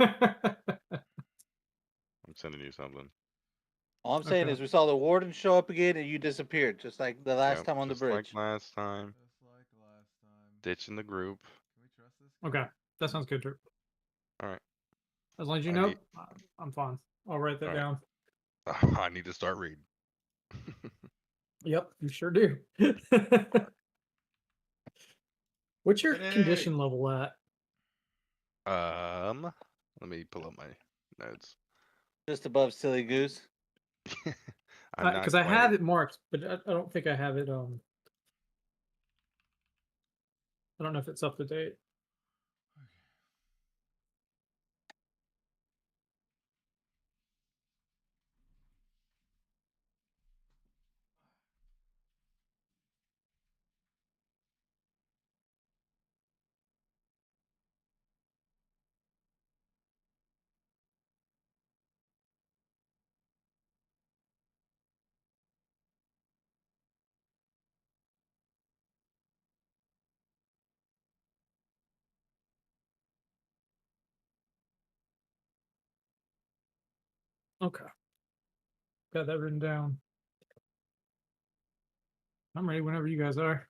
I'm sending you something. All I'm saying Okay. is we saw the warden show up again and you disappeared, just like the last Yep, time on the just like bridge. last time. Just like last time. Ditching the group. Can we trust this guy? Okay. That sounds good, Drew. All right. As long as you I know, need. I'm fine. I'll write that All right. down. I need to start reading. Yep, you sure do. What's your Yay! condition level at? Let me pull up my notes. Just above Silly Goose. I'm not Because I quite. have it marked, but I don't think I have it. I don't know if it's up to date. Okay. Got that written down. I'm ready whenever you guys are.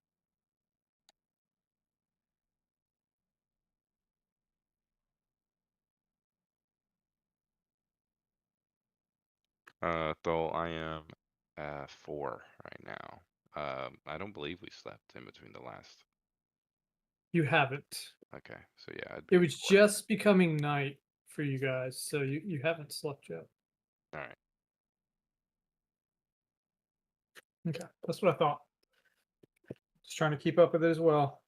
Though I am 4 right now. I don't believe we slept in between the last. You haven't. Okay, so yeah, I'd It be was 4. just becoming night for you guys, so you haven't slept yet. All right. Okay, that's what I thought. Just trying to keep up with it as well.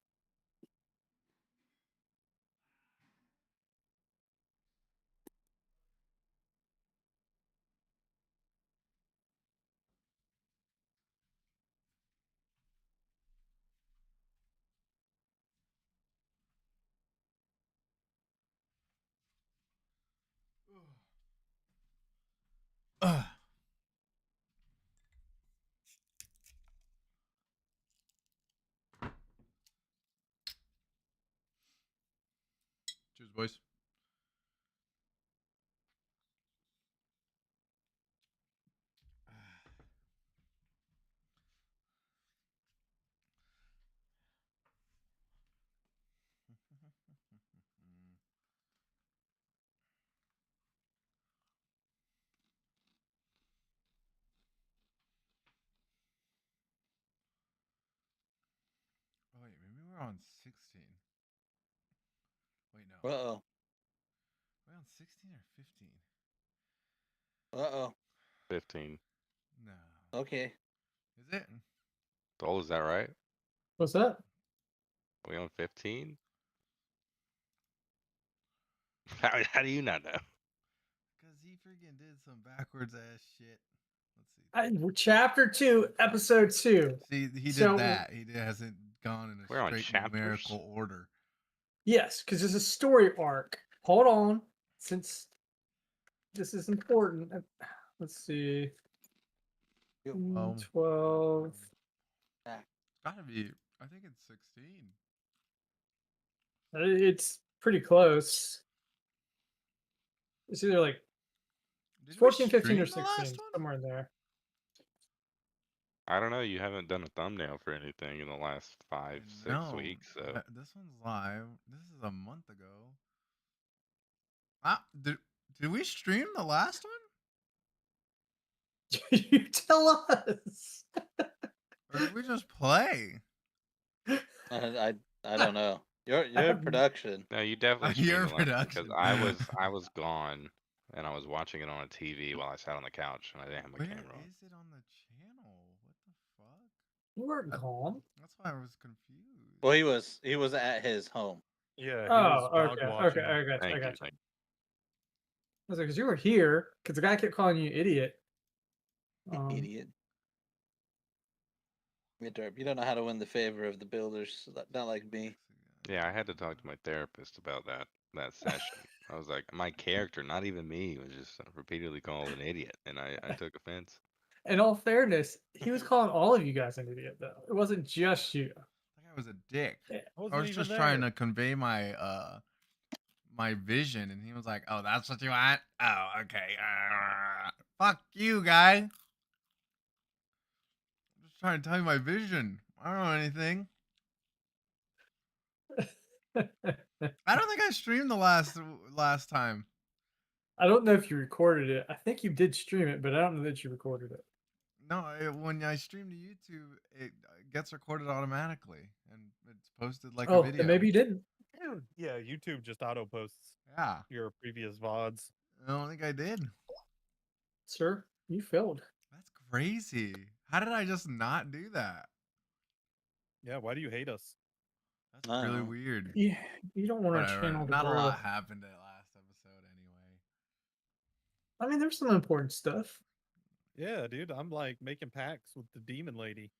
Cheers, boys. Oh, wait, maybe we're on 16. Wait, no. Uh-oh. We're on 16 or 15? Uh-oh. 15. No. Okay. Is it? Dole, is that right? What's that? Are we on 15? How do you not know? Because he freaking did some backwards ass shit. Let's see. Chapter 2, episode 2. See, he So- did that. He hasn't gone in We're a on straight chapters? numerical order. Yes, because there's a story arc. Hold on, since this is important. Let's see. 12. Gotta be. I think it's 16. It's pretty close. It's either like Did we 14, 15, or stream the last 16, one? somewhere in there. I don't know. You haven't done a thumbnail for anything in the last 5, 6 No, weeks. So this one's live. This is a month ago. Ah, did we stream the last one? You tell us. Or did we just play? I don't know. You're in production. no, you definitely Your streamed the last one, production. because I was gone and I was watching it on a TV while I sat on the couch and I didn't have my Where camera on. is it on the channel? What the fuck? You weren't gone. That's why I was confused. Well, he was at his home. Yeah. He Oh, was dog okay, watching. okay, I got you. Thank I you. got you. Thank I was like, because you were here, because the guy kept calling you idiot. Idiot. You don't know how to win the favor of the builders. Not like me. Yeah, I had to talk to my therapist about that session. I was like, my character, not even me, was just repeatedly called an idiot, and I took offense. In all fairness, he was calling all of you guys an idiot, though. It wasn't just you. That guy was a dick. Yeah. I was just trying to convey my my vision, and he was like, "Oh, that's what you want? Oh, okay. Fuck you, guy. I'm just trying to tell you my vision. I don't know anything. I don't think I streamed the last time. I don't know if you recorded it. I think you did stream it, but I don't know that you recorded it. No, when I stream to YouTube, it gets recorded automatically and it's posted like a Oh, video. then maybe you didn't. Yeah, YouTube just auto posts Yeah, your previous VODs. I don't think I did. Sir, you failed. That's crazy. How did I just not do that? Yeah, why do you hate us? That's I really don't know. weird. You don't want our Whatever. channel to Not a grow. lot happened at last episode anyway. I mean, there's some important stuff. Yeah, dude, I'm like making pacts with the demon lady.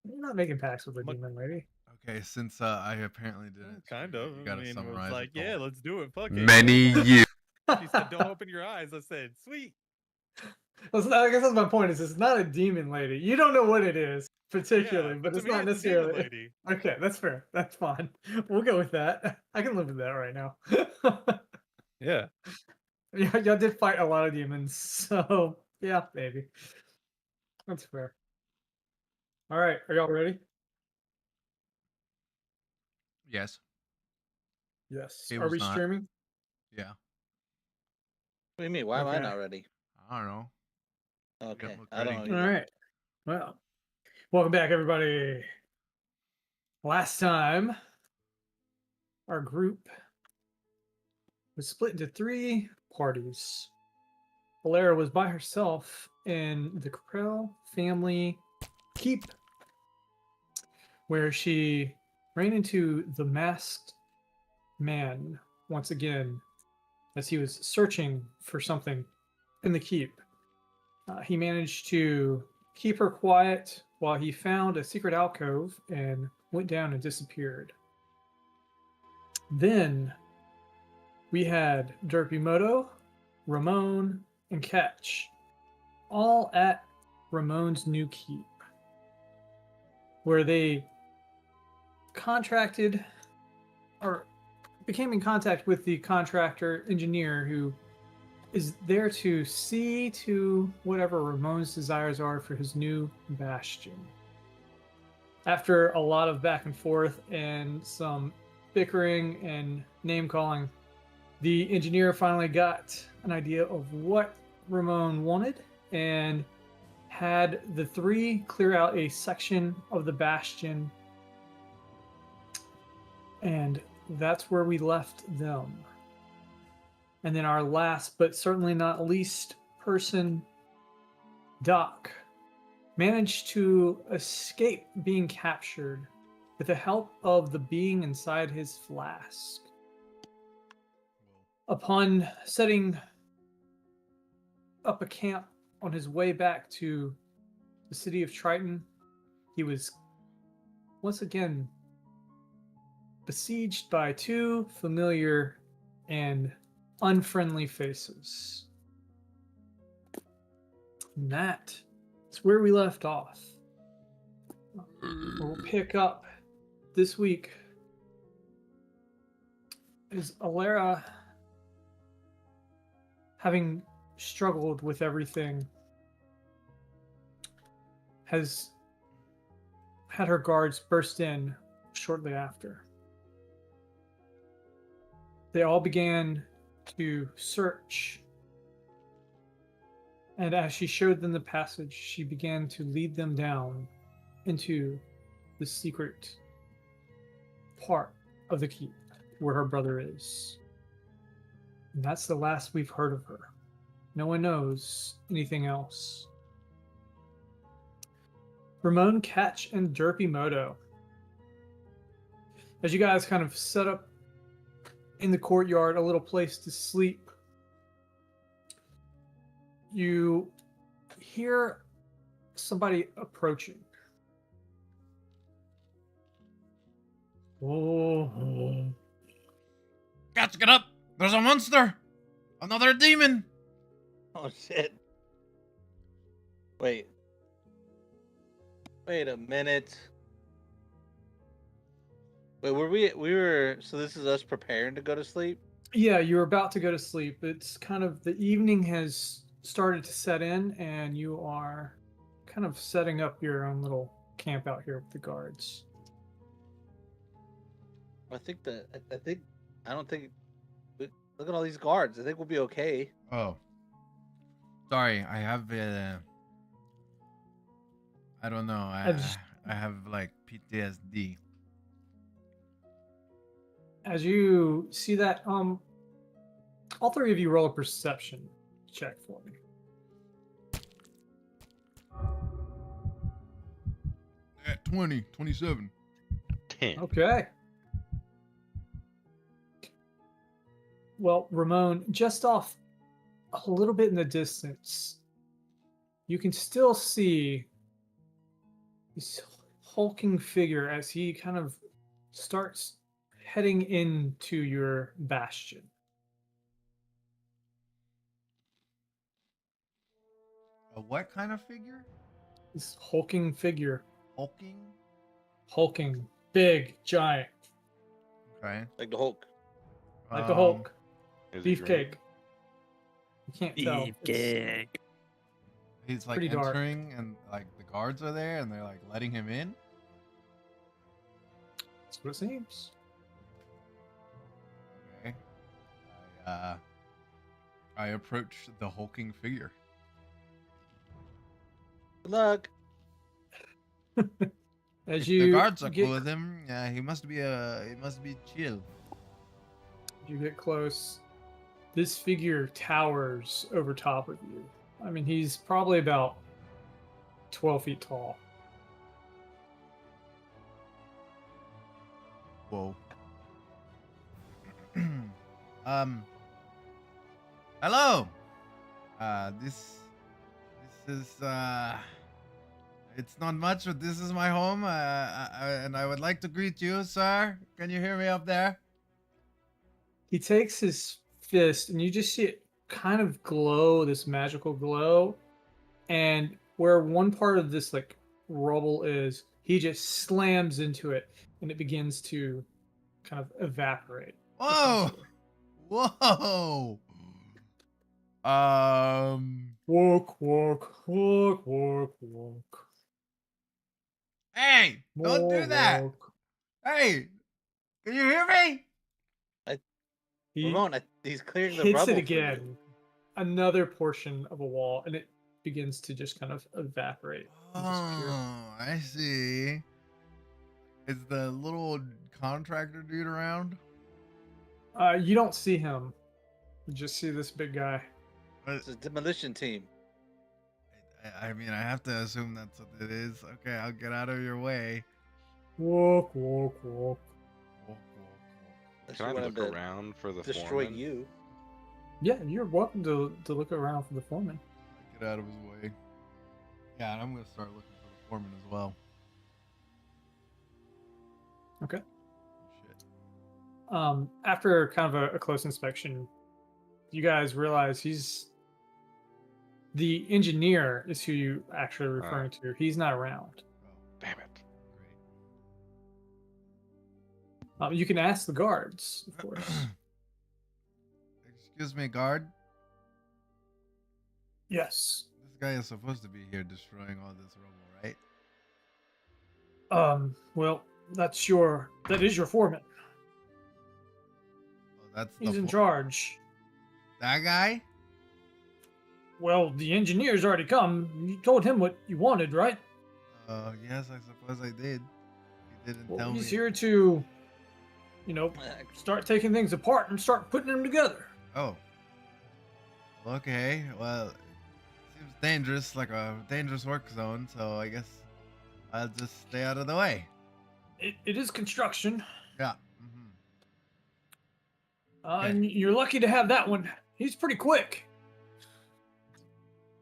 You're not making pacts with a Look- demon lady. Okay, since I apparently didn't. Kind stream it, of. You I gotta mean, it summarize was like, it, Cole. yeah, let's do it. Fuck it. Many years. She said, don't open your eyes. I said, sweet. I guess that's my point. Is it's not a demon lady. You don't know what it is particularly, Yeah, but to it's me, not a demon necessarily. lady. Okay, that's fair. That's fine. We'll go with that. I can live with that right now. Yeah. Yeah, y'all did fight a lot of demons, so yeah, maybe. That's fair. All right, are y'all ready? Yes. Yes. It Are was we not. streaming? Yeah. What do you mean? Why am I Okay. not ready? I don't know. Okay, look I don't know. ready. All either. right. Well, welcome back, everybody. Last time, our group was split into 3 parties. Valera was by herself in the Krell family keep, where she ran into the masked man once again as he was searching for something in the keep. He managed to keep her quiet while he found a secret alcove and went down and disappeared. Then we had Derpymoto, Ramon, and Ketch all at Ramon's new keep, where they contracted or became in contact with the contractor engineer who is there to see to whatever Ramon's desires are for his new bastion. After a lot of back and forth and some bickering and name calling, the engineer finally got an idea of what Ramon wanted and had the 3 clear out a section of the bastion, and that's where we left them. And then our last but certainly not least person, Doc, managed to escape being captured with the help of the being inside his flask. Upon setting up a camp on his way back to the city of Triton, he was once again besieged by 2 familiar and unfriendly faces. And that is where we left off. We'll pick up this week is Alera, having struggled with everything, has had her guards burst in shortly after. They all began to search, and as she showed them the passage, she began to lead them down into the secret part of the keep where her brother is. And that's the last we've heard of her. No one knows anything else. Ramon, Ketch, and Derpymoto, as you guys kind of set up in the courtyard a little place to sleep, you hear somebody approaching. Oh. Guys, get up! There's a monster! Another demon! Oh shit. Wait. Wait a minute. Wait, were we were so this is us preparing to go to sleep? Yeah, you're about to go to sleep. It's kind of the evening has started to set in, and you are kind of setting up your own little camp out here with the guards. I think that I think I don't think look at all these guards. I think we'll be okay. Oh, sorry. I have I don't know. just- I have like PTSD. As you see that, all three of you roll a perception check for me. At 20, 27. 10. Okay. Well, Ramon, just off a little bit in the distance, you can still see this hulking figure as he kind of starts heading into your bastion. A what kind of figure? This hulking figure, Hulking? hulking, big, giant, Okay. Like the Hulk. like the Hulk, Is it green? beefcake. You can't tell. It's- He's like pretty dark. entering and like the guards are there and they're like letting him in. That's what it seems. Okay. I approach the hulking figure. Good luck. As If you the guards are get, cool with him, he must be chill. you get close, this figure towers over top of you. I mean, he's probably about 12 feet tall. Whoa. Hello. This is it's not much, but this is my home. And I would like to greet you, sir. Can you hear me up there? He takes his fist, and you just see it kind of glow, this magical glow. And where one part of this like rubble is, he just slams into it, and it begins to kind of evaporate. Whoa. essentially. Whoa. Walk, walk, walk, walk, walk. Hey, don't do More that. walk. Hey, can you hear me? He Ramon, he's clearing the hits rubble. it for again. you. Another portion of a wall, and it begins to just kind of evaporate. and disappear. Oh, I see. Is the little contractor dude around? You don't see him. You just see this big guy. It's a demolition team. I mean, I have to assume that's what it is. Okay, I'll get out of your way. Walk, walk, walk. Walk, walk, Unless Can you I want look him to around for the destroy foreman? you. Yeah, you're welcome to look around for the foreman. walk. Get out of his way. Yeah, and I'm gonna start looking for the foreman as well. Okay. Shit. After kind of a close inspection, you guys realize the engineer is who you actually are referring to. He's not around. Oh, Damn it. great. You can ask the guards, of course. Excuse me, guard. Yes. This guy is supposed to be here destroying all this rubble, right? Well, that is your foreman. Oh, that's He's the in charge. That guy? Well, the engineer's already come. You told him what you wanted, right? Yes, I suppose I did. He didn't Well, tell me. he's here to, start taking things apart and start putting them together. Oh. Okay, well, seems dangerous, like a dangerous work zone, so I guess I'll just stay out of the way. It is construction, Yeah. Okay. and you're lucky to have that one. He's pretty quick.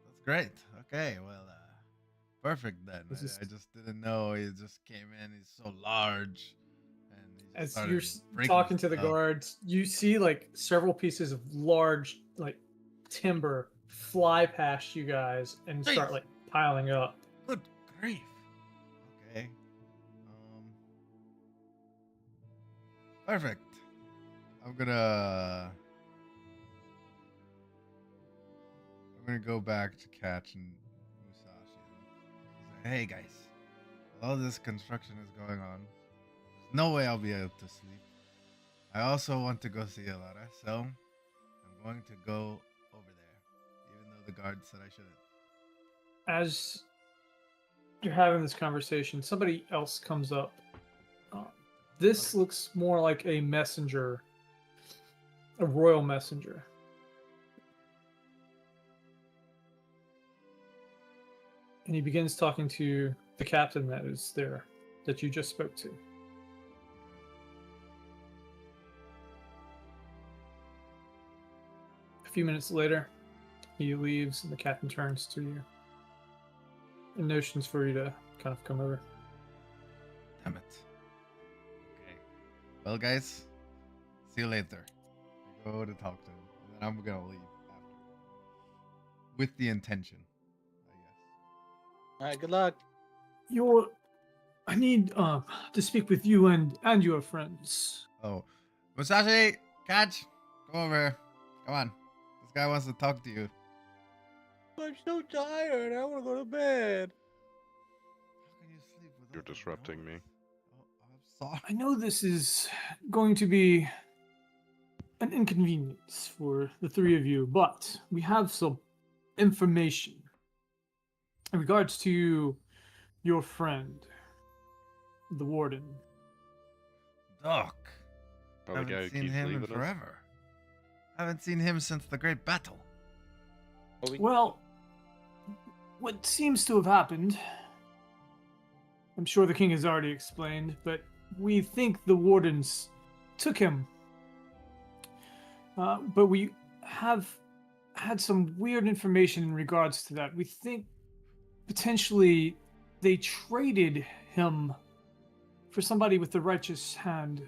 That's great. Okay, well, perfect then. This is- I just didn't know he just came in. He's so large. And he just As started you're breaking talking to the stuff. guards, you see like several pieces of large like timber fly past you guys and start Jeez. like piling up. Good grief. Okay. Perfect. I'm gonna go back to Catch and Musashi and say, hey guys, while this construction is going on, there's no way I'll be able to sleep. I also want to go see Alara, so I'm going to go over there, even though the guard said I shouldn't. As you're having this conversation, somebody else comes up. This looks more like a messenger, a royal messenger. And he begins talking to the captain that is there, that you just spoke to. A few minutes later, he leaves and the captain turns to you and notions for you to kind of come over. Damn it. Okay. Well, guys, see you later. I go to talk to him, and then I'm gonna leave after. With the intention, I guess. All right, good luck. I need to speak with you and your friends. Oh, Musashi, Catch, go over. Come on. This guy wants to talk to you. I'm so tired. I want to go to bed. How can you sleep without You're the disrupting noise? me. Oh, I'm sorry. I know this is going to be an inconvenience for the three of you, but we have some information in regards to your friend, the warden. Doc. Oh, the guy who Haven't seen keeps him in leaving us? forever. Haven't seen him since the Great Battle. Well, what seems to have happened, I'm sure the king has already explained, but we think the wardens took him. But we have had some weird information in regards to that. We think potentially they traded him for somebody with the righteous hand.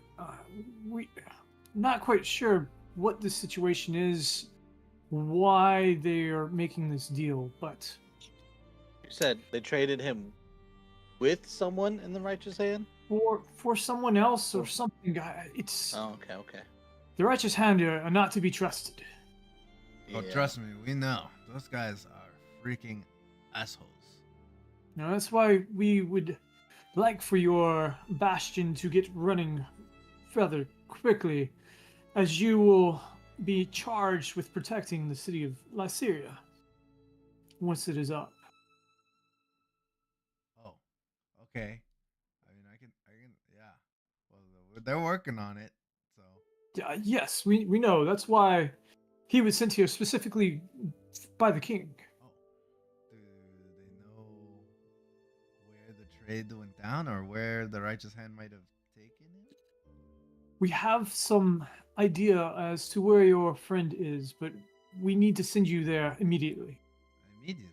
We're not quite sure what the situation is, why they are making this deal, but You said they traded him with someone in the righteous hand? for someone else or something. It's Oh, okay. the righteous hand are not to be trusted. Oh, Yeah. trust me, we know. Those guys are freaking assholes. Now that's why we would like for your bastion to get running rather quickly, as you will be charged with protecting the city of Lyceria once it is up. Oh, okay. I mean, I can, yeah. Well, they're working on it, so. Yes, we know. That's why he was sent here specifically by the king. Oh, do they know where the trade went down, or where the righteous hand might have taken it? We have some idea as to where your friend is, but we need to send you there immediately. Immediately.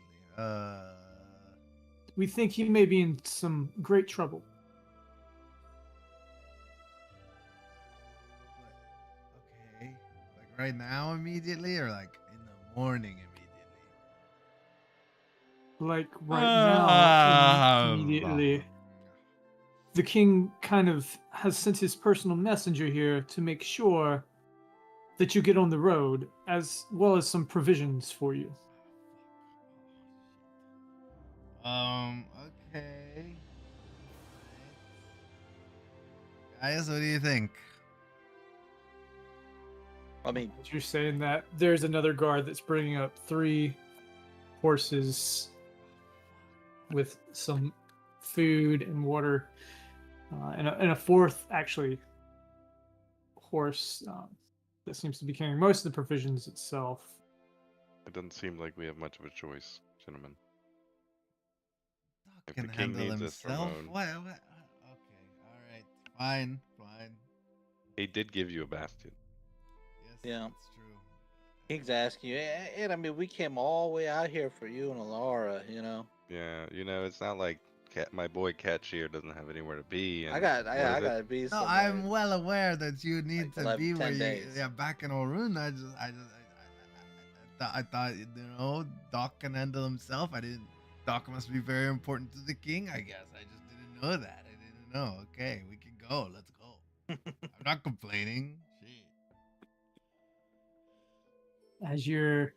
We think he may be in some great trouble. Okay. Like right now, immediately, or like in the morning, immediately. Like right now, immediately. The king kind of has sent his personal messenger here to make sure that you get on the road, as well as some provisions for you. Okay. Guys, what do you think? I mean, You're saying that there's another guard that's bringing up 3 horses with some food and water, and a 4th actually horse that seems to be carrying most of the provisions itself. It doesn't seem like we have much of a choice, gentlemen. Doc If can the king handle needs us, himself. Ramon. What? Okay, all right, fine. He did give you a bastion. Yes, Yeah. that's true. King's asking you, and I mean, we came all the way out here for you and Alara, you know. Yeah, it's not like my boy Catch here doesn't have anywhere to be. And I got what is it? to be. No, somewhere. I'm well aware that you need Like to 11, be where 10 you, days. yeah, back in Orun. I thought, Doc can handle himself. Doc must be very important to the king, I guess. I just didn't know that. I didn't know. Okay, we can go. Let's go. I'm not complaining. Shit. As you're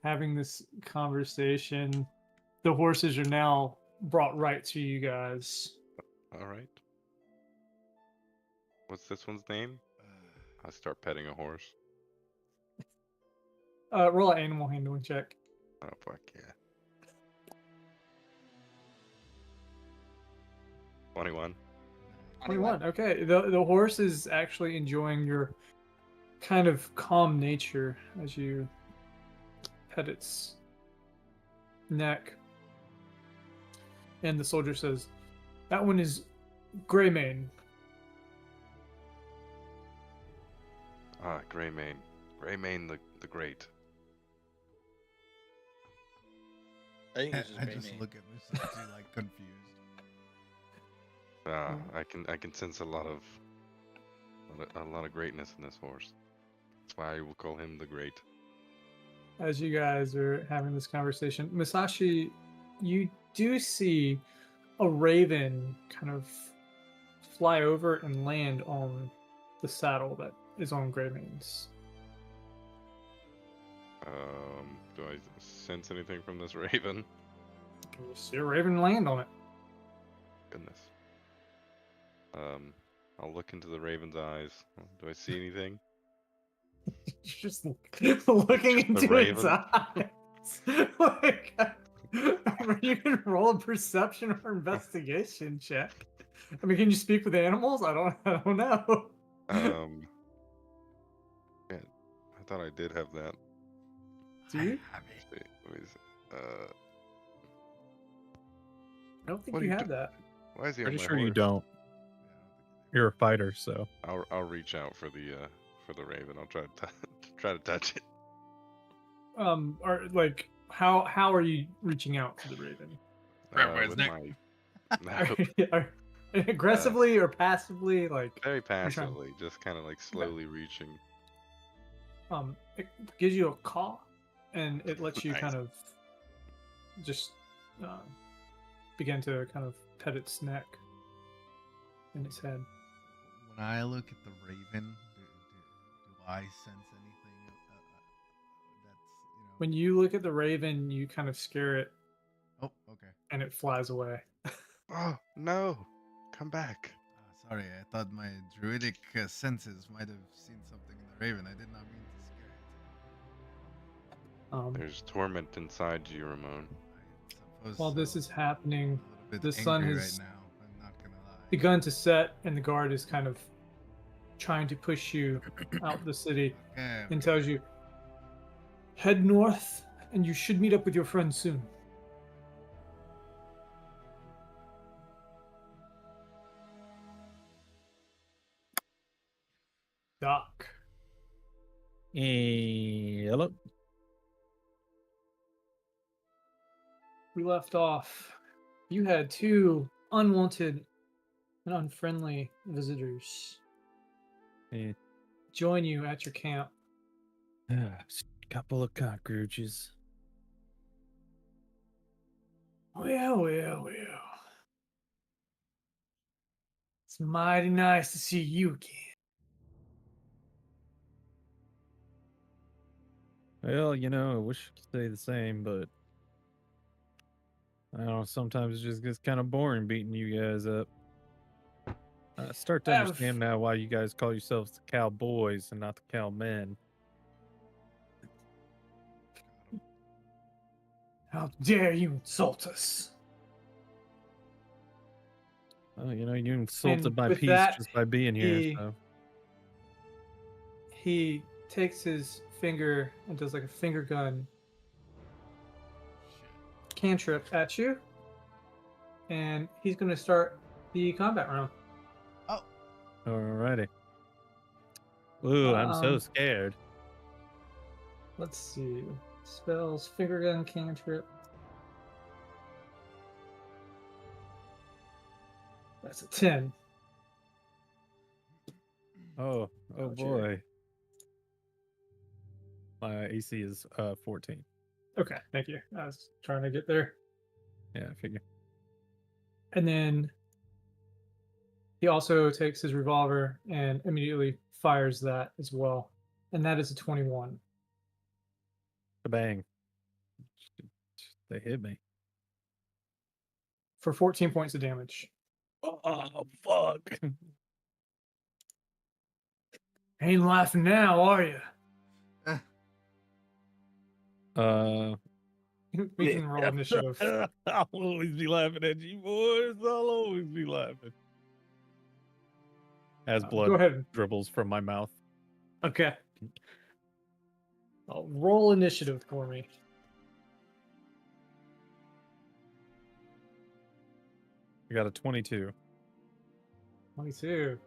having this conversation, the horses are now brought right to you guys. All right. What's this one's name? I start petting a horse. Roll an animal handling check. Oh fuck yeah. 21. 21. Okay. The horse is actually enjoying your kind of calm nature as you pet its neck. And the soldier says, "That one is Greymane." Ah, Greymane. Greymane the Great. I think it's just I Great just Mane. look at Musashi like confused. I can sense a lot of greatness in this horse. That's why I will call him the Great. As you guys are having this conversation, Musashi, you do see a raven kind of fly over and land on the saddle that is on Greymane's. Do I sense anything from this raven? You see a raven land on it. Goodness. I'll look into the raven's eyes. Do I see anything? You're just looking into its raven? eyes. Like, you can roll a perception or investigation check. I mean, can you speak with animals? I don't know. Yeah, I thought I did have that. Do you? Wait, let me see. I don't think What you do you have do? that. Why is he Pretty on my sure you horse? don't. You're a fighter, so I'll reach out for the raven. I'll try to try to touch it. Or like, how are you reaching out to the raven? Right where his With neck- Are aggressively or passively? Like, very trying- passively, just kind of like slowly reaching. it gives you a caw, and it lets you Nice. kind of just begin to kind of pet its neck and its head. When I look at the raven, do I sense anything that's, When you look at the raven, you kind of scare it, Oh, okay. and it flies away. Oh no! Come back! Sorry, I thought my druidic senses might have seen something in the raven. I did not mean to scare it. There's torment inside you, Ramon. I suppose While this so. is happening, I'm a little bit the sun angry has right now. I'm not gonna lie. begun to set, and the guard is kind of trying to push you out the city Okay, and tells you, head north, and you should meet up with your friends soon. Doc, hello. we left off. You had two unwanted and unfriendly visitors Yeah. join you at your camp. Couple of cockroaches. Well. It's mighty nice to see you again. Well, I wish I could say the same, but I don't know. Sometimes it just gets kind of boring beating you guys up. I start to Have- understand now why you guys call yourselves the cowboys and not the cowmen. How dare you insult us? Well, you insulted And my with peace that, just by being here. he- So He takes his finger and does like a finger gun cantrip at you, and he's going to start the combat round. alrighty. Ooh, I'm so Um, scared. Let's see. Spells, finger gun cantrip. That's a 10. Oh Gotcha. boy. My AC is 14. Okay, thank you. I was trying to get there. Yeah, I figure. And then He also takes his revolver and immediately fires that as well. And that is a 21. Bang. They hit me. For 14 points of damage. Oh, fuck. Ain't laughing now, are you? We can roll initiative. I'll always be laughing at you, boys. I'll always be laughing. As blood Go ahead. dribbles from my mouth. Okay. Roll initiative for me. I got a 22. 22.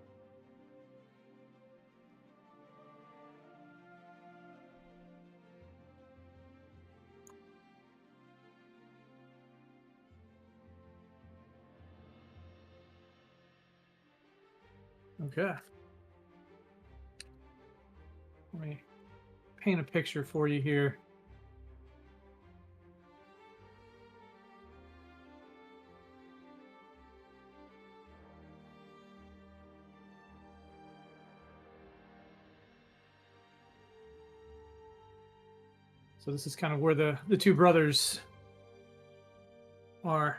Okay. Let me paint a picture for you here. So this is kind of where the two brothers are.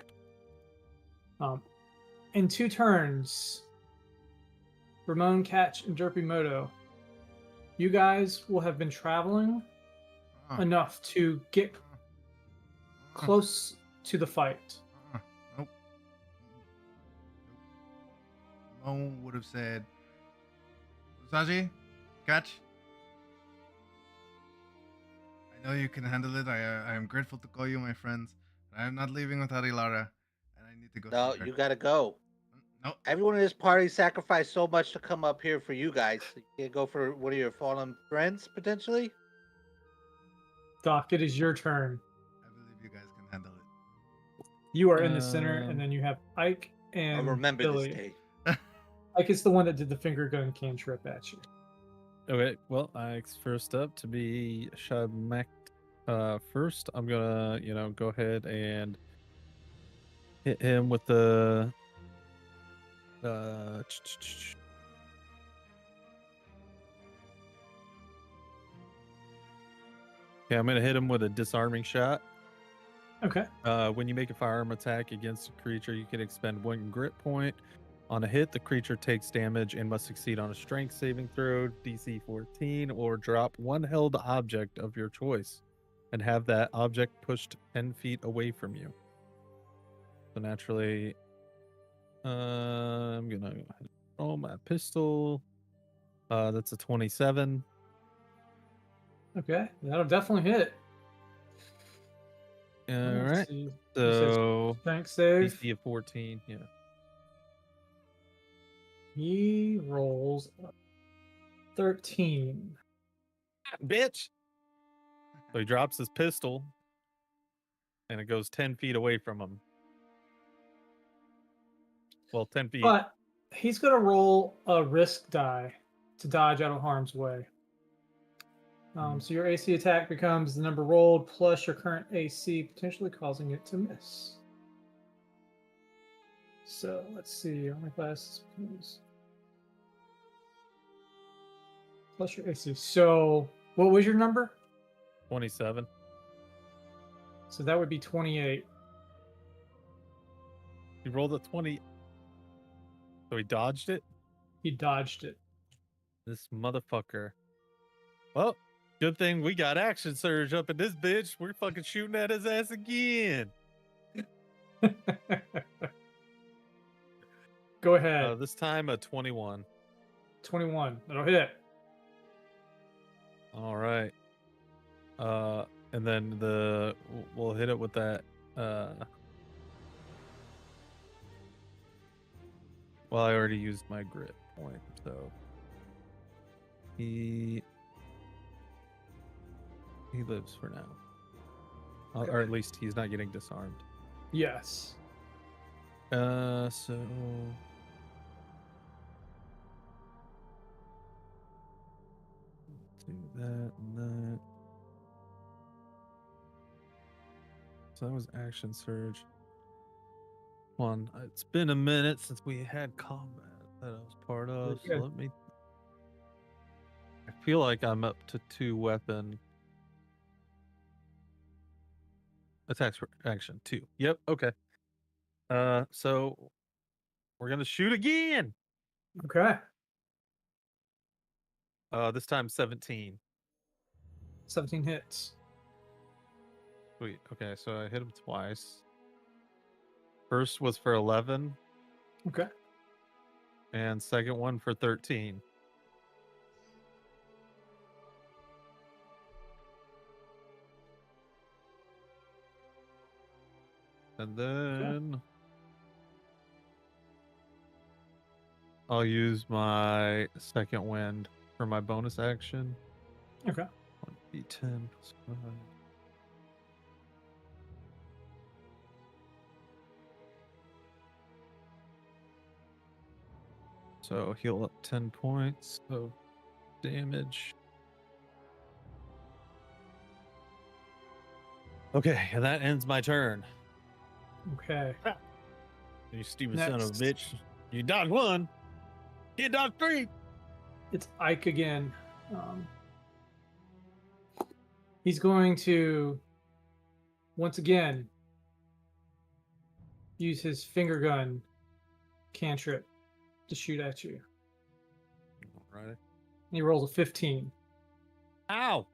In 2 turns, Ramon, Catch, and Derpy you guys will have been traveling enough to get close to the fight. Nope. Mo would have said, Saji, Catch. I know you can handle it. I am grateful to call you my friends. But I am not leaving without Ilara, and I need to go. No, see her. you gotta go. No. Everyone in this party sacrificed so much to come up here for you guys. You can't go for one of your fallen friends, potentially? Doc, it is your turn. I believe you guys can handle it. You are in the center, and then you have Ike and I'll remember Billy. this day. Ike is the one that did the finger gun cantrip at you. Okay, well, Ike's first up to be Shamak. First, I'm gonna, go ahead and hit him with the. Yeah, I'm gonna hit him with a disarming shot. Okay. When you make a firearm attack against a creature, you can expend 1 grit point. On a hit, the creature takes damage and must succeed on a strength saving throw, DC 14, or drop 1 held object of your choice and have that object pushed 10 feet away from you. So naturally, I'm gonna roll my pistol. That's a 27. Okay, that'll definitely hit. All Let's right. see. You So said strength save. DC of 14. Yeah. He rolls a 13. Bitch. So he drops his pistol, and it goes 10 feet away from him. Well, 10 feet. But he's going to roll a risk die to dodge out of harm's way. So your AC attack becomes the number rolled plus your current AC, potentially causing it to miss. So let's see. How many classes? Plus your AC. So what was your number? 27. So that would be 28. He rolled a 20. So he dodged it? He dodged it. This motherfucker. Well, good thing we got action surge up in this bitch. We're fucking shooting at his ass again. Go ahead. This time a 21. 21. That'll hit. All right. And then we'll hit it with that. Well, I already used my grit point, so he lives for now, or at least he's not getting disarmed. Yes. So do that and that. So that was action surge. It's been a minute since we had combat. that I was part of. So good. let me. I feel like I'm up to 2 weapon attacks per action. 2. Yep. Okay. So we're gonna shoot again. Okay. This time 17. 17 hits. Sweet. Okay, so I hit him twice. First was for 11, Okay. and second one for 13. And then I'll use my second wind for my bonus action. Okay. 1d10 plus 5. So heal up 10 points of damage. Okay, and that ends my turn. Okay. You stupid son of a Next. bitch. You dodged 1. You dodged 3. It's Ike again. He's going to once again use his finger gun cantrip to shoot at you. Alright. He rolls a 15. Ow!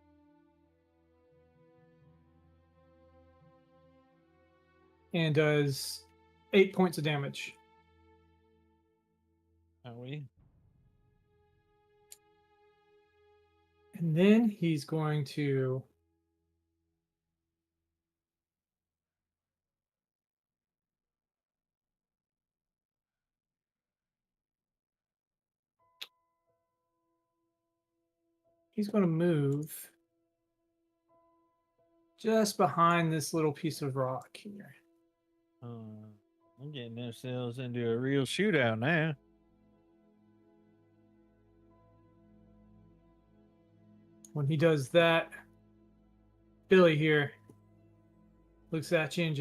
And does 8 points of damage. Owie. And then he's going to move just behind this little piece of rock here. I'm getting ourselves into a real shootout now. When he does that, Billy here looks at you and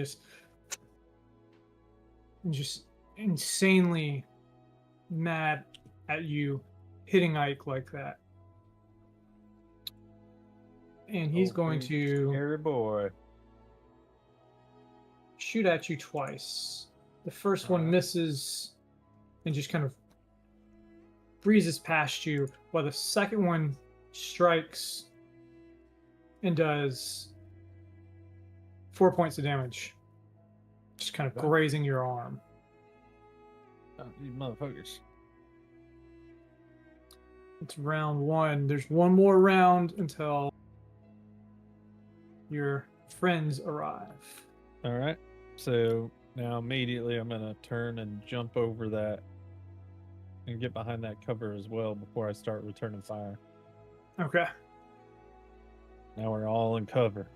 just insanely mad at you hitting Ike like that. And he's going to Scary boy. shoot at you twice. The first one Alright. misses and just kind of breezes past you, while the second one strikes and does 4 points of damage. Just kind of Okay. grazing your arm. Oh, you motherfuckers. It's round 1. There's one more round until your friends arrive. Alright. So now immediately I'm gonna turn and jump over that and get behind that cover as well before I start returning fire. Okay. Now we're all in cover.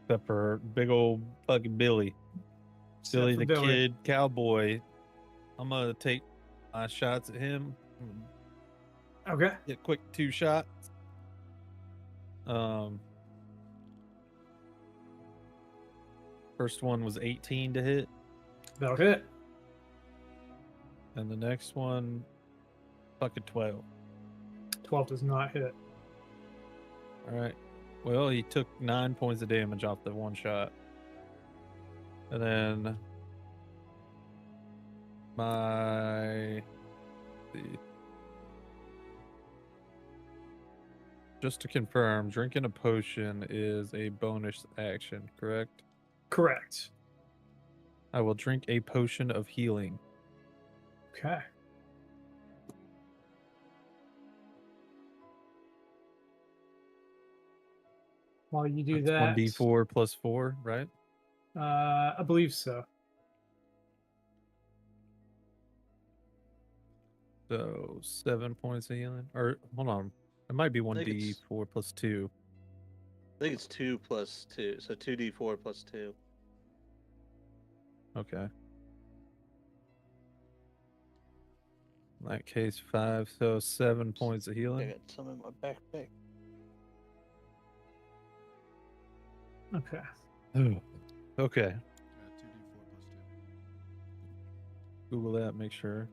Except for big old fucking Billy. Except Billy for the Billy. Kid Cowboy. I'm gonna take my shots at him. Okay. Get quick 2 shots. First one was 18 to hit, That'll hit. and the next one fucking 12. 12 does not hit. Alright. Well, he took 9 points of damage off the one shot. And then my just to confirm, drinking a potion is a bonus action, correct? Correct. I will drink a potion of healing. Okay. While you do that, 1d4 plus 4, right? I believe so. So 7 points of healing. Or hold on. It might be think it's- 1d4 plus 2. I think it's 2 plus 2, so 2d4 plus 2. Okay. In that case, 5. So 7 points of I healing. got some in my backpack. Okay. Okay. Yeah, 2d4 plus 2. Google that, make sure.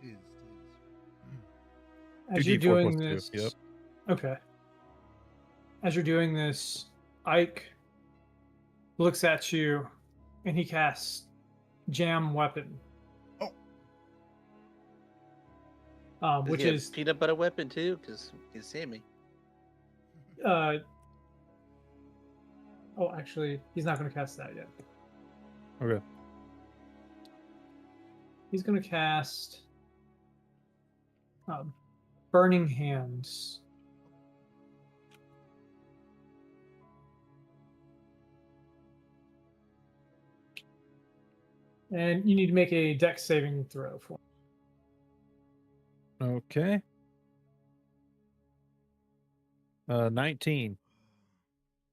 Tis. As you're 2d4 doing plus 2, this, yep. okay. As you're doing this, Ike looks at you, and he casts Jam Weapon. Oh. Does Which he have is peanut butter weapon too? Because you can see me. oh, actually, he's not going to cast that yet. Okay. He's going to cast Burning Hands. And you need to make a dex saving throw for him. Okay. 19.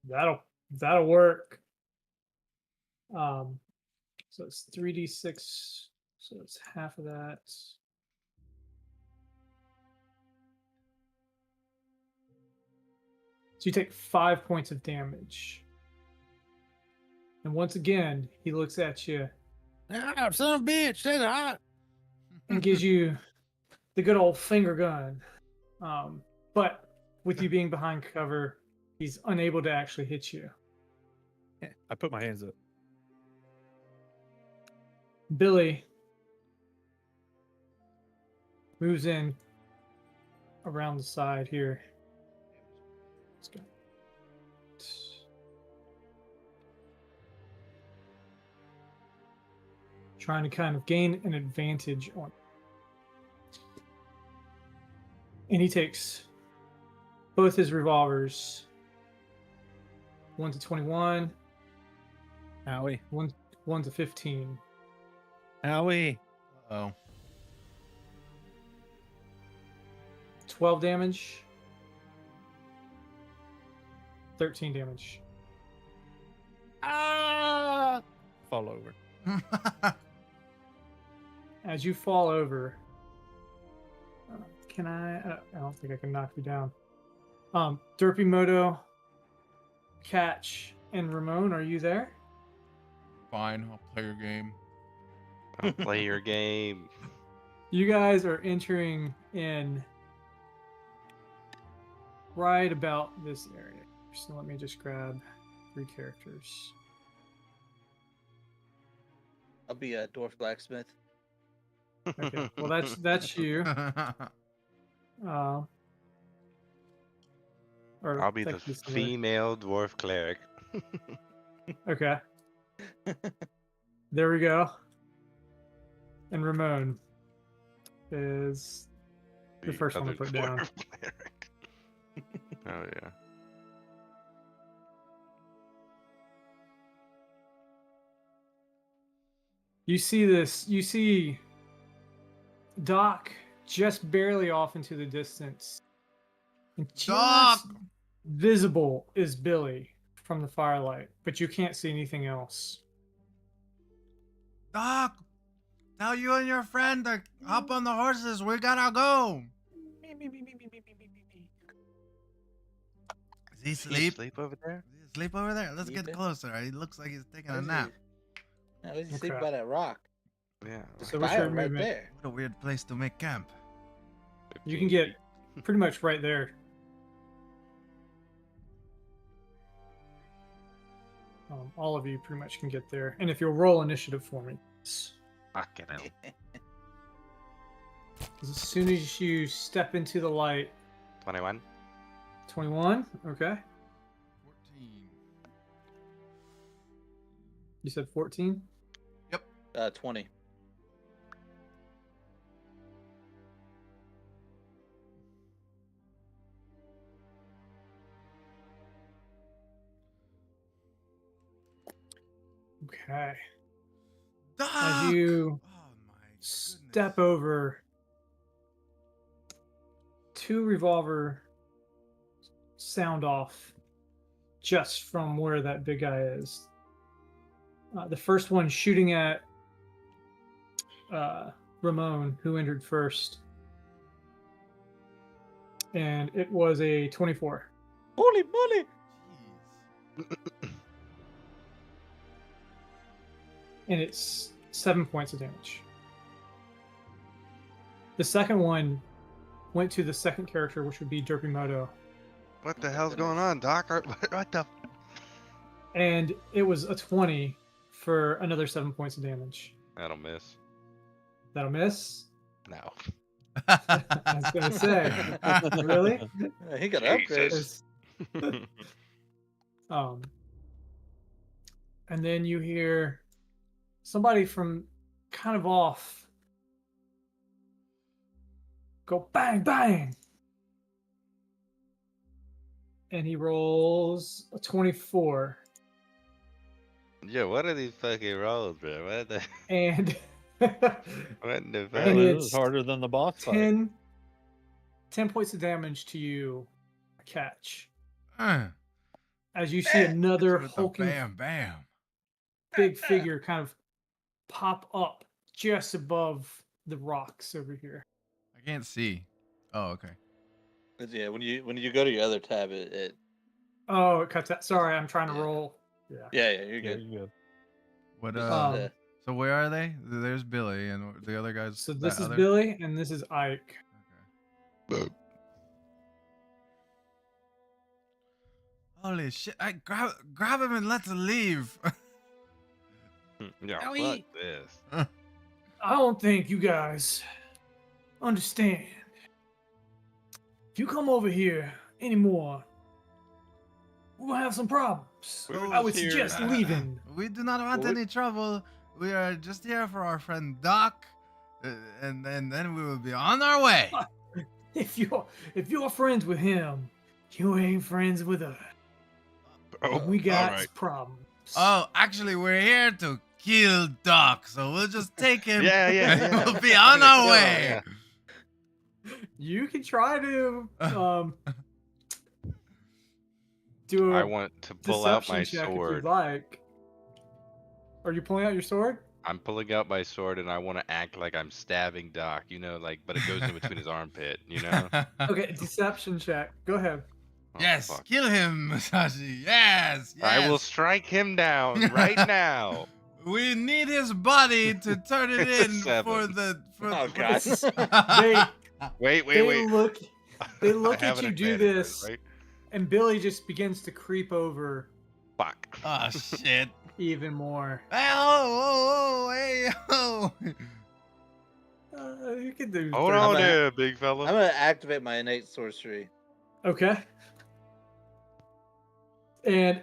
That'll work. So it's 3d6. So it's half of that. So you take 5 points of damage. And once again, he looks at you Ah, son of a bitch, that's hot. and gives you the good old finger gun. But with you being behind cover, he's unable to actually hit you. I put my hands up. Billy moves in around the side here. Let's go. Trying to kind of gain an advantage on. And he takes both his revolvers. 1 to 21, Owie. 1 to 15. Owie. Oh. 12 damage. 13 damage. Ah! Fall over. As you fall over, can I don't think I can knock you down. Derpy Moto, Catch, and Ramon, are you there? Fine, I'll play your game. Don't play your game. You guys are entering in right about this area. So let me just grab 3 characters. I'll be a dwarf blacksmith. Okay, well that's you. Or I'll be the technically somebody- female dwarf cleric. Okay. There we go. And Ramon is the first one to other put down. dwarf cleric. Oh yeah. You see this. You see Doc just barely off into the distance. And just Doc! visible is Billy from the firelight, but you can't see anything else. Doc! Now you and your friend are hop on the horses. We gotta go. Is he Does he asleep? sleep over there? Is he asleep over there? Let's get Sleeping? closer. He looks like he's taking a Where's he? nap. No, he's asleep Okay. by that rock. Yeah. So what's Fire your right movement? there. What a weird place to make camp. You can get pretty much right there. All of you pretty much can get there. And if you'll roll initiative for me. Fucking hell. 'Cause as soon as you step into the light, 21. 21, okay. 14. You said 14? 20. Okay. Doc! As you Oh my step goodness. over, 2 revolver sound off just from where that big guy is. The first one shooting at Ramon, who entered first. And it was a 24. Holy moly! Jeez. and it's 7 points of damage. The second one went to the second character, which would be Derpimoto, What the my hell's going goodness. on, Doc? What the? and it was a 20 for another 7 points of damage. That'll miss. That'll miss. No. I was gonna say, really? He got upgrades. Jesus. It's- and then you hear somebody from kind of off go bang bang, and he rolls a 24, Yeah, what are these fucking rolls, bro? What the? and What the And fuck? Apparently this it's is harder than the boss fight. 10 points of damage to you, Catch, Uh, as you see another with the hulking bam, bam. big figure kind of pop up just above the rocks over here. I can't see. Oh, okay. Yeah, when you go to your other tab, it Oh, it cuts out. Sorry, I'm trying to Yeah. roll. Yeah. yeah, you're Yeah, good. you good. What? This is, Um, So where are they? There's Billy and the other guys. So that this is other- Billy, and this is Ike. Okay. Holy shit! I grab him and let's leave. Yeah, Now fuck eat. this. I don't think you guys understand. If you come over here anymore, we'll have some problems. We were I would just here- suggest leaving. We do not want Well, any trouble. We are just here for our friend Doc, and then we will be on our way. If you're friends with him, you ain't friends with us. Oh, We got all right. problems. Oh, actually, we're here to kill Doc, so we'll just take him. Yeah, yeah, and yeah. we'll be on our Yeah, way. yeah. You can try to do I a want to pull out my deception check if sword. you'd like. Are you pulling out your sword? I'm pulling out my sword and I want to act like I'm stabbing Doc, you know, like, but it goes in between his armpit, you know? Okay, deception check. Go ahead. Oh, Yes, fuck. kill him, Musashi. Yes, yes. I will strike him down right now. We need his body to turn it It's a in 7. for the. For Oh, the- God. They Wait. they I look have at an you do advantage, this, right? and Billy just begins to creep over Fuck. Oh shit! even more. Hey, oh, hey, oh. You can do. Hold 30. on I'm there, big fella. I'm gonna activate my innate sorcery. Okay. And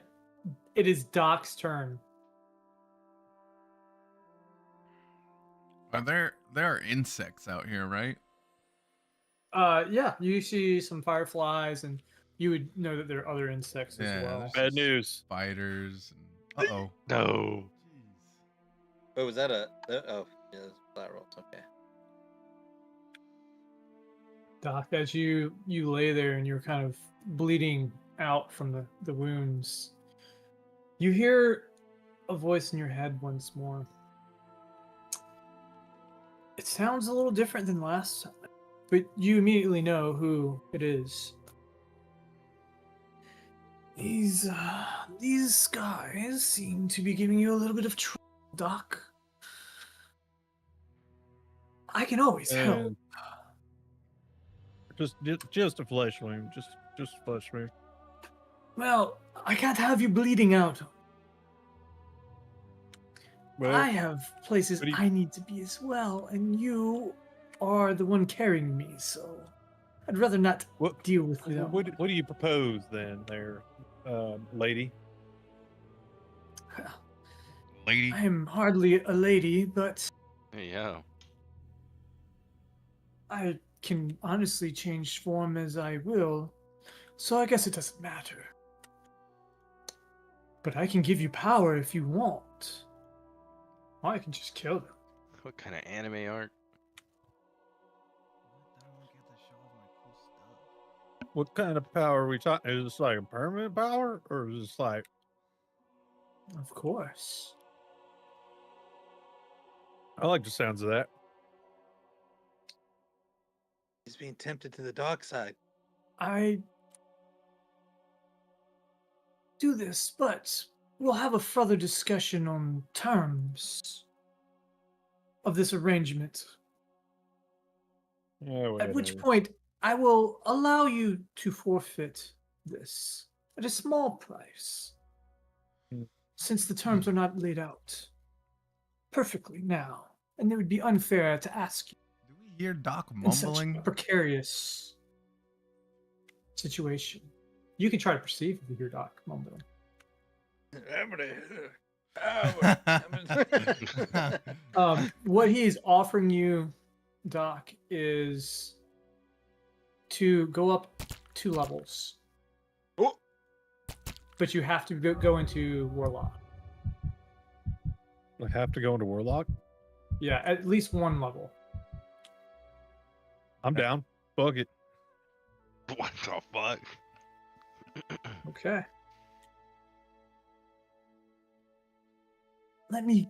it is Doc's turn. There are insects out here, right? Yeah, you see some fireflies, and you would know that there are other insects as Yeah, well. there's- Bad news. Spiders. And... Uh-oh. No. Wait, was that a? Oh, yeah, that's flat rolls. Okay. Doc, as you lay there and you're kind of bleeding out from the wounds, you hear a voice in your head once more. It sounds a little different than last time, but you immediately know who it is. These skies seem to be giving you a little bit of trouble, Doc. I can always help. And just a flesh wound. Just a flesh wound. Well, I can't have you bleeding out. Well, I have places what do you- I need to be as well, and you are the one carrying me, so I'd rather not What- deal with you. that what much. do you propose then, there, lady? Lady. I am hardly a lady, but Yeah. I can honestly change form as I will, so I guess it doesn't matter. But I can give you power if you want. Or I can just kill them. What kind of anime art? What kind of power are we talking? Is this like a permanent power, or is this like? Of course. I like the sounds of that. He's being tempted to the dark side. I do this, but we'll have a further discussion on terms of this arrangement. At which point, I will allow you to forfeit this at a small price, since the terms are not laid out perfectly now, and it would be unfair to ask you Do we hear Doc in such mumbling? a precarious situation. You can try to perceive if you hear Doc mumbling. What he is offering you, Doc, is to go up 2 levels. Oh. But you have to go into Warlock. I have to go into Warlock. Yeah, at least 1 level. I'm down. Bug it. What the fuck? Okay. Let me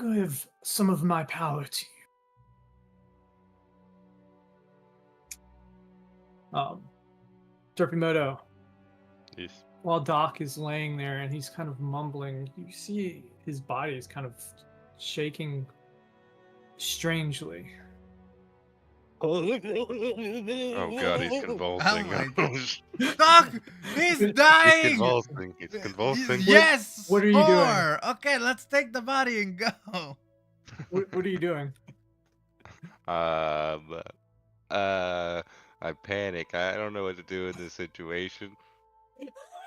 give some of my power to you. Derpimoto, Yes. while Doc is laying there and he's kind of mumbling, you see his body is kind of shaking strangely. Oh god, he's convulsing. my Doc, he's He's dying. convulsing. He's convulsing. Yes. What are you doing? more. Okay, let's take the body and go. What are you doing? I panic. I don't know what to do in this situation.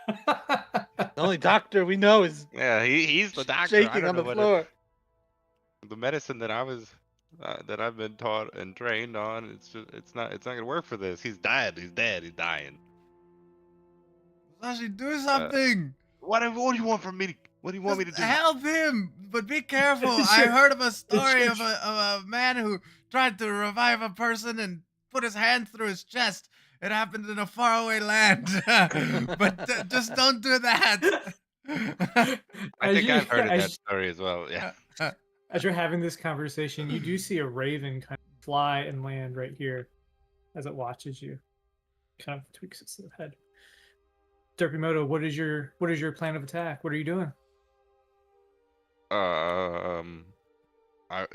The only doctor we know is Yeah, he's the doctor. I shaking don't on know the what floor. the medicine that that I've been taught and trained on. It's not gonna work for this. He's dead. He's dead. He's dying. Sashi, do something. What do you want from me? What do you want me to Just do? help him, but be careful. I Sure. heard of a story Sure. of a man who tried to revive a person and put his hand through his chest. It happened in a faraway land. But just don't do that. I think I've heard of that story as well. Yeah. As you're having this conversation, you do see a raven kind of fly and land right here as it watches you. Kind of tweaks its head. Derpimoto, what is your plan of attack? What are you doing?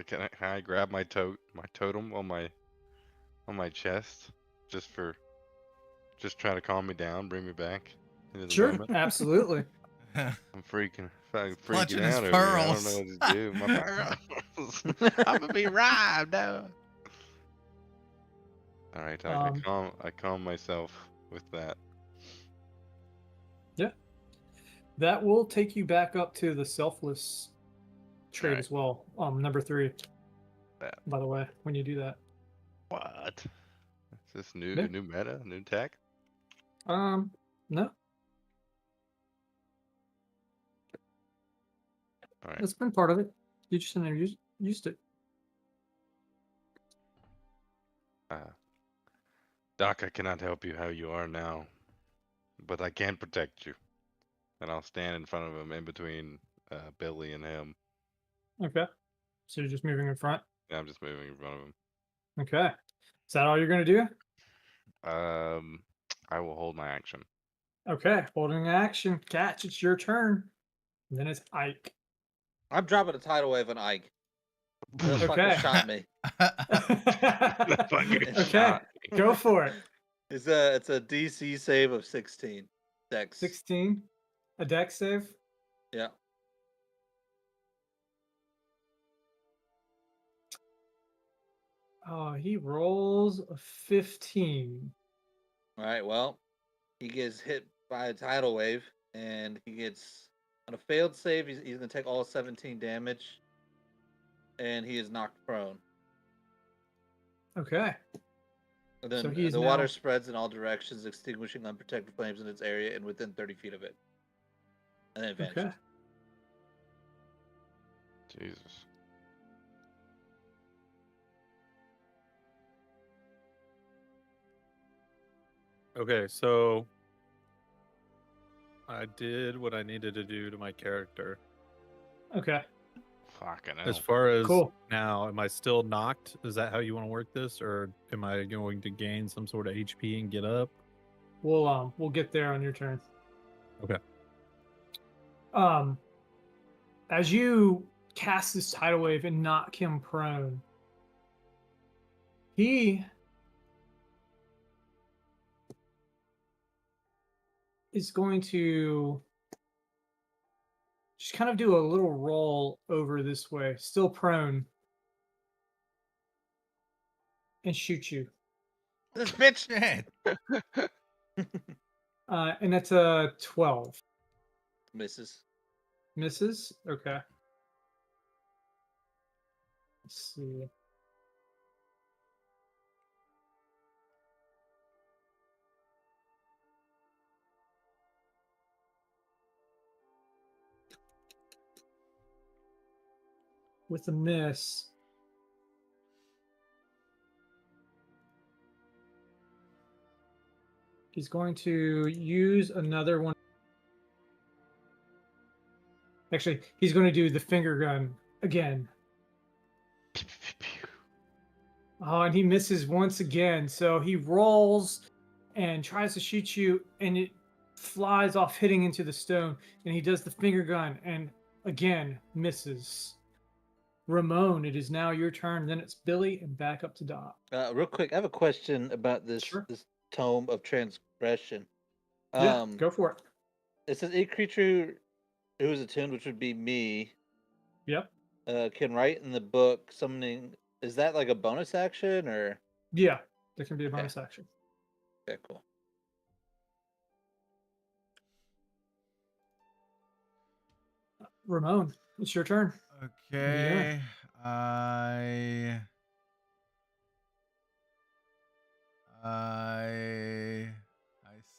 Can I grab my totem on my chest just try to calm me down, bring me back into the Sure, moment. absolutely. I'm freaking Clutching his out over here. I don't pearls. know what to do. My pearls. I'm gonna be robbed now. All right, I calm myself with that. That will take you back up to the selfless trait Alright. as well. Number 3. That. By the way, when you do that. What? Is this new Yeah. new meta, new tech? No. All right. That's been part of it. You just never used it. Doc, I cannot help you how you are now, but I can protect you, and I'll stand in front of him, in between Billy and him. Okay. So you're just moving in front? Yeah, I'm just moving in front of him. Okay. Is that all you're going to do? I will hold my action. Okay. Holding action. Catch, it's your turn. And then it's Ike. I'm dropping a tidal wave on Ike. The fucker Okay. shot me. The fucker Okay. shot me. Go for it. It's a DC save of 16. Dex. 16. A dex save. Yeah. Oh, he rolls a 15. All right. Well, he gets hit by a tidal wave, and he gets on a failed save. He's gonna take all 17 damage, and he is knocked prone. Okay. And then So he's the water now- spreads in all directions, extinguishing unprotected flames in its area and within 30 feet of it. And then it vanishes. Okay. Jesus. Okay, so I did what I needed to do to my character. Okay. Fucking hell. As far as Cool. now, am I still knocked? Is that how you want to work this, or am I going to gain some sort of HP and get up? We'll get there on your turn. Okay. As you cast this tidal wave and knock him prone, he is going to just kind of do a little roll over this way, still prone, and shoot you. This bitch. Shit. And that's a 12. Misses. Misses? Okay. Let's see. With a miss, he's going to use another one. Actually, he's going to do the finger gun again. Oh, and he misses once again. So he rolls and tries to shoot you, and it flies off, hitting into the stone. And he does the finger gun, and again misses. Ramon, it is now your turn. Then it's Billy, and back up to Doc. Real quick, I have a question about this Sure. this tome of transgression. Yeah, go for it. It says a creature who is attuned, which would be me, Yep. can write in the book summoning. Is that like a bonus action or? Yeah, there can be a bonus action. Okay, cool. Ramon, it's your turn. Okay. I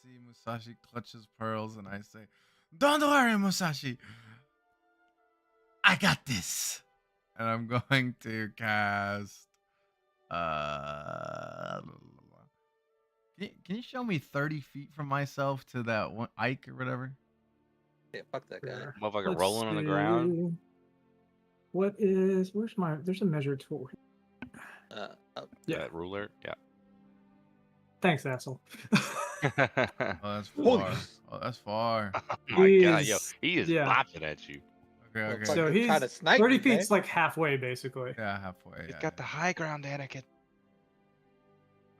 see Musashi clutches pearls and I say, "Don't worry, Musashi. I got this." And I'm going to cast can you show me 30 feet from myself to that one Ike or whatever? Yeah, fuck that guy. Sure. Motherfucker Let's rolling on the ground. see. There's a measure tool. Oh, Yeah. That ruler. Yeah. Thanks, asshole. Oh, that's Holy far. Oh, that's far. Oh my god, yo, He's- he is yeah. bopping at you. Okay, okay. So Fucking he's trying to snipe 30 me, feet's man. like halfway, basically. Yeah, halfway. He's Yeah, got the high ground, Anakin.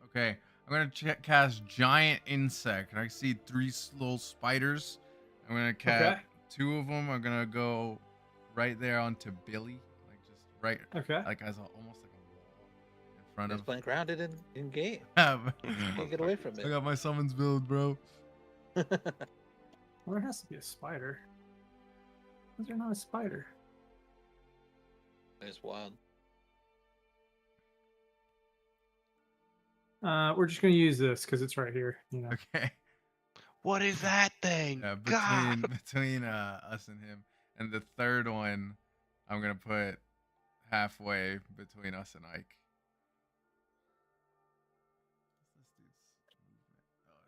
Okay, I'm gonna cast giant insect, and I see three little spiders. I'm gonna cast Okay. two of them. Are gonna go right there onto Billy, like just right, Okay. like as almost like a wall in front He's of. playing grounded in game. I Can't get away from it. got my summons build, bro. Well, there has to be a spider. Why is there not a spider? It's wild. We're just gonna use this because it's right here. You know. Okay. What is that thing? Yeah, God. between us and him, and the third one, I'm gonna put halfway between us and Ike. What's this dude's movement? 30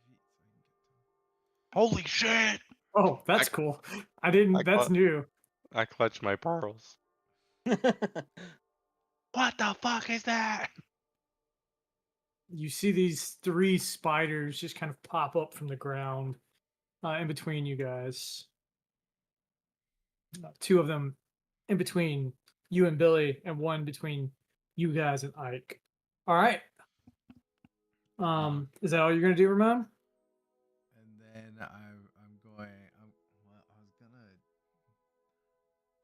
feet, so he can get to him. Holy shit! Oh, that's cool. I didn't. I That's caught- new. I clutch my pearls. What the fuck is that? You see these three spiders just kind of pop up from the ground in between you guys. Two of them in between you and Billy, and one between you guys and Ike. All right. Is that all you're gonna do, Ramon? And then I'm going. Well, I was gonna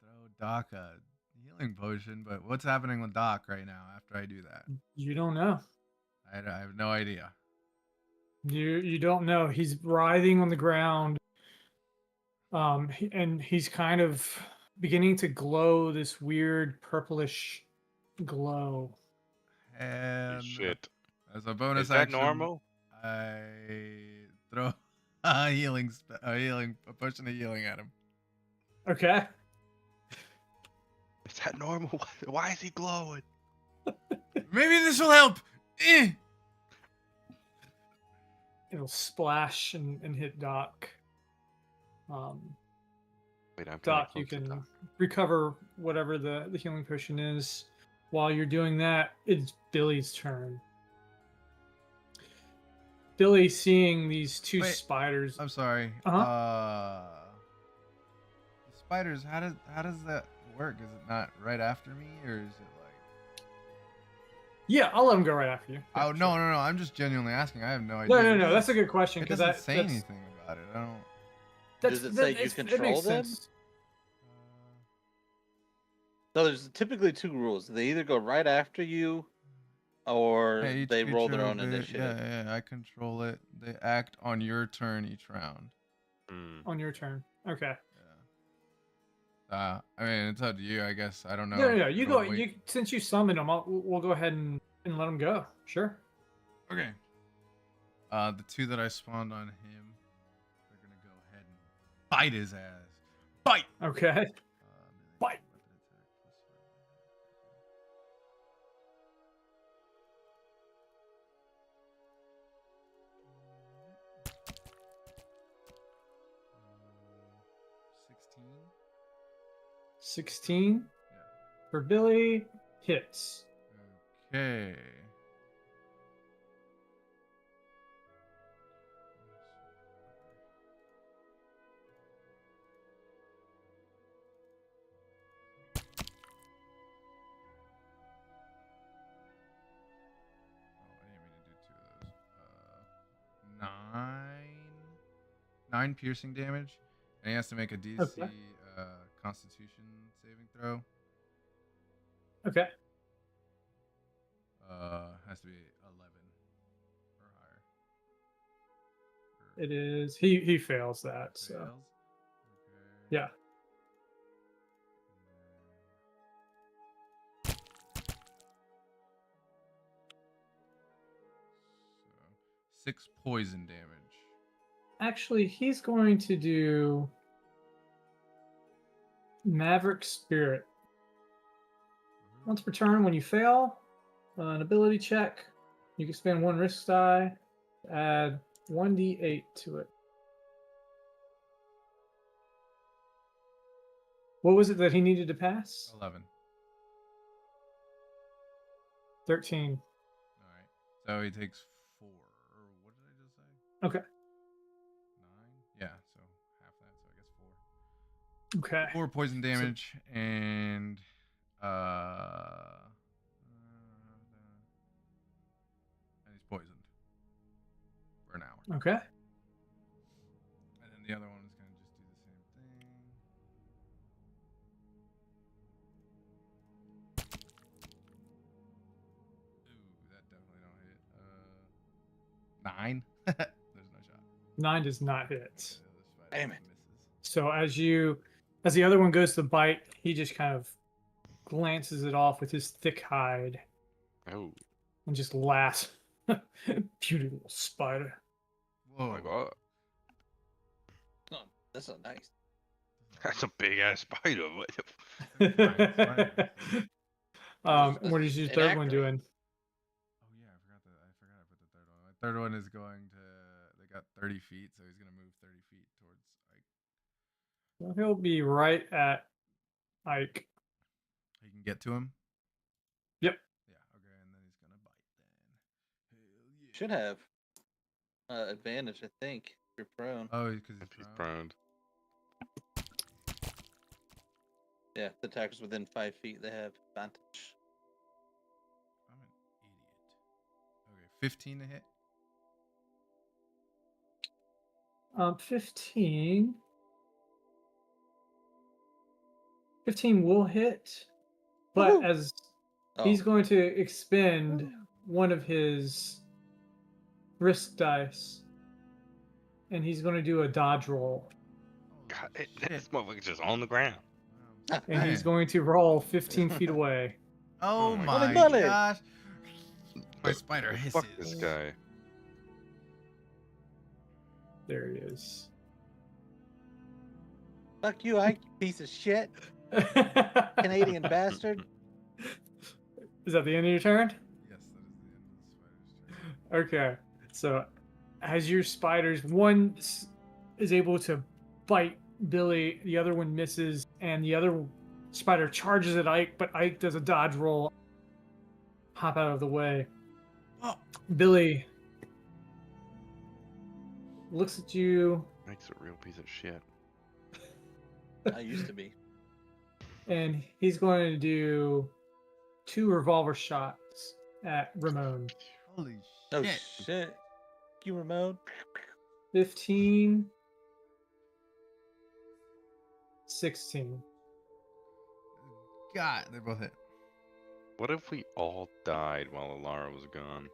throw Doc a healing potion, but what's happening with Doc right now after I do that? You don't know. I have no idea. You don't know. He's writhing on the ground. And he's kind of beginning to glow this weird purplish glow. And Shit. as a bonus Is that action, normal? I throw a potion of healing at him. Okay. Is that normal? Why is he glowing? Maybe this will help. It'll splash and hit Doc. Wait, I'm kinda Doc, you close to can Doc. recover whatever the healing potion is. While you're doing that, it's Billy's turn. Billy, seeing these two Wait, spiders. I'm sorry. Uh-huh. spiders. How does that work? Is it not right after me, or is it like? Yeah, I'll let him go right after you. Yeah, Oh sure. no. I'm just genuinely asking. I have no idea. No. That's a good question It because doesn't that say anything about it. I don't. Does it say you it control makes them? sense. So there's typically two rules. They either go right after you, or Yeah, each they roll their creature own of it- initiative. Yeah, I control it. They act on your turn each round. Hmm. On your turn. Okay. Yeah. I mean, it's up to you, I guess. I don't know. No. if You it'll go. wait. You since you summoned him, we'll go ahead and let him go. Sure. Okay. The two that I spawned on him, they're gonna go ahead and bite his ass. Bite. Okay. Bite. $16. 16 Yeah. for Billy hits. Okay. Oh, I didn't mean to do two of those. Nine piercing damage, and he has to make a DC Okay. Constitution saving throw. Okay. Has to be 11 or higher. It is. He fails that. So Fails. Okay. yeah. So 6 poison damage. Actually, he's going to do Maverick Spirit. Once per turn, when you fail an ability check, you can spend 1 risk die to add 1d8 to it. What was it that he needed to pass? 11. 13. All right. So he takes 4. Or what did I just say? Okay. 9. Yeah. So half that. So I guess 4. Okay. 4 poison damage and and he's poisoned for an hour. Okay. And then the other one is gonna just do the same thing. Ooh, that definitely don't hit. 9. There's no shot. 9 does not hit. Okay, the spider Damn it. misses. So as the other one goes to bite, he just kind of glances it off with his thick hide Oh, and just laughs. Beauty little spider. oh Whoa. my god. Oh, that's so nice. That's a big ass spider. What the What is your Inaccurate. third one doing? Oh yeah, I forgot I put the third one. My third one is going to. They got 30 feet, so he's gonna move 30 feet towards Ike. Well, he'll be right at Ike. He can get to him. Yep. Yeah. Okay, and then he's gonna bite. Then. Hell yeah. Should have advantage, I think. If you're prone. Oh, because If he's he's prone. prone. Yeah, the attackers within 5 feet, they have advantage. I'm an idiot. Okay, 15 to hit. 15. 15 will hit, but Woohoo! as Oh, he's going to expend one of his risk dice, and he's going to do a dodge roll, God, Holy this motherfucker's just on the ground. Wow, and he's man. going to roll 15 feet away. Oh Oh my my God. gosh! My spider hisses. Fuck this guy. There he is. fuck you, Ike, you piece of shit. Canadian bastard. Is that the end of your turn? Yes, that is the end of the spider's turn. Okay. So, as your spiders, one is able to bite Billy, the other one misses, and the other spider charges at Ike, but Ike does a dodge roll, hop out of the way. Oh. Billy looks at you, Makes a real piece of shit. I used to be. And he's going to do 2 revolver shots at Ramon. Holy Oh shit. shit! You Ramon. 15, 16. God, they both hit. What if we all died while Alara was gone?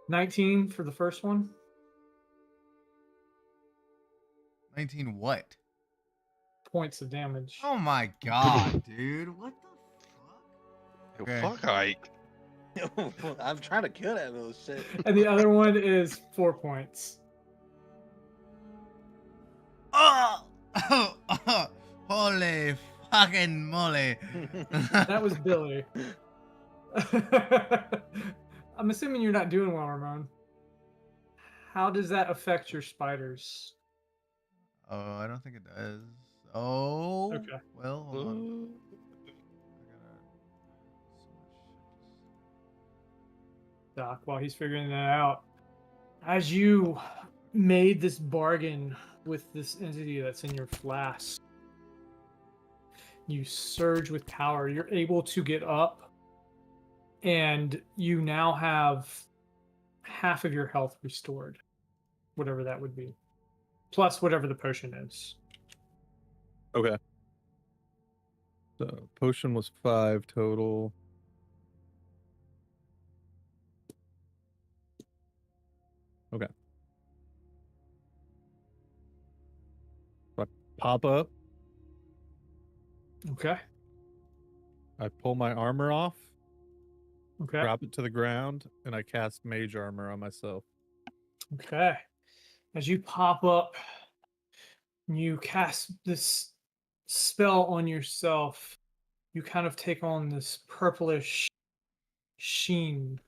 19 for the first one. 19 what? Points of damage. Oh my god, dude. What the fuck? Yo, Okay. fuck Ike. I'm trying to kill that little shit. And the other one is 4 points. Oh! Holy fucking moly. That was Billy. I'm assuming you're not doing well, Ramon. How does that affect your spiders? Oh, I don't think it does. Oh. Okay. Well, hold on. Ooh. Doc, while he's figuring that out, as you made this bargain with this entity that's in your flask, you surge with power. You're able to get up, and you now have half of your health restored, whatever that would be, plus whatever the potion is. Okay. So potion was 5 total. Okay. I pop up. Okay. I pull my armor off, Okay. drop it to the ground, and I cast mage armor on myself. Okay. As you pop up, you cast this spell on yourself. You kind of take on this purplish sheen.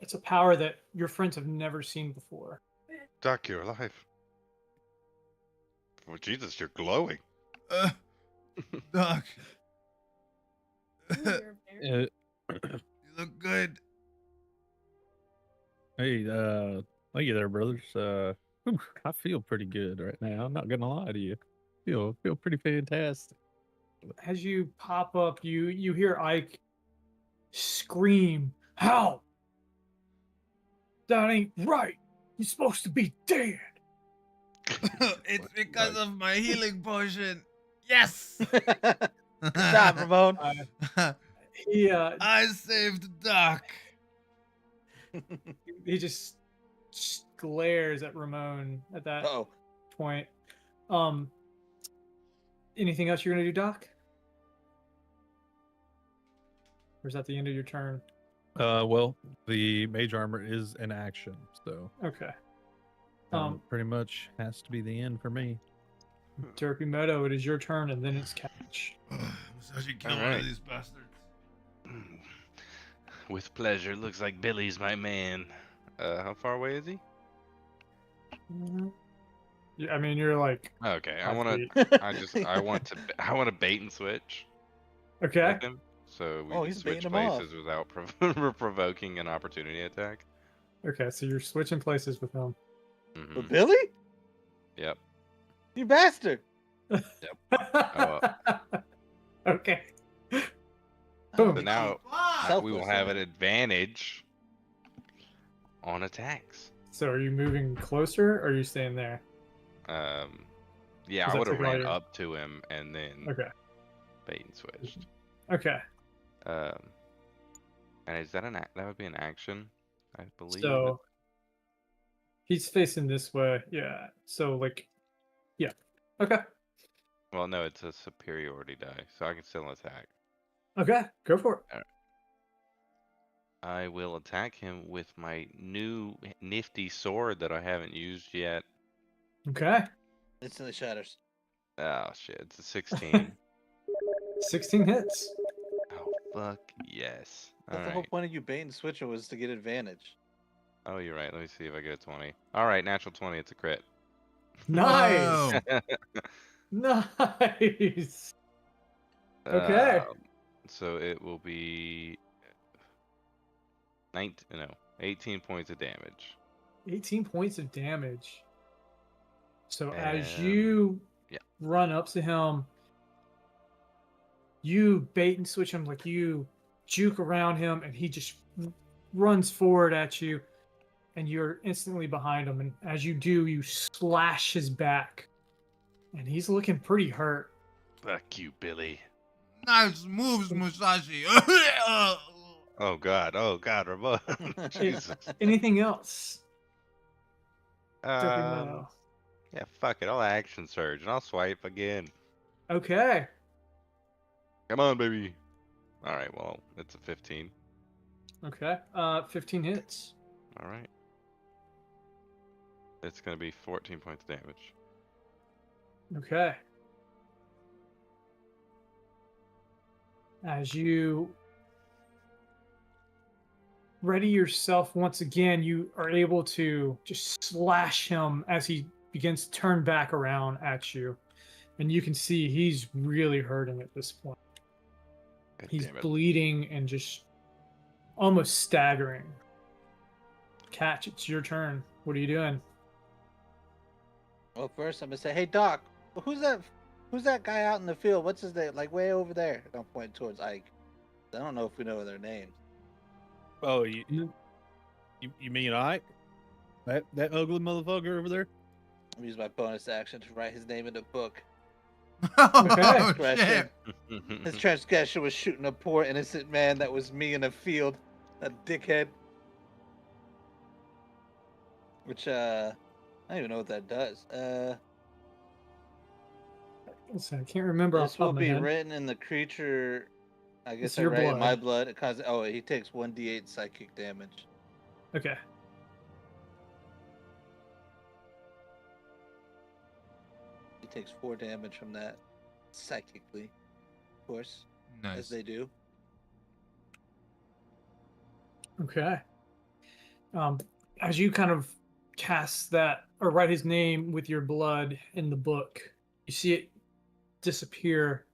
It's a power that your friends have never seen before. Doc, you're alive. Oh, Jesus, you're glowing. Doc, Uh, you look good. hey, thank you there, brothers. Whew, I feel pretty good right now. I'm not gonna lie to you. Feel pretty fantastic. As you pop up, you hear Ike scream, "How? That ain't right. You're supposed to be dead." It's because of my healing potion. Yes. Good job, Ramon. He I saved Doc. he just glares at Ramon at that Oh, point. Anything else you're gonna do, Doc? Or is that the end of your turn? Well, the mage armor is an action, so Okay. pretty much has to be the end for me. Derpy Meadow, it is your turn, and then it's Catch. So I should kill one Alright. of these bastards. With pleasure. Looks like Billy's my man. How far away is he? Yeah, I mean, you're like Okay, 5 feet. I want to bait and switch Okay. with him, so we Oh, can he's switch baiting him off. places without provoking an opportunity attack. Okay, so you're switching places with him. Hmm. But Billy, Yep. you bastard! Okay. So Boom. now Selfless, we will have isn't an it? advantage on attacks. So are you moving closer, or are you staying there? Yeah, Does I that would have take all ran your- up to him and then Okay. bait and switched. Okay. And is that that would be an action, I believe. So he's facing this way. Yeah. So like, yeah. Okay. Well, no, it's a superiority die, so I can still attack. Okay. Go for it. I will attack him with my new nifty sword that I haven't used yet. Okay. Instantly shatters. Oh shit, it's a 16. 16 hits. Oh fuck yes. That's the whole Alright. point of you bait and switching was to get advantage. Oh, you're right. Let me see if I get a 20. Alright, natural 20, it's a crit. Nice. Whoa. Nice. Okay. So it will be 18 points of damage. 18 points of damage. So as And- you Yeah. run up to him. You bait and switch him, like you juke around him, and he just runs forward at you, and you're instantly behind him. And as you do, you slash his back, and he's looking pretty hurt. Fuck you, Billy. Nice moves, Musashi. Oh God, Ramon. Jesus. Anything else? Dopey Um, Meadow. yeah, fuck it. I'll action surge and I'll swipe again. Okay. Come on, baby. All right, well, it's a 15. Okay. 15 hits. All right. It's gonna be 14 points of damage. Okay. As you ready yourself once again, you are able to just slash him as he begins to turn back around at you. And you can see he's really hurting at this point. God He's damn it. bleeding and just almost staggering. Catch, it's your turn. What are you doing? Well, first I'm gonna say, hey Doc, who's that guy out in the field? What's his name? Like way over there. I'm pointing towards Ike. I don't know if we know their names. Oh, you mean Ike? That ugly motherfucker over there? I'm use my bonus action to write his name in the book. Oh, Transgression. shit. His transgression was shooting a poor innocent man that was me in the field. That dickhead. Which I don't even know what that does. Listen, I can't remember off This the top will of my be head. written in the creature. I guess It's I your write in my blood. blood. It causes. Oh, he takes 1d8 psychic damage. Okay. He takes 4 damage from that psychically, of course, as Nice. they do. Okay. As you kind of cast that or write his name with your blood in the book, you see it disappear,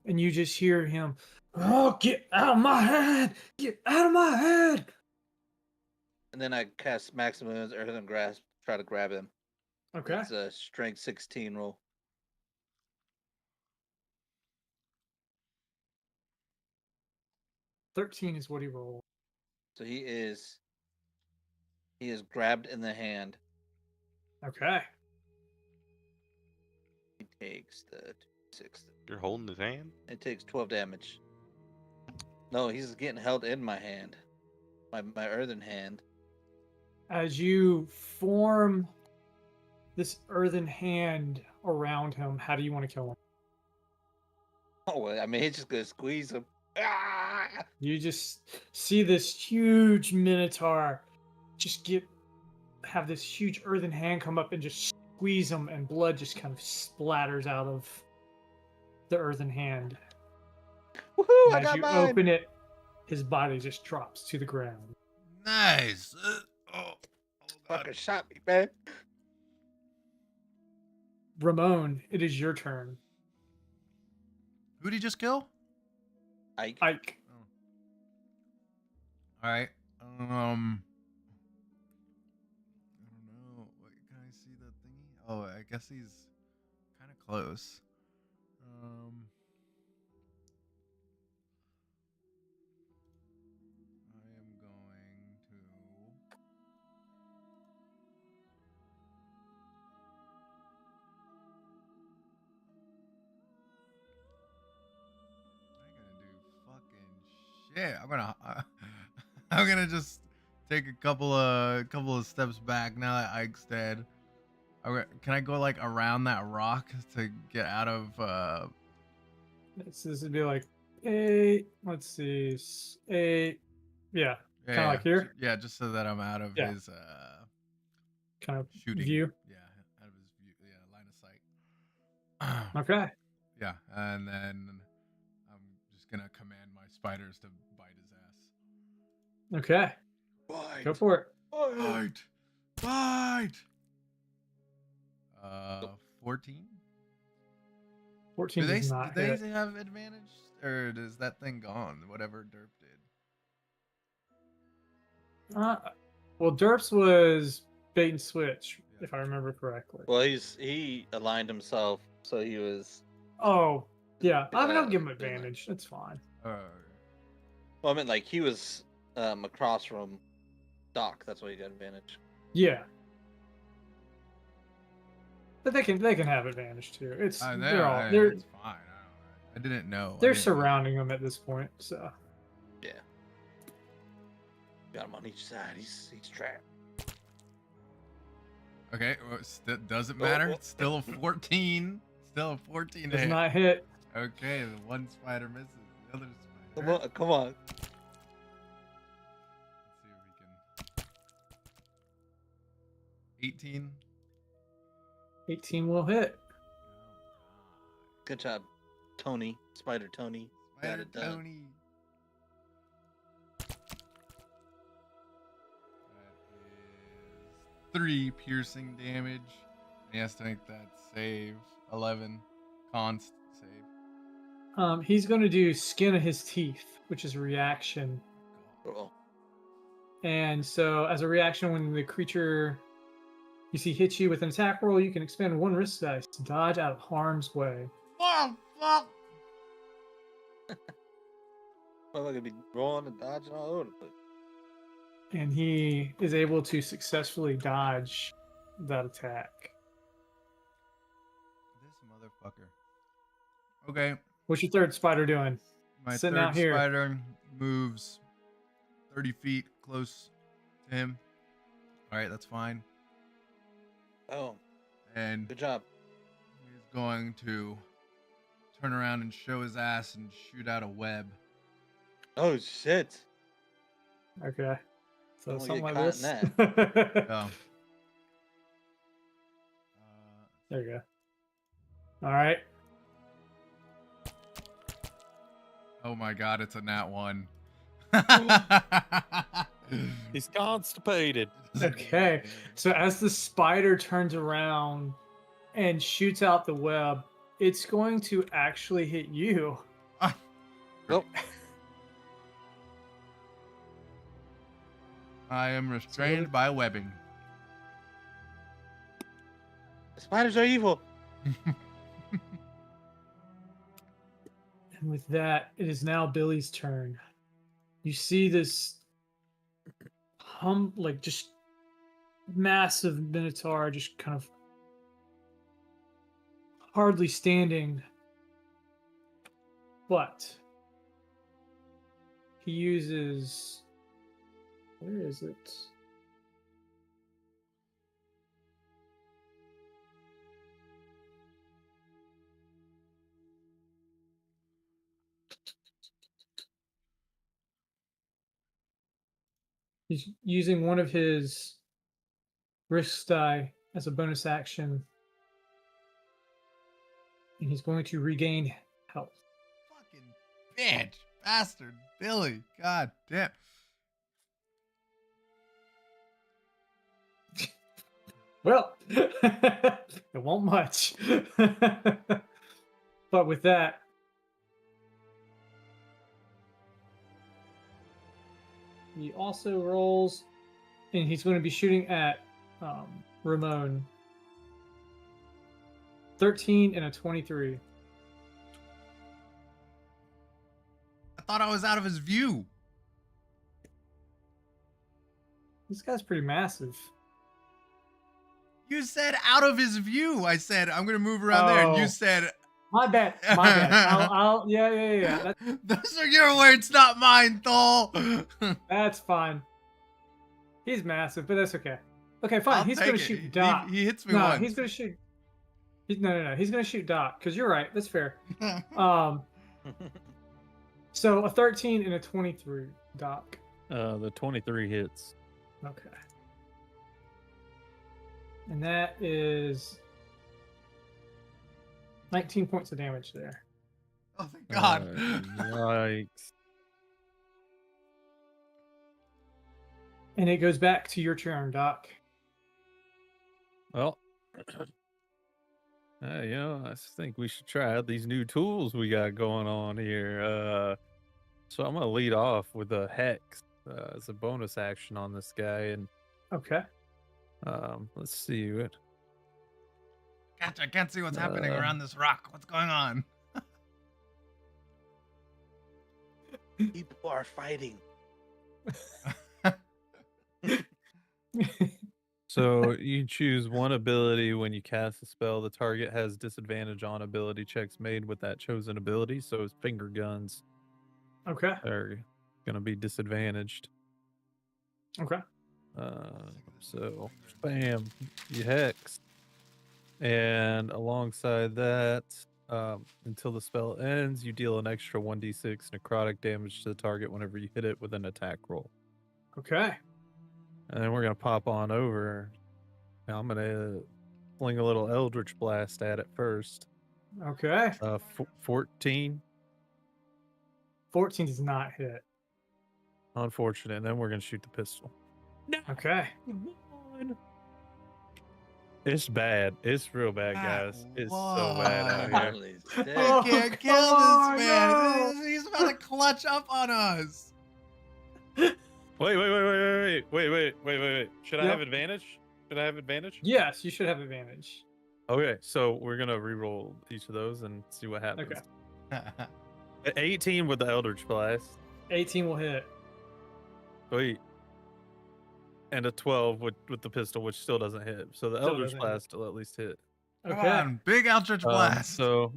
and you just hear him, "Oh, get out of my head! Get out of my head!" And then I cast Maximum's Earthen Grasp, try to grab him. Okay. It's a strength 16 roll. $13 is what he rolled. So he is grabbed in the hand. Okay. He takes the 6. You're holding his hand? It takes 12 damage. No, he's getting held in my hand. My earthen hand. As you form this earthen hand around him, how do you want to kill him? Oh, well, I mean, he's just gonna squeeze him. Ah! You just see this huge minotaur just have this huge earthen hand come up and just squeeze him, and blood just kind of splatters out of the earthen hand. Woohoo! And I as got you mine. open it, his body just drops to the ground. Nice. Oh, Fucking shot me, man. Ramon, it is your turn. who'd he just kill? Ike. Ike. All right. I don't know. Wait, can I see the thingy? Oh, I guess he's kind of close. I am going to. I ain't gonna do fucking shit. I'm gonna just take a couple of steps back now that Ike's dead. Can I go like around that rock to get out of? This would be like 8. Let's see. 8. Yeah. Yeah, Kinda like here? Yeah, just so that I'm out of Yeah. his Kind of shooting view. Yeah, out of his view. Yeah, line of sight. Okay. Yeah, and then I'm just gonna command my spiders to bite his ass. Okay. Bite. Go for it. Bite! Bite! 14. 14 Do they does not do they hit. have advantage, or is that thing gone? Whatever Derp did. Well, Derps was bait and switch, Yeah. if I remember correctly. Well, he aligned himself so he was. Oh, yeah. I mean, I'll give him doing that. advantage. That's fine. Well, I meant like he was across from Doc. That's why he got advantage. Yeah. But they can have advantage too. It's they're all they're It's fine. I didn't know. they're surrounding him at this point. So Yeah. Got him on each side. He's trapped. Okay, well, doesn't Oh, matter. oh. It's still a 14. Still a 14 to does hit. not hit. Okay, the one spider misses. The other spider. Come on, come on. Let's see if we can. 18. 18 will hit. Good job, Tony. Spider Tony. Got Spider it done. Tony. That is 3 piercing damage. He has to make that save. 11 const save. He's going to do skin of his teeth, which is a reaction. Oh, And so, as a reaction, when the creature you see hits you with an attack roll, you can expend 1 risk dice to dodge out of harm's way. Oh, fuck. well, I'm gonna be rolling and dodging all over the place. And he is able to successfully dodge that attack. This motherfucker. Okay. What's your third spider doing? My Sitting third out here. spider moves 30 feet close to him. All right, that's fine. Oh, And good job. he's going to turn around and show his ass and shoot out a web. Oh shit. Okay. So Don't something get like caught this. in Oh. There you go. All right. Oh my god, it's a nat 1. He's constipated. Okay. So as the spider turns around and shoots out the web, it's going to actually hit you. Nope. I am restrained by webbing. The spiders are evil. And with that, it is now Billy's turn. You see this like just massive minotaur just kind of hardly standing. But he uses, where is it? He's using one of his risk die as a bonus action. And he's going to regain health. Fucking bitch. Bastard. Billy. God damn. Well, it won't much. But with that, he also rolls, and he's going to be shooting at Ramon. 13 and a 23. I thought I was out of his view. This guy's pretty massive. You said out of his view. I said, I'm going to move around there. And you Oh. said, My bad. My bad. I'll yeah. those are your words, not mine, Thol. That's fine. He's massive, but that's okay. Okay, fine. I'll He's take going to it. shoot Doc. He hits me No, once. he's going to shoot. No. He's going to shoot Doc, because you're right. That's fair. So a 13 and a 23, Doc. The 23 hits. Okay. And that is 19 points of damage there. Oh, thank God. Yikes. And it goes back to your turn, Doc. Well, I think we should try out these new tools we got going on here. So I'm gonna lead off with a hex as a bonus action on this guy, and Okay. let's see what. Catch, I can't see what's happening Uh, around this rock. What's going on? People are fighting. So you choose one ability when you cast a spell. The target has disadvantage on ability checks made with that chosen ability. So his finger guns Okay. are gonna be disadvantaged. Okay. So bam, you hex. And alongside that, until the spell ends, you deal an extra 1d6 necrotic damage to the target whenever you hit it with an attack roll. Okay. And then we're gonna pop on over. Now I'm gonna fling a little Eldritch Blast at it first. Okay. 14, 14 does not hit. unfortunate. And then we're gonna shoot the pistol. Okay. It's bad. It's real bad, guys. It's so bad out here. Finally, he's dead. Oh, We can't kill oh, this man. no. He's about to clutch up on us. Wait. Should I Yep. have advantage? Should I have advantage? Yes, you should have advantage. Okay, so we're gonna re-roll each of those and see what happens. Okay. 18 with the Eldritch Blast. 18 will hit. Wait. And a 12 with the pistol, which still doesn't hit. So the Still Eldritch doesn't hit. Blast will at least hit. Come Okay. on, big Eldritch Blast. So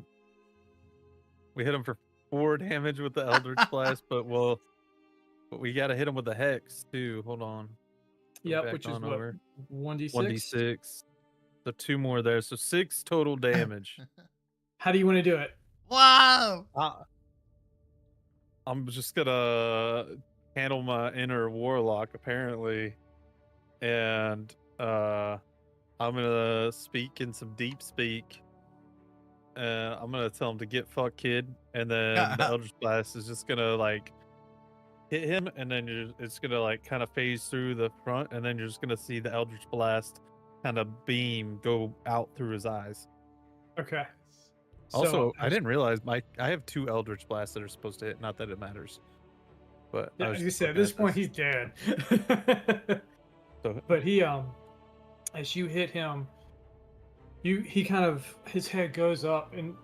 we hit him for 4 damage with the Eldritch Blast, but we gotta hit him with the Hex too. Hold on. Go Yep, back which is on what? over. 1d6? 1d6. So 2 more there. So 6 total damage. How do you want to do it? Wow. I'm just gonna handle my inner warlock apparently, and I'm gonna speak in some deep speak, and I'm gonna tell him to get fucked, kid, and then the Eldritch Blast is just gonna like hit him, and then it's gonna like kind of phase through the front, and then you're just gonna see the Eldritch Blast kind of beam go out through his eyes. Okay. Also, I as- didn't realize I have 2 Eldritch Blasts that are supposed to hit. Not that it matters, but Yeah, I was as you just said, at looking this at point he's dead. So- But he as you hit him, he kind of, his head goes up and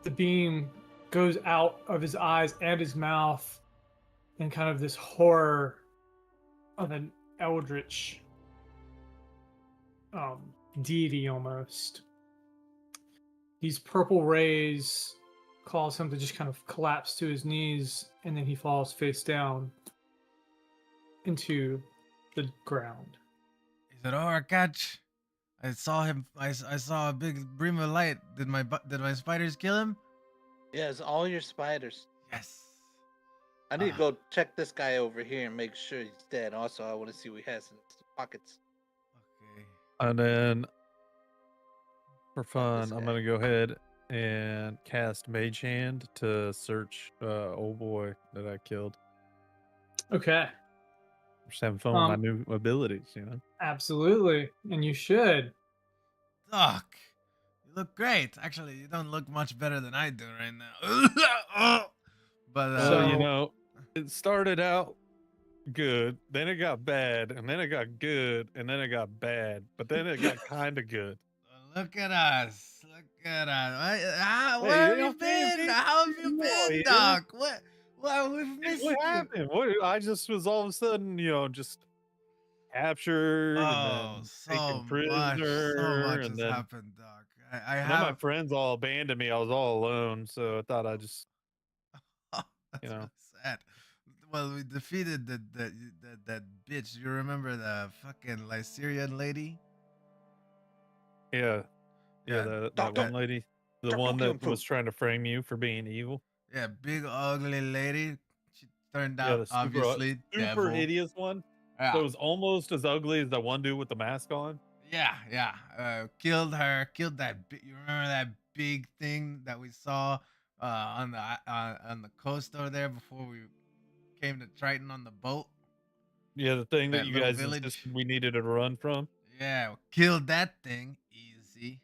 the beam goes out of his eyes and his mouth, and kind of this horror of an eldritch deity almost. These purple rays cause him to just kind of collapse to his knees, and then he falls face down into the ground. He said, "Oh, our catch. I saw him. I saw a big beam of light. Did my spiders kill him? Yes, all your spiders. Yes. I need to go check this guy over here and make sure he's dead. Also, I want to see what he has in his pockets. Okay. And then for this fun, I'm guy. gonna go ahead and cast Mage Hand to search old boy that I killed. Okay, Just having fun with my new abilities, you know. absolutely, and you should. Doc, you look great. Actually, you don't look much better than I do right now. But So- you know, it started out good, then it got bad, and then it got good, and then it got bad, but then it got kind of good. look at us. Look at us. Hey, Where have you you know, been? How have you know, been, you know? Doc? What we've missed What you. happened? I just was all of a sudden, you know, just captured Oh, and then so taken much prisoner, has and then happened, Doc. I and then my have. friends all abandoned me. I was all alone, so I thought I'd just That's know. really sad. Well, we defeated that bitch. You remember the fucking Lycerian lady? yeah Yeah, that Doctor- one lady, the Doctor one Kung that Fu. was trying to frame you for being evil. Yeah, big ugly lady. She turned Yeah, out the super obviously devil. hideous one. Yeah. That was almost as ugly as the one dude with the mask on. Yeah. Killed her. Killed that. You remember that big thing that we saw on the coast over there before we came to Triton on the boat? Yeah, the thing That that you little guys village. insisted we needed to run from. Yeah, killed that thing easy.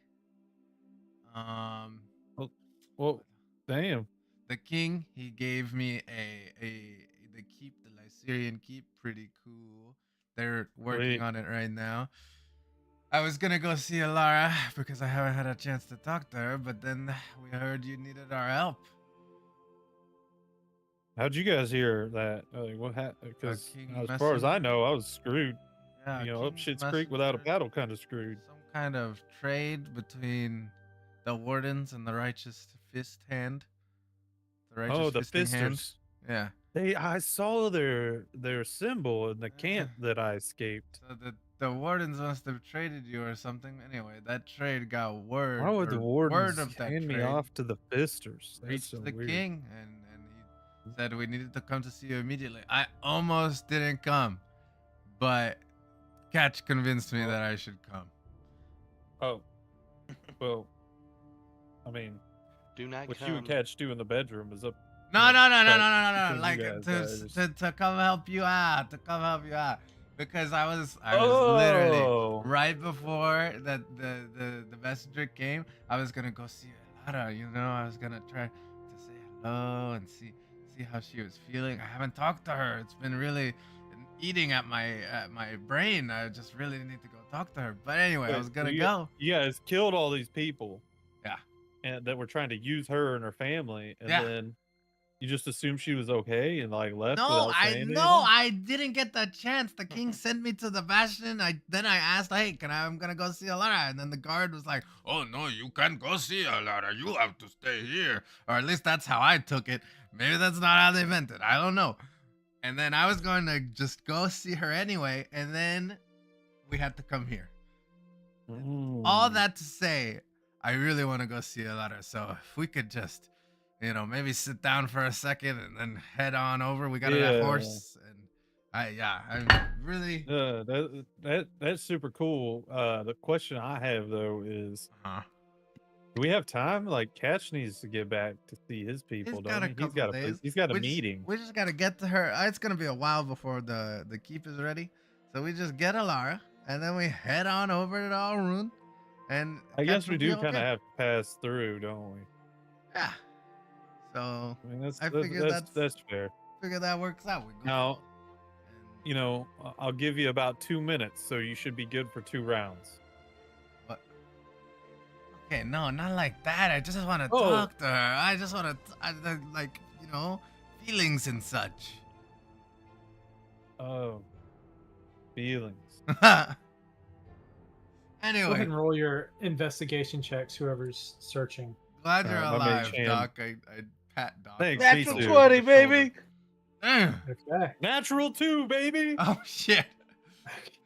Um, Well, damn. the king, he gave me the keep, the Lycerian keep, pretty cool. They're working Sweet. on it right now. I was gonna go see Alara because I haven't had a chance to talk to her, but then we heard you needed our help. How'd you guys hear that? Like, what happened? Because king as far as I messenger. know, I was screwed. Yeah, You know, up King's Shit's Creek without a messenger, paddle, kind of screwed. some kind of trade between the wardens and the righteous fist hand. The righteous Oh, the fisting hand. fisters. Yeah. I saw their symbol in the camp that I escaped. So the wardens must have traded you or something. Anyway, that trade got word. Why would or the word wardens of that hand me trade off to the fisters? That's reached so the weird. king, and he said we needed to come to see you immediately. I almost didn't come, but Catch convinced me that I should come. Oh, well, I mean, Do not what come. you and Catch do in the bedroom is up. No, no, no, no, no, Right. no, no, no. Between Like you guys, to come help you out, because I was literally Oh. right before that the messenger came. I was gonna go see Lara. You know, I was gonna try to say hello and see how she was feeling. I haven't talked to her. It's been really eating at my brain. I just really need to go talk to her. But anyway, I Wait, was gonna you- go. You guys killed all these people. Yeah. And that were trying to use her and her family, and Yeah. then you just assumed she was okay and like left. No, without I saying no, anything? I didn't get the chance. The king sent me to the bastion. I asked, hey, I'm gonna go see Alara, and then the guard was like, oh no, you can't go see Alara. You have to stay here, or at least that's how I took it. Maybe that's not how they meant it. I don't know. And then I was going to just go see her anyway, and then we had to come here. All Mm. that to say, I really want to go see Alara. So if we could just, maybe sit down for a second and then head on over. We got a Yeah. horse, and I'm really. That's super cool. The question I have though is, do we have time? Like, Catch needs to get back to see his people. He's got a He's couple got days. He's got a We just- meeting. We just gotta get to her. It's gonna be a while before the keep is ready. So we just get Alara, and then we head on over to Alrune. And I guess Catch we will be do kind of okay. have to pass through, don't we? Yeah. So I mean, that's I that's, figure that's fair. figure that works out. We go. Now, and- you know, I'll give you about 2 minutes, so you should be good for 2 rounds. What? Okay, no, not like that. I just want to Oh. talk to her. I just want to, like, feelings and such. Oh, feelings. Go Anyway, ahead and roll your investigation checks, whoever's searching. glad you're my mate alive, Chan. Doc. I pat Doc. Thanks, on me Natural the too. 20, shoulder. baby. Damn. Okay. Natural 2, baby. Oh shit!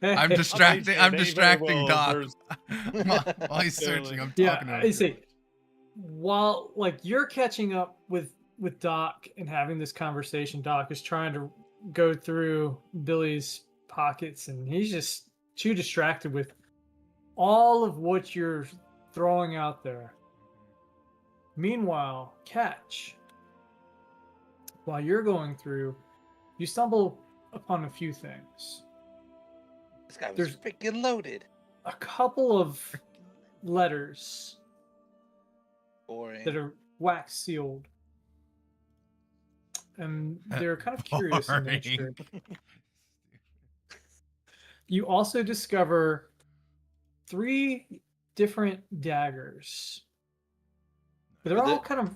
Okay. I'm distracting. I'm They very distracting well Doc versed. while he's searching. I'm Yeah, talking to him. I see. While you're catching up with Doc and having this conversation, Doc is trying to go through Billy's pockets, and he's just too distracted with all of what you're throwing out there. Meanwhile, Catch, while you're going through, you stumble upon a few things. This guy was There's- freaking loaded. A couple of letters Boring. that are wax sealed. And they're kind of curious in nature. You also discover 3 different daggers. But they're Are all the- kind of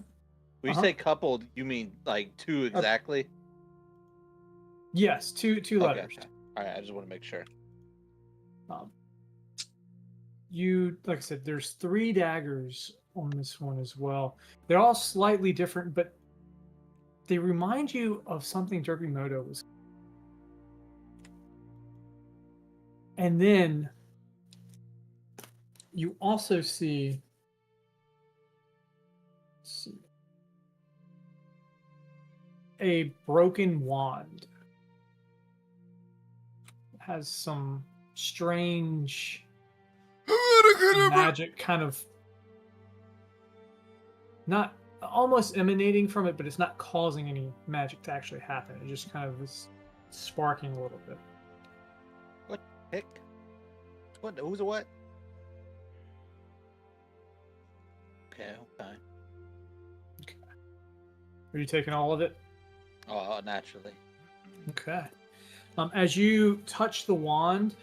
When you Uh-huh. say coupled, you mean like 2 exactly? yes, two Okay, letters. okay. All right, I just want to make sure. You like I said, there's 3 daggers on this one as well. They're all slightly different, but they remind you of something Derpymoto was. And then you also see, let's see, a broken wand. It has some strange magic kind of not almost emanating from it, but it's not causing any magic to actually happen. It just kind of is sparking a little bit. Heck. What? Who's a what? Okay, okay. Are you taking all of it? Oh, naturally. Okay. As you touch the wand,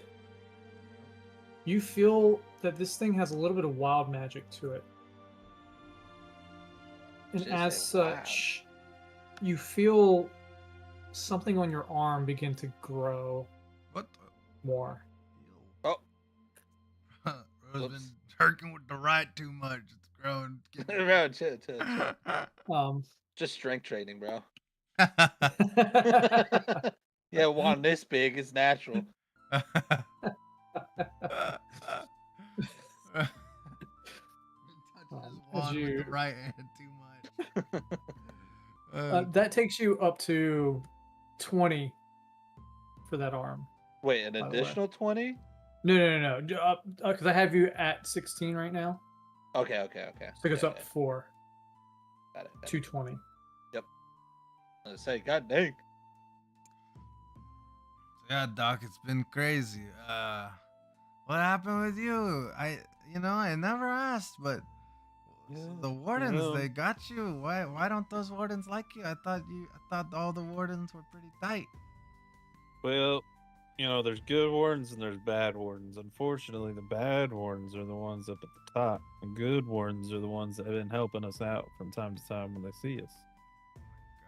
You feel that this thing has a little bit of wild magic to it. And Just as say wild. such, you feel something on your arm begin to grow What the? more. Oh. Bro's been Whoops. jerking with the right too much. It's growing. Bro, chill. Just strength training, bro. Yeah, one this big is natural. As With you- the right hand too much. that takes you up to 20 for that arm. Wait, an By the way. additional 20? No. Because I have you at 16 right now. Okay. So it goes Yeah, up yeah. 4 Got it. 220. Let's say, God dang. Yeah, Doc, it's been crazy. What happened with you? I never asked, but so Yeah, the wardens, know. they got you. Why don't those wardens like you? I thought all the wardens were pretty tight. Well, there's good wardens and there's bad wardens. Unfortunately, the bad wardens are the ones up at the top. The good wardens are the ones that have been helping us out from time to time when they see us.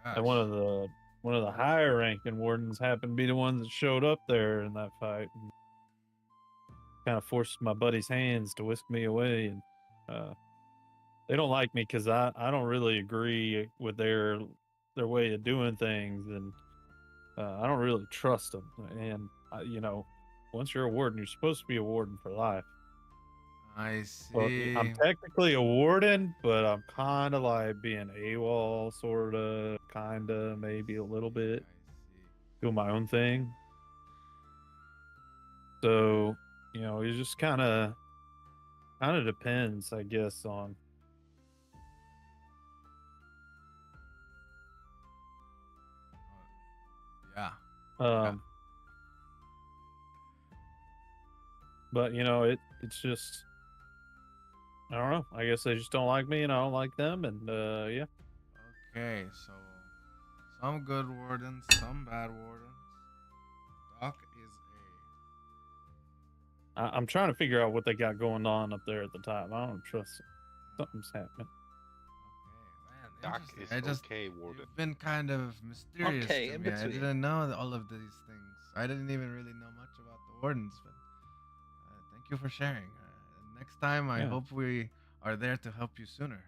Gosh. And one of the higher ranking wardens happened to be the ones that showed up there in that fight and kind of forced my buddy's hands to whisk me away. And they don't like me because I don't really agree with their way of doing things, and I don't really trust them. And once you're a warden, you're supposed to be a warden for life. I Well, see. I'm technically a warden, but I'm kind of like being AWOL, sort of, kind of, maybe a little bit, doing my own thing. So, it just kind of depends, I guess, on. Yeah. But it's just, I don't know. I guess they just don't like me, and I don't like them, and yeah. Okay, so some good wardens, some bad wardens. Doc is I'm trying to figure out what they got going on up there at the top. I don't trust them. Something's happening. okay, man. Doc interesting. is I just okay, Warden. You've been kind of mysterious Okay, to in me. I between. didn't know all of these things. I didn't even really know much about the wardens, but thank you for sharing. Next time, I Yeah. hope we are there to help you sooner.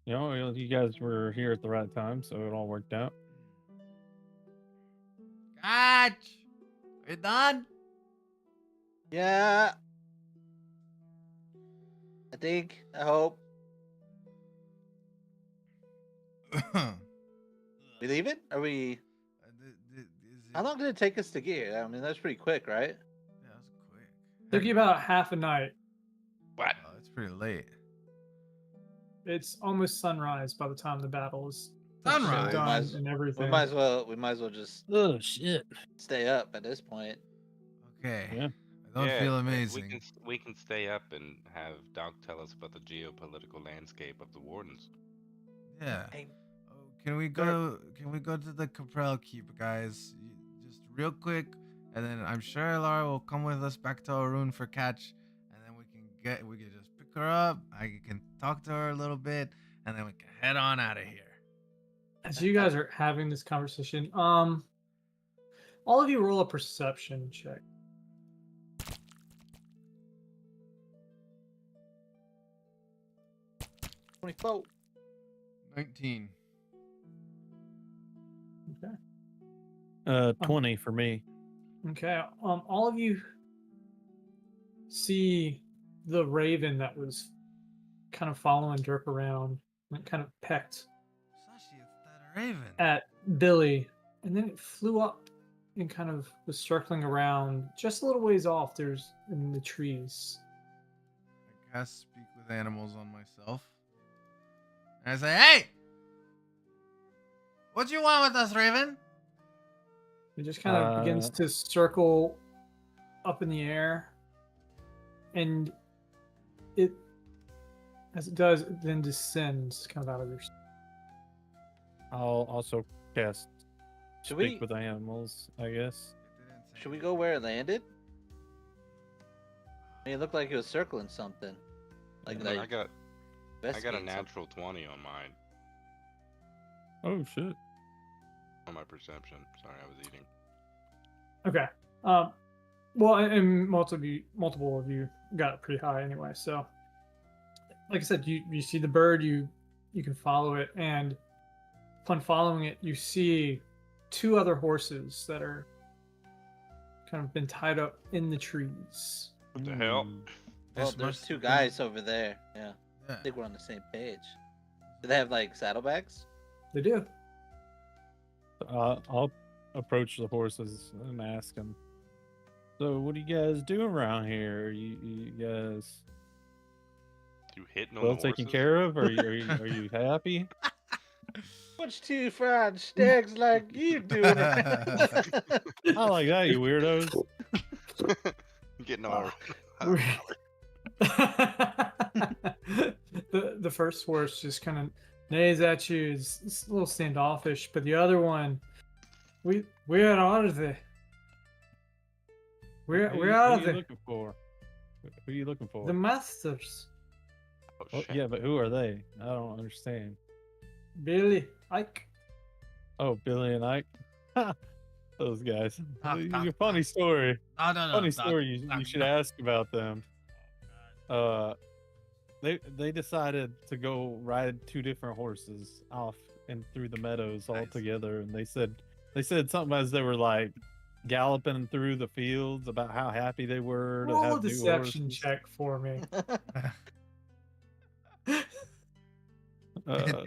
You guys were here at the right time, so it all worked out. Catch! We done? Yeah. I hope. We leave it? Are we? How long did it take us to get here? I mean, that's pretty quick, right? Yeah, that was quick. Took you about half a night. What? Oh, it's pretty late. It's almost sunrise by the time the battle is Sunrise? done and We everything. might as well just Oh shit! stay up at this point. Okay. Yeah. I don't feel We amazing. can stay up and have Doc tell us about the geopolitical landscape of the Wardens. Yeah. Hey, Oh, can we go to the Caprell Keep, guys? Just real quick, and then I'm sure Laura will come with us back to Arun for catch, and then we can just pick her up. I can talk to her a little bit, and then we can head on out of here. As you guys are having this conversation, all of you roll a perception check. 24. 19. Okay. 20 for me. Okay. All of you see the raven that was kind of following Dirk around and kind of pecked Sashi, it's that raven. at Billy, and then it flew up and kind of was circling around just a little ways off. There's in the trees. I cast speak with animals on myself. And I say, hey! What you want with us, Raven? It just kind of begins to circle up in the air, and it, as it does, it then descends kind of out of your. I'll also cast Should speak we- with animals, I guess. Should we go where it landed? It looked like he was circling something. Like, I got a investigating something. natural 20 on mine Oh shit. on my perception. Sorry, I was eating. Okay. Well, and multiple of you got it pretty high anyway. So, like I said, you see the bird, you can follow it, and upon following it, you see two other horses that are kind of been tied up in the trees. What the hell? Ooh. Well, This there's must two have been- guys over there. Yeah. Yeah. I think we're on the same page. Do they have like saddlebags? They do. I'll approach the horses and ask them. So, what are you guys doing around here? Are you guys You hitting on well the taken horses? care of? Are you happy? What's two fried stags like you doing? I like that, you weirdos. Getting all. The first horse just kind of neighs at you. It's a little standoffish, but the other one, where are they? Where Who are you they? looking for? Who are you looking for? The masters, Oh, Oh, shit. yeah, but who are they? I don't understand. Billy, Ike. Oh, Billy and Ike. Those guys. Stop, stop, Your funny story. No, no, no. Funny stop, story. stop, You should no. ask about them. They decided to go ride two different horses off and through the meadows all Nice. together, and they said something as they were like galloping through the fields about how happy they were to Roll a have new deception horses. check for me.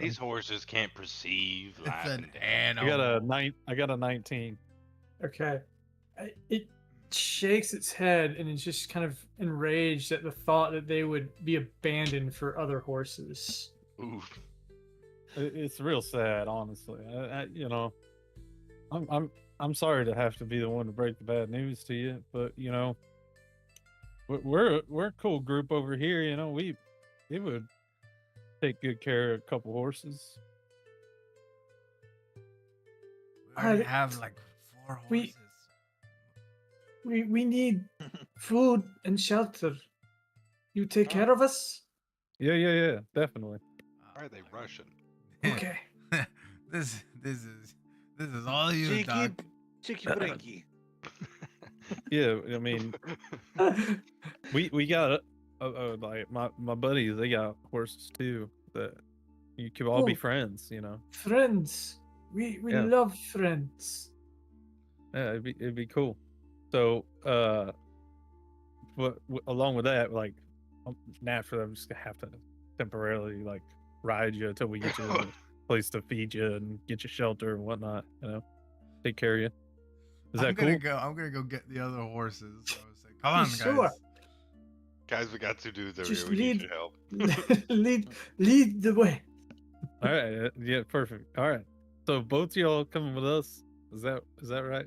These horses can't perceive It's life an and death. animal. I got a 19. Okay. It shakes its head and is just kind of enraged at the thought that they would be abandoned for other horses. Oof. It's real sad, honestly. You know, I'm sorry to have to be the one to break the bad news to you, but you know, we're a cool group over here. You know, we would take good care of a couple horses. We already I- have like 4 we- horses. We need food and shelter. You take Oh. care of us? Yeah, definitely. Why are they Russian? Okay. this is all you, Cheeky, Doc. cheeky brinky. Yeah, I mean, we got like my buddies. They got horses too. That you could all be Oh. friends. You know. Friends. We Yeah. love friends. Yeah, it'd be cool. So, but along with that, like, naturally, I'm just gonna have to temporarily like ride you until we get you a place to feed you and get you shelter and whatnot. You know, take care of you. Is that cool? I'm gonna go get the other horses. So I was like, come on, Sure. guys. Guys, we got 2 dudes over Just here. We need lead- your help. lead the way. All right. Yeah. Perfect. All right. So both y'all coming with us? Is that right?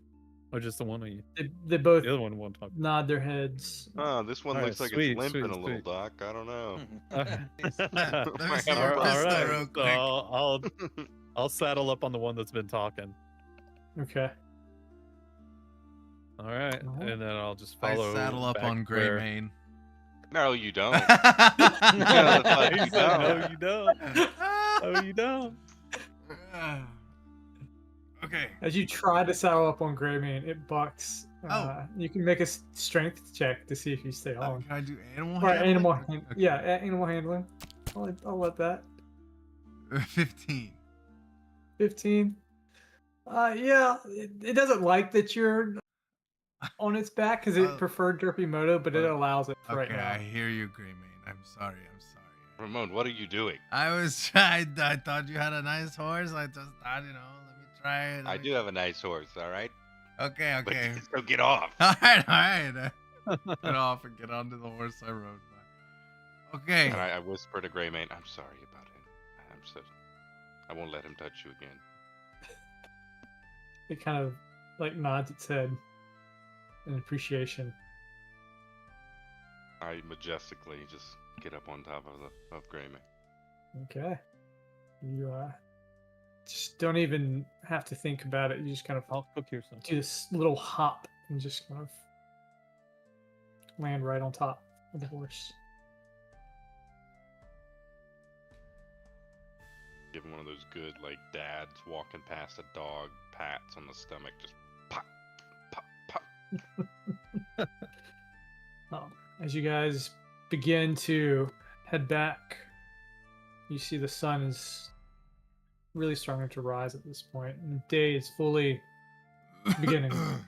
Or just the one of you? They both The other one won't talk. nod their heads. Oh, this one All right, looks like sweet, it's limping sweet, a little, sweet. Doc. I don't know. Let me see All your right, pistol real So quick. I'll saddle up on the one that's been talking. Okay. All right, Alright. and then I'll just I follow. saddle up back on where- Greymane. No, you don't. No, you you don't. you don't. No, you don't. Okay. As you try to saddle up on Greymane, it bucks. Oh. You can make a strength check to see if you stay on. Can I do animal Right, handling? animal. Okay. Yeah, animal handling. I'll let that. 15. 15. Yeah, it doesn't like that you're on its back because it preferred Derpy Moto, but it allows it for right Okay, I now. hear you, Greymane. I'm sorry. Ramon, what are you doing? I was trying. I thought you had a nice horse. I just thought, let me try it. I do have a nice horse, all right? Okay, But okay. so get off. All right. Get off and get onto the horse I rode by. Okay. And I whisper to Greymane, I'm sorry about him. I won't let him touch you again. It kind of like nods its head in appreciation. I majestically just get up on top of Greymane. Okay. You just don't even have to think about it. You just kind of I'll cook you some. do this little hop and just kind of land right on top. of the horse. Give him one of those good, like, dads walking past a dog, pats on the stomach, just pop, pop, pop. As you guys begin to head back, you see the sun is really starting to rise at this point, and the day is fully beginning. Ramon's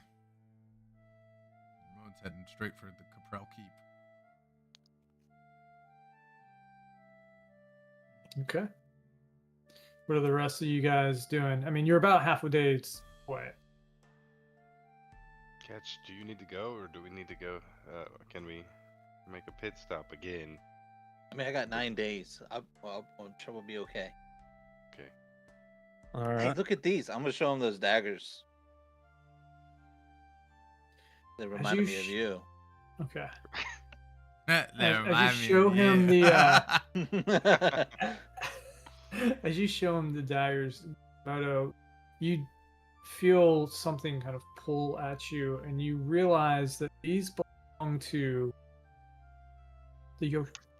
heading straight for the Caprell Keep. Okay. What are the rest of you guys doing? I mean, you're about half a day's away. Catch, do you need to go, or do we need to go? Can we make a pit stop again? I mean, I got 9 days. I'm sure we'll be okay. Okay. All Hey, right. look at these. I'm gonna show them those daggers. They remind you me of sh- you. Okay. That As remind you me show of him you. the, as you show him the daggers, Moto, you feel something kind of pull at you, and you realize that these belong to the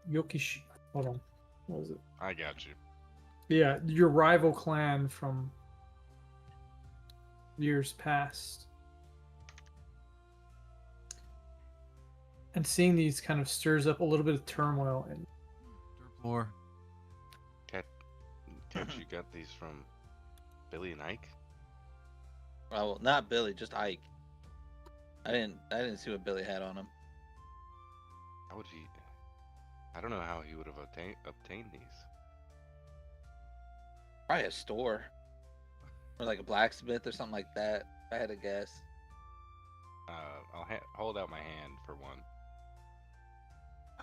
Yokish. Hold on, what was it? I got you. Yeah, your rival clan from years past. And seeing these kind of stirs up a little bit of turmoil in Floor. Catch, you got these from Billy and Ike? Well, not Billy, just Ike. I didn't see what Billy had on him. How would he? I don't know how he would have obtained these. Probably a store, or like a blacksmith or something like that. If I had to guess. I'll hold out my hand for one.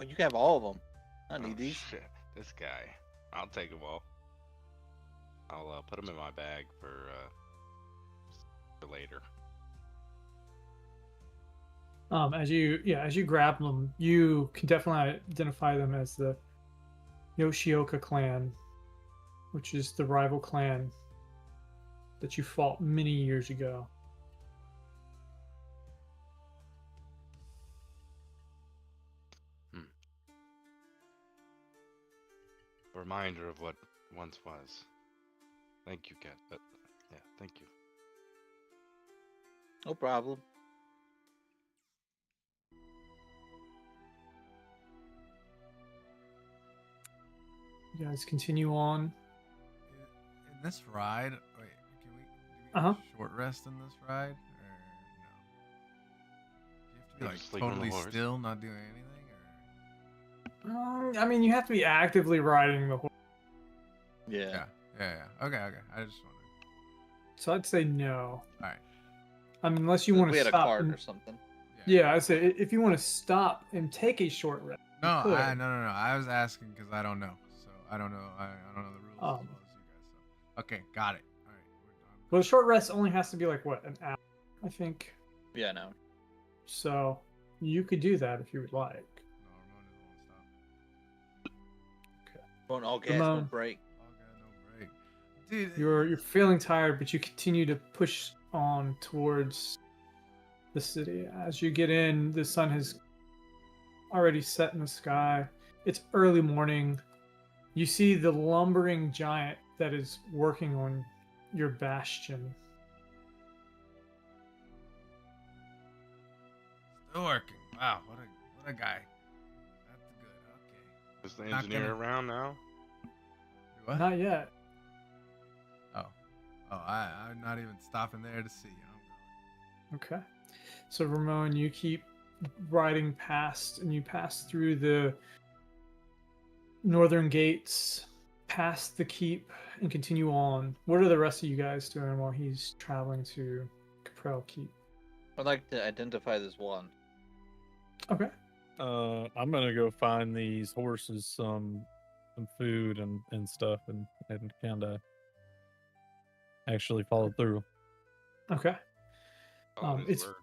Oh, you can have all of them. I don't Oh, need these. shit. This guy. I'll take them all. I'll put them in my bag for later. as you grab them, you can definitely identify them as the Yoshioka clan, which is the rival clan that you fought many years ago. A reminder of what once was. Thank you, Cat. But yeah, thank you. No problem. You guys continue on. In this ride, wait, can we do Uh-huh. a short rest in this ride, or no? Do you have to be Yeah, like just sleep on the totally horse. still, not doing anything, or? I mean, you have to be actively riding the horse, Yeah. Yeah. Okay. I just wondered. so I'd say no. All right. I mean, unless you want We to had a stop. cart And, or something. yeah, I'd say if you want to stop and take a short rest. you No, could. no. I was asking because I don't know. So I don't know. I don't know the rules as well as you guys. So okay, got it. All right, we're done. Well, the short rest only has to be like what, an hour, I think. Yeah, no. So you could do that if you would like. No, Ramon won't stop. Going all gas, no Ramon. brake. Oh god, no break, dude. You're feeling tired, but you continue to push on towards the city. As you get in, the sun has already set in the sky. It's early morning. You see the lumbering giant that is working on your bastion. Still working. Wow, what a guy. That's good. Okay. Is the Not engineer gonna- around now? What? Not yet. I'm not even stopping there to see. I'm going. Okay. So Ramon, you keep riding past, and you pass through the northern gates, past the keep, and continue on. What are the rest of you guys doing while he's traveling to Caprell Keep? I'd like to identify this one. Okay. I'm gonna go find these horses some food and stuff and kind of actually follow through. Okay. Oh, his it's word.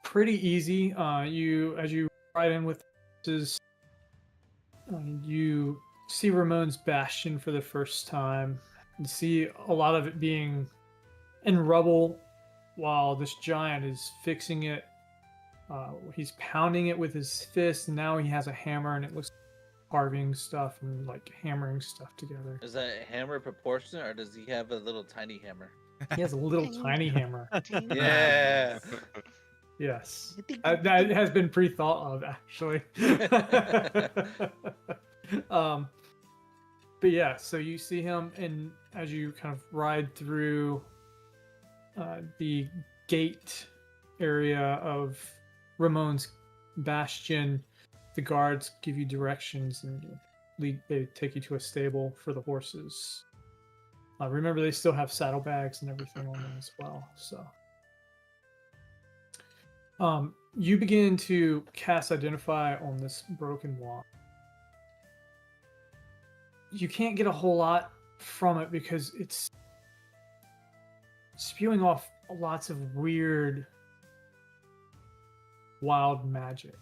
pretty easy. As you ride in with horses, you see Ramon's bastion for the first time, and see a lot of it being in rubble, while this giant is fixing it He's pounding it with his fist. And now he has a hammer, and it looks carving stuff and like hammering stuff together. Is that hammer proportionate, or does he have a little tiny hammer? He has a little tiny hammer. Yeah. Yes, that has been pre-thought of actually. But yeah, so you see him, and as you kind of ride through the gate area of Ramon's bastion, the guards give you directions and they take you to a stable for the horses. Remember, they still have saddlebags and everything on them as well. So, you begin to cast Identify on this broken wand. You can't get a whole lot from it because it's spewing off lots of weird, wild magic.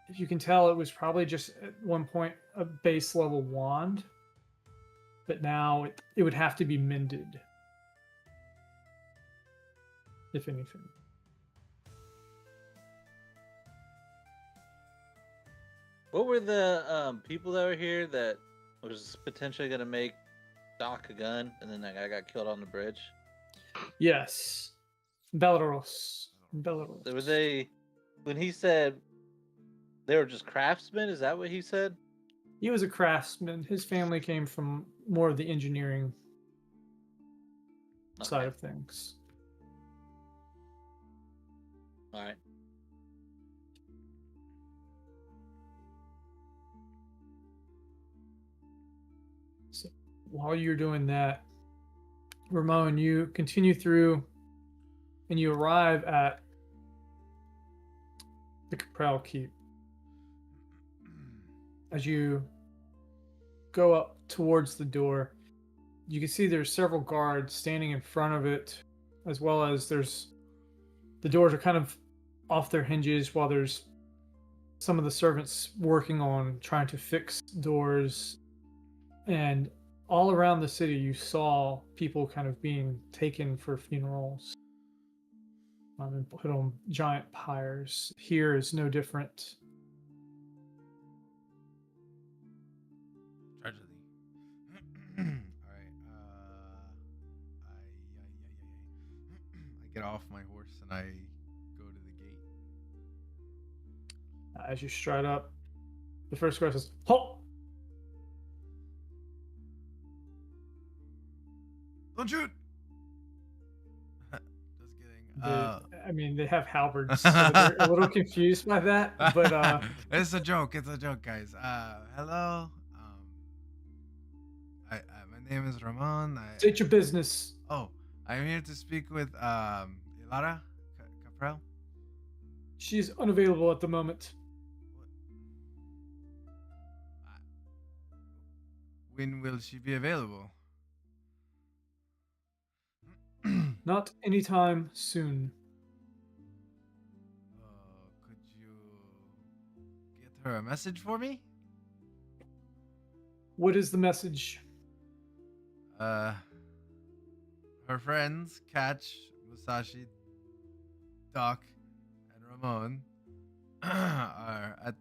If you can tell, it was probably just at one point a base level wand, but now it would have to be mended, if anything. What were the people that were here that was potentially gonna make Doc a gun, and then that guy got killed on the bridge? Yes, Belarus. Were they, when he said they were just craftsmen? Is that what he said? He was a craftsman. His family came from more of the engineering side Okay. of things. All right. So while you're doing that, Ramon, you continue through and you arrive at the Capral Keep. As you go up towards the door, you can see there's several guards standing in front of it, as well as the doors are kind of off their hinges while there's some of the servants working on trying to fix doors. And all around the city, you saw people kind of being taken for funerals and put on giant pyres. Here is no different. Tragedy. All right. I get off my horse and I go to the gate. As you stride up, the first guard says, "Halt!" Don't shoot. Just kidding. I mean, they have halberds, so they're a little confused by that. But it's a joke. It's a joke, guys. Hello. My name is Ramon. state your business. Oh, I'm here to speak with Ilara Capral. She's unavailable at the moment. When will she be available? Not anytime soon. Could you get her a message for me? What is the message? Her friends, Catch, Musashi, Doc, and Ramon are at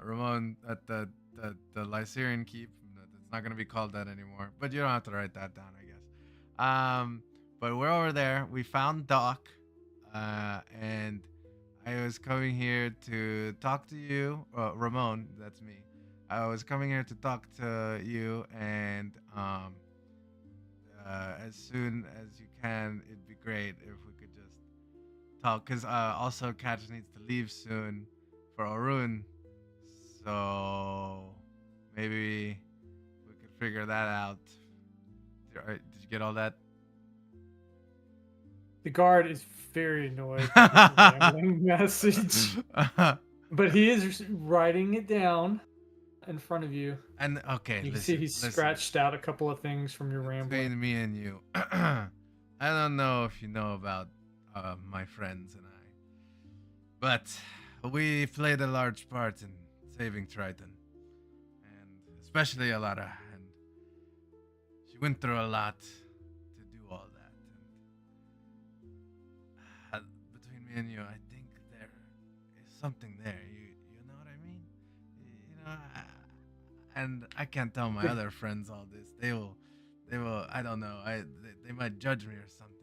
Ramon at the Lycerian Keep. It's not gonna be called that anymore, but you don't have to write that down, I guess. But we're over there. We found Doc, and I was coming here to talk to you. Ramon, that's me. I was coming here to talk to you, and as soon as you can, it'd be great if we could just talk. Cause also Catch needs to leave soon for Arun, so maybe we could figure that out. Did you get all that? The guard is very annoyed by the rambling message, but he is writing it down in front of you. And okay, You can listen, see he's listen. scratched out a couple of things from your rambling. Between me and you, I don't know if you know about my friends and I, but we played a large part in saving Triton, and especially Alara, and she went through a lot to do all that. me and you, I think there is something there. You know what I mean? You know, and I can't tell my other friends all this. They will. I don't know. They might judge me or something.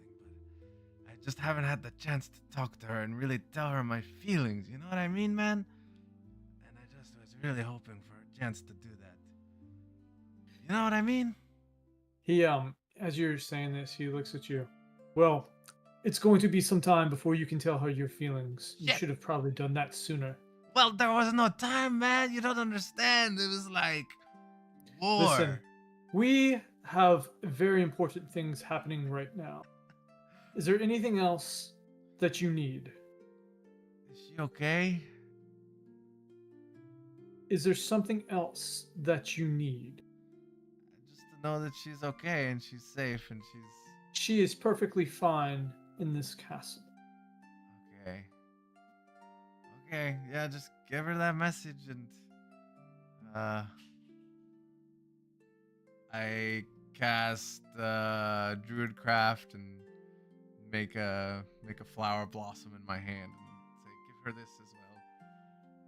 But I just haven't had the chance to talk to her and really tell her my feelings. You know what I mean, man? And I just was really hoping for a chance to do that. You know what I mean? He as you're saying this, he looks at you. Well, it's going to be some time before you can tell her your feelings. You Shit. should have probably done that sooner. Well, there was no time, man. You don't understand. It was like war. Listen, we have very important things happening right now. Is there anything else that you need? Is she okay? Is there something else that you need? Just to know that she's okay and she's safe and she's She is perfectly fine in this castle. okay. Okay, yeah, just give her that message and I cast Druidcraft and make a flower blossom in my hand and say give her this as well.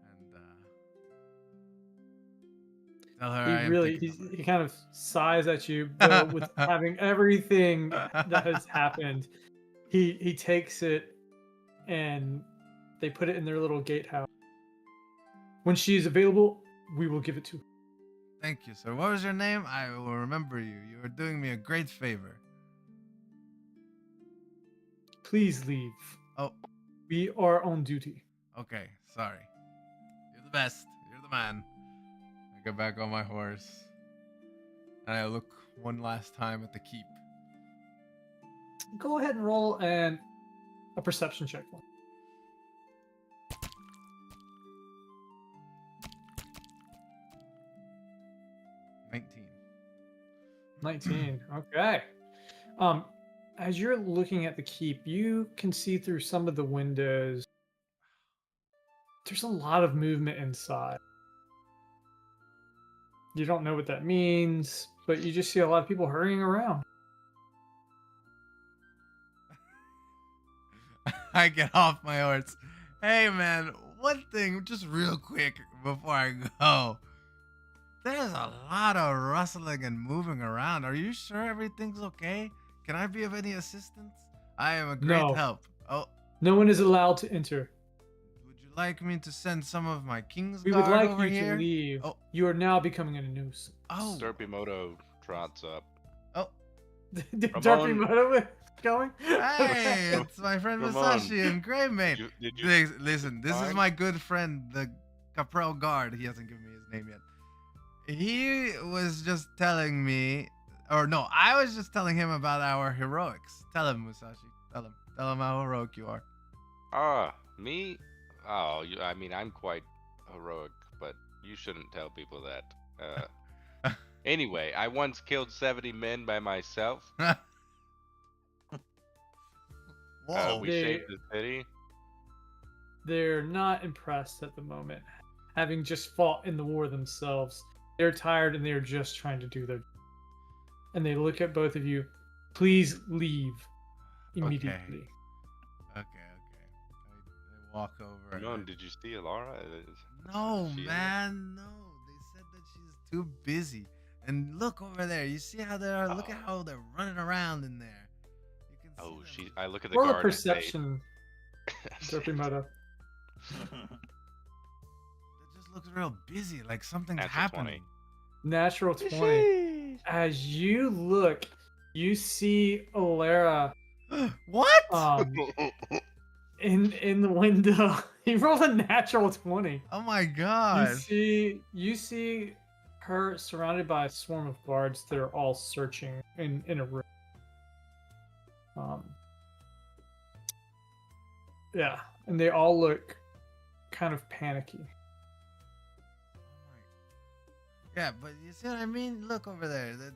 And tell her I am thinking of her. He kind of sighs at you, but with having everything that has happened, he takes it and they put it in their little gatehouse. When she is available, we will give it to her. Thank you, sir. What was your name? I will remember you. You are doing me a great favor. Please leave. Oh, We are on duty. okay. Sorry. You're the best. You're the man. I get back on my horse. And I look one last time at the keep. Go ahead and roll a perception check. 19. 19. Okay. As you're looking at the keep, you can see through some of the windows. There's a lot of movement inside. You don't know what that means, but you just see a lot of people hurrying around. I get off my horse. Hey, man, one thing, just real quick before I go. There's a lot of rustling and moving around. Are you sure everything's okay? Can I be of any assistance? I am a great No. help. Oh, No one is allowed to enter. would you like me to send some of my King's We would Guard like over you here? to leave. Oh. You are now becoming a nuisance. Oh, Derpymoto trots up. oh. Darby Moto is going? Hey, it's my friend Ramon. Masashi and Greymane. Did you? Listen, this is Fine. my good friend, the Caprel Guard. He hasn't given me his name yet. He was just telling me, or no, I was just telling him about our heroics. Tell him, Musashi. Tell him how heroic you are. Me? Oh, I mean, I'm quite heroic, but you shouldn't tell people that. Anyway, I once killed 70 men by myself. Whoa. We saved the city. They're not impressed at the moment. Having just fought in the war themselves, they're tired and they're just trying to do their. And they look at both of you. Please leave immediately. Okay. I walk over. and Ramon, I- did you see Alara? No, She- man, no. They said that she's too busy. And look over there. You see how they're? Look at Oh. how they're running around in there. You can see Oh, them. I look at the Roll a guard. and say- perception, Derpymoto. It just looks real busy, like something's Natural happening. Natural 20. As you look, you see Alara What? in the window. He rolled a natural 20. Oh my god. You see her surrounded by a swarm of guards that are all searching in a room. Yeah, and they all look kind of panicky. Yeah, but you see what I mean? Look over there. They're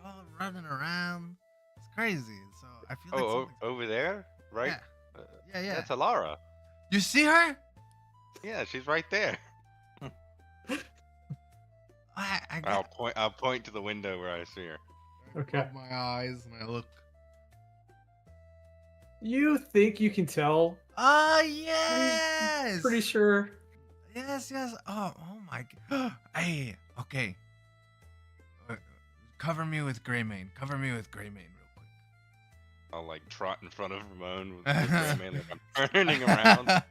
all running around. It's crazy. So I feel like Oh, something's- over there, right? Yeah. Uh, Yeah. That's Alara. You see her? Yeah, she's right there. I I'll point to the window where I see her. Okay. Rub my eyes and I look. You think you can tell? Oh yes. Pretty sure. Yes, yes. Oh my god. Hey, okay. Uh, Cover me with Greymane. Cover me with Greymane real quick. I'll like trot in front of Ramon with Greymane like I'm turning around.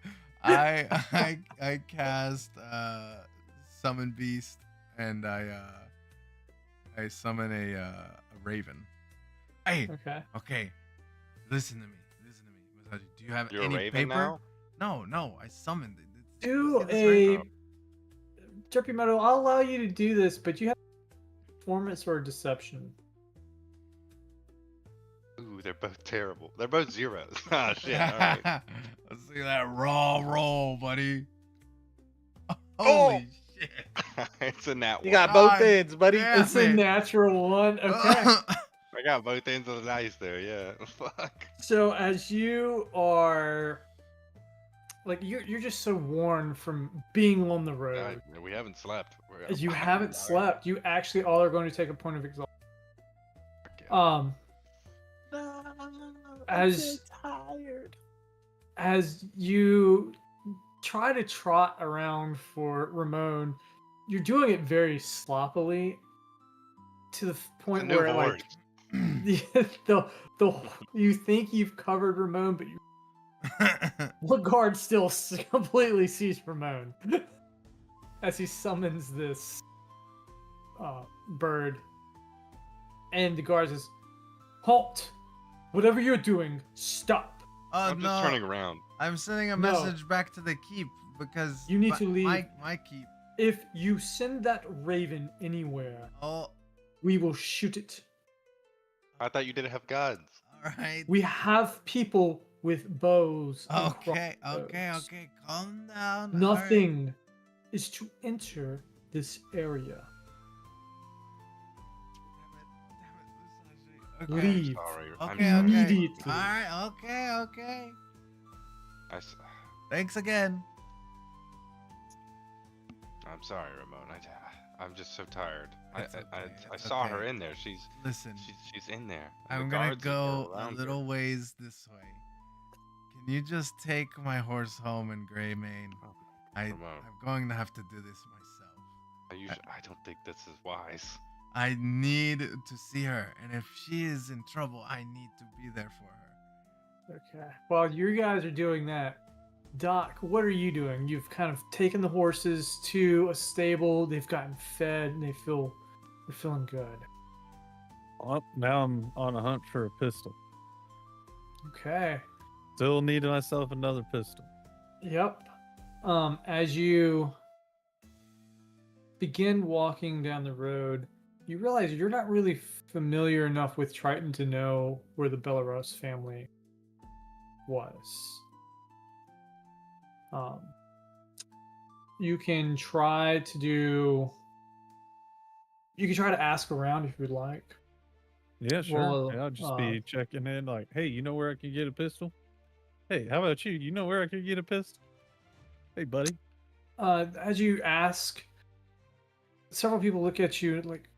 I cast summon beast and I summon a raven. Hey, Okay. okay. Listen to me. Masaji. Do you have You're a any raven paper? now? No, I summoned it. Do See this a raven? Jerpy Meadow. I'll allow you to do this, but you have performance or deception. Ooh, they're both terrible. They're both zeros. Ah, shit. All right. Let's see that raw roll, buddy. Oh! Holy shit. It's a nat one. You got both God ends, buddy. damn. It's a it. natural one. Okay. I got both ends of the dice there. Yeah. Fuck. So as you are, like, you're just so worn from being on the road. We haven't slept. As you I'm haven't tired. slept, you actually all are going to take a point of exhaustion. Fuck yeah. As you try to trot around for Ramon, you're doing it very sloppily to the It's a point new where horse. the you think you've covered Ramon, but the guard still completely sees Ramon as he summons this bird, and the guard says, "Halt! Whatever you're doing, stop." Oh I'm no. just turning around. I'm sending a No. message back to the keep because You need to leave. My keep. If you send that raven anywhere, Oh, we will shoot it. I thought you didn't have guns. all right. We have people with bows. and Okay, crossbows. okay. Calm down. all right. Nothing is to enter this area. Damn it, Musashi. Okay. Leave. Sorry. Okay, I'm okay. Immediately. All right, okay. s- Thanks again. I'm sorry, Ramon. I'm just so tired. It's okay, I it's saw her okay. in there. She's Listen, in there. and I'm the gonna guards are go a around her. little ways this way. Can you just take my horse home in Greymane? Oh, I'm Ramon. going to have to do this myself. I don't think this is wise. I need to see her, and if she is in trouble, I need to be there for her. Okay. While you guys are doing that, Doc, what are you doing? You've kind of taken the horses to a stable. They've gotten fed, and they're feeling good. Well, now I'm on a hunt for a pistol. Okay. Still need myself another pistol. Yep. As you begin walking down the road, you realize you're not really familiar enough with Triton to know where the Belarus family was. You can try to ask around if you'd like. Yeah, sure. Well, yeah, I'll just be checking in like, hey, you know where I can get a pistol? Hey, how about you? You know where I can get a pistol? Hey, buddy. As you ask, several people look at you like,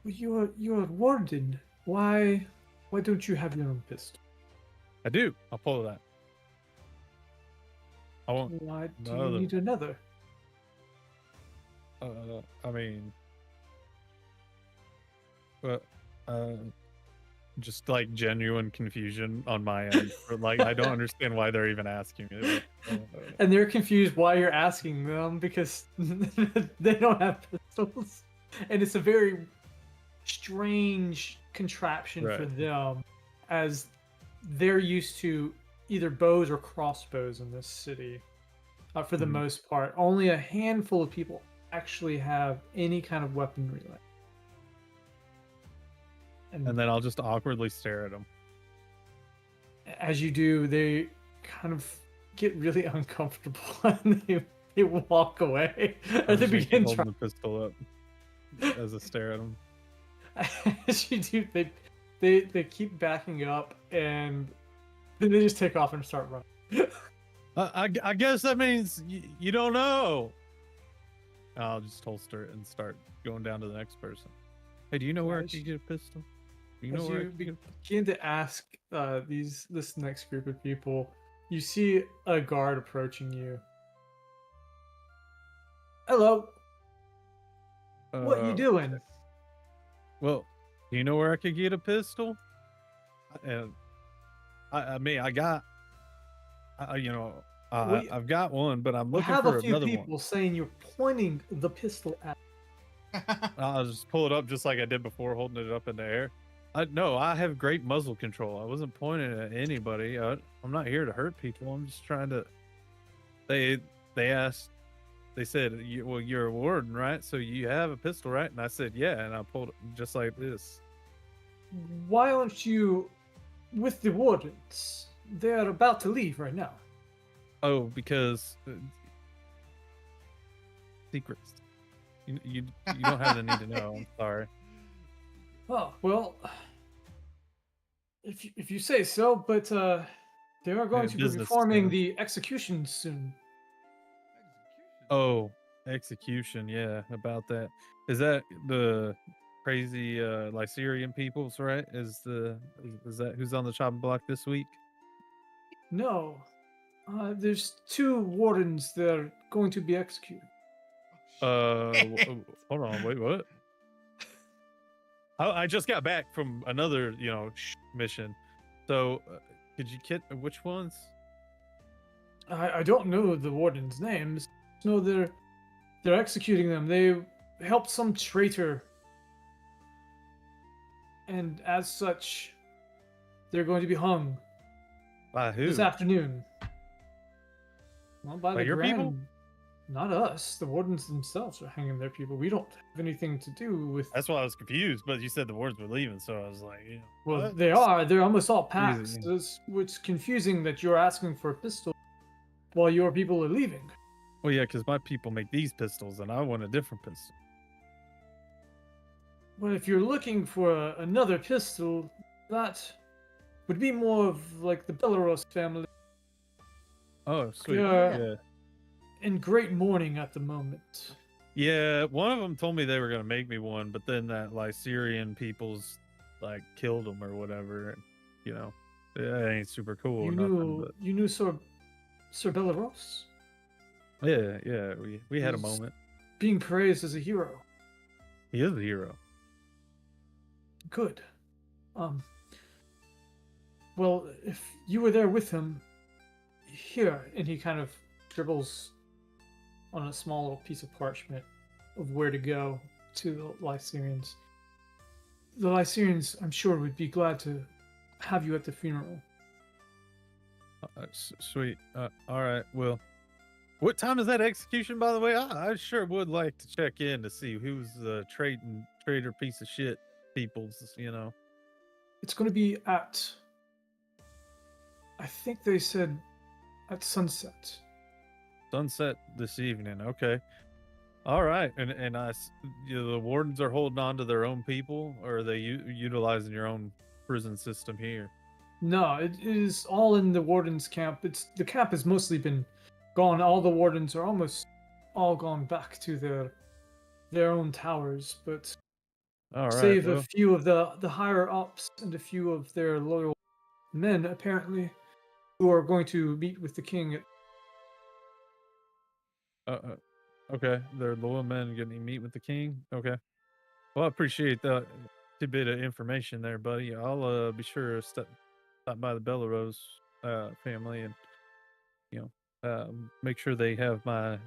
well, you're a warden. Why don't you have your own pistol? I do. I'll pull that. I won't. Why do No, you need another? I mean, but just like genuine confusion on my end. But, like, I don't understand why they're even asking me. And they're confused why you're asking them because they don't have pistols, and it's a very strange contraption for Right. them, as they're used to either bows or crossbows in this city. For the Mhm. most part, only a handful of people actually have any kind of weaponry like. And then I'll just awkwardly stare at them. as you do, they kind of get really uncomfortable and they walk away. Or they begin holding trying. the pistol up as I stare at them. As you do, they keep backing up and then they just take off and start running. I guess that means you don't know. I'll just holster it and start going down to the next person. Hey, do you know where I Nice. can get a pistol? You know As where I you can get begin to ask this next group of people, you see a guard approaching you. Hello, what you doing? Well, do you know where I could get a pistol? And I mean, I got, you know, We I've got one, but I'm we looking have for a few another one. people saying you're pointing the pistol at. I'll just pull it up just like I did before, holding it up in the air. No, I have great muzzle control. I wasn't pointing at anybody. I'm not here to hurt people. I'm just trying to. They asked. They said, "Well, you're a warden, right? So you have a pistol, right?" And I said, "Yeah." And I pulled it just like this. Why aren't you with the wardens? They're about to leave right now. Oh, because secrets. You don't have the need to know. I'm sorry. Oh well, if you say so, but they are going to be business, performing the execution soon. Oh, execution. Yeah, about that. Is that the crazy Lycerian peoples, right? Is that who's on the chopping block this week? No, there's 2 wardens that are going to be executed. Hold on. Wait, what? I just got back from another, mission. So, could you get which ones? I don't know the wardens' names. No, they're executing them. They helped some traitor, and as such, they're going to be hung By who? this afternoon. Well, by the your people? Grand, not us. The wardens themselves are hanging their people. We don't have anything to do with. That's why I was confused. But you said the wardens were leaving, so I was like, Well, what? they are. They're almost all Confusing, packs. yeah. It's confusing that you're asking for a pistol while your people are leaving. Well, yeah, because my people make these pistols, and I want a different pistol. Well, if you're looking for another pistol, that would be more of like the Belarus family. Oh, sweet. Yeah. Yeah. In great mourning at the moment. Yeah, one of them told me they were gonna make me one, but then that Lycerian people's like killed them or whatever. And, that ain't super cool. You or nothing, knew but you knew Sir Belarus yeah, we had a He's- moment. being praised as a hero. He is a hero. Good. Well, if you were there with him, here, and he kind of scribbles on a small little piece of parchment of where to go to the Lycerians. The Lycerians, I'm sure, would be glad to have you at the funeral. Sweet. All right. Well, what time is that execution, by the way? I sure would like to check in to see who's the traitor piece of shit peoples. It's going to be at, I think they said, at sunset. Sunset this evening. Okay. All right. And the wardens are holding on to their own people, or are they utilizing your own prison system here? No, it is all in the warden's camp. The camp has mostly been gone. All the wardens are almost all gone back to their own towers, but All right. save well, a few of the higher ups and a few of their loyal men, apparently, who are going to meet with the king. okay. They're loyal men getting to meet with the king. Okay. Well, I appreciate that tidbit of information there, buddy. I'll be sure to stop by the Belarus family and make sure they have my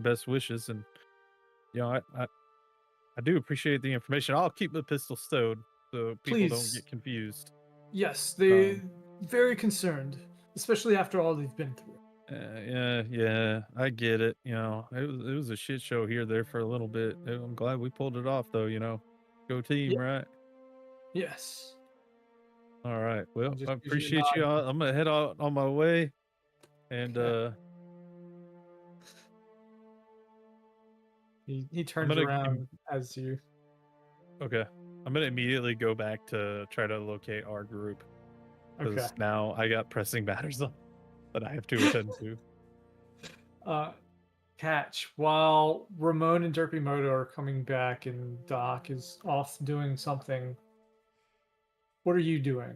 best wishes. And I do appreciate the information. I'll keep the pistol stowed so people don't Please. get confused. Yes, they very concerned, especially after all they've been through. Yeah, I get it. It was a shit show here there for a little bit. I'm glad we pulled it off, though. Go team, Yeah. right? Yes. All right. Well, Just I gives you a appreciate you. nod. I'm gonna head out on my way, and Okay. He turns gonna around as you. okay. I'm gonna immediately go back to try to locate our group because Okay. now I got pressing matters that I have to attend to. Catch, while Ramon and Derpy Moto are coming back and Doc is off doing something, what are you doing?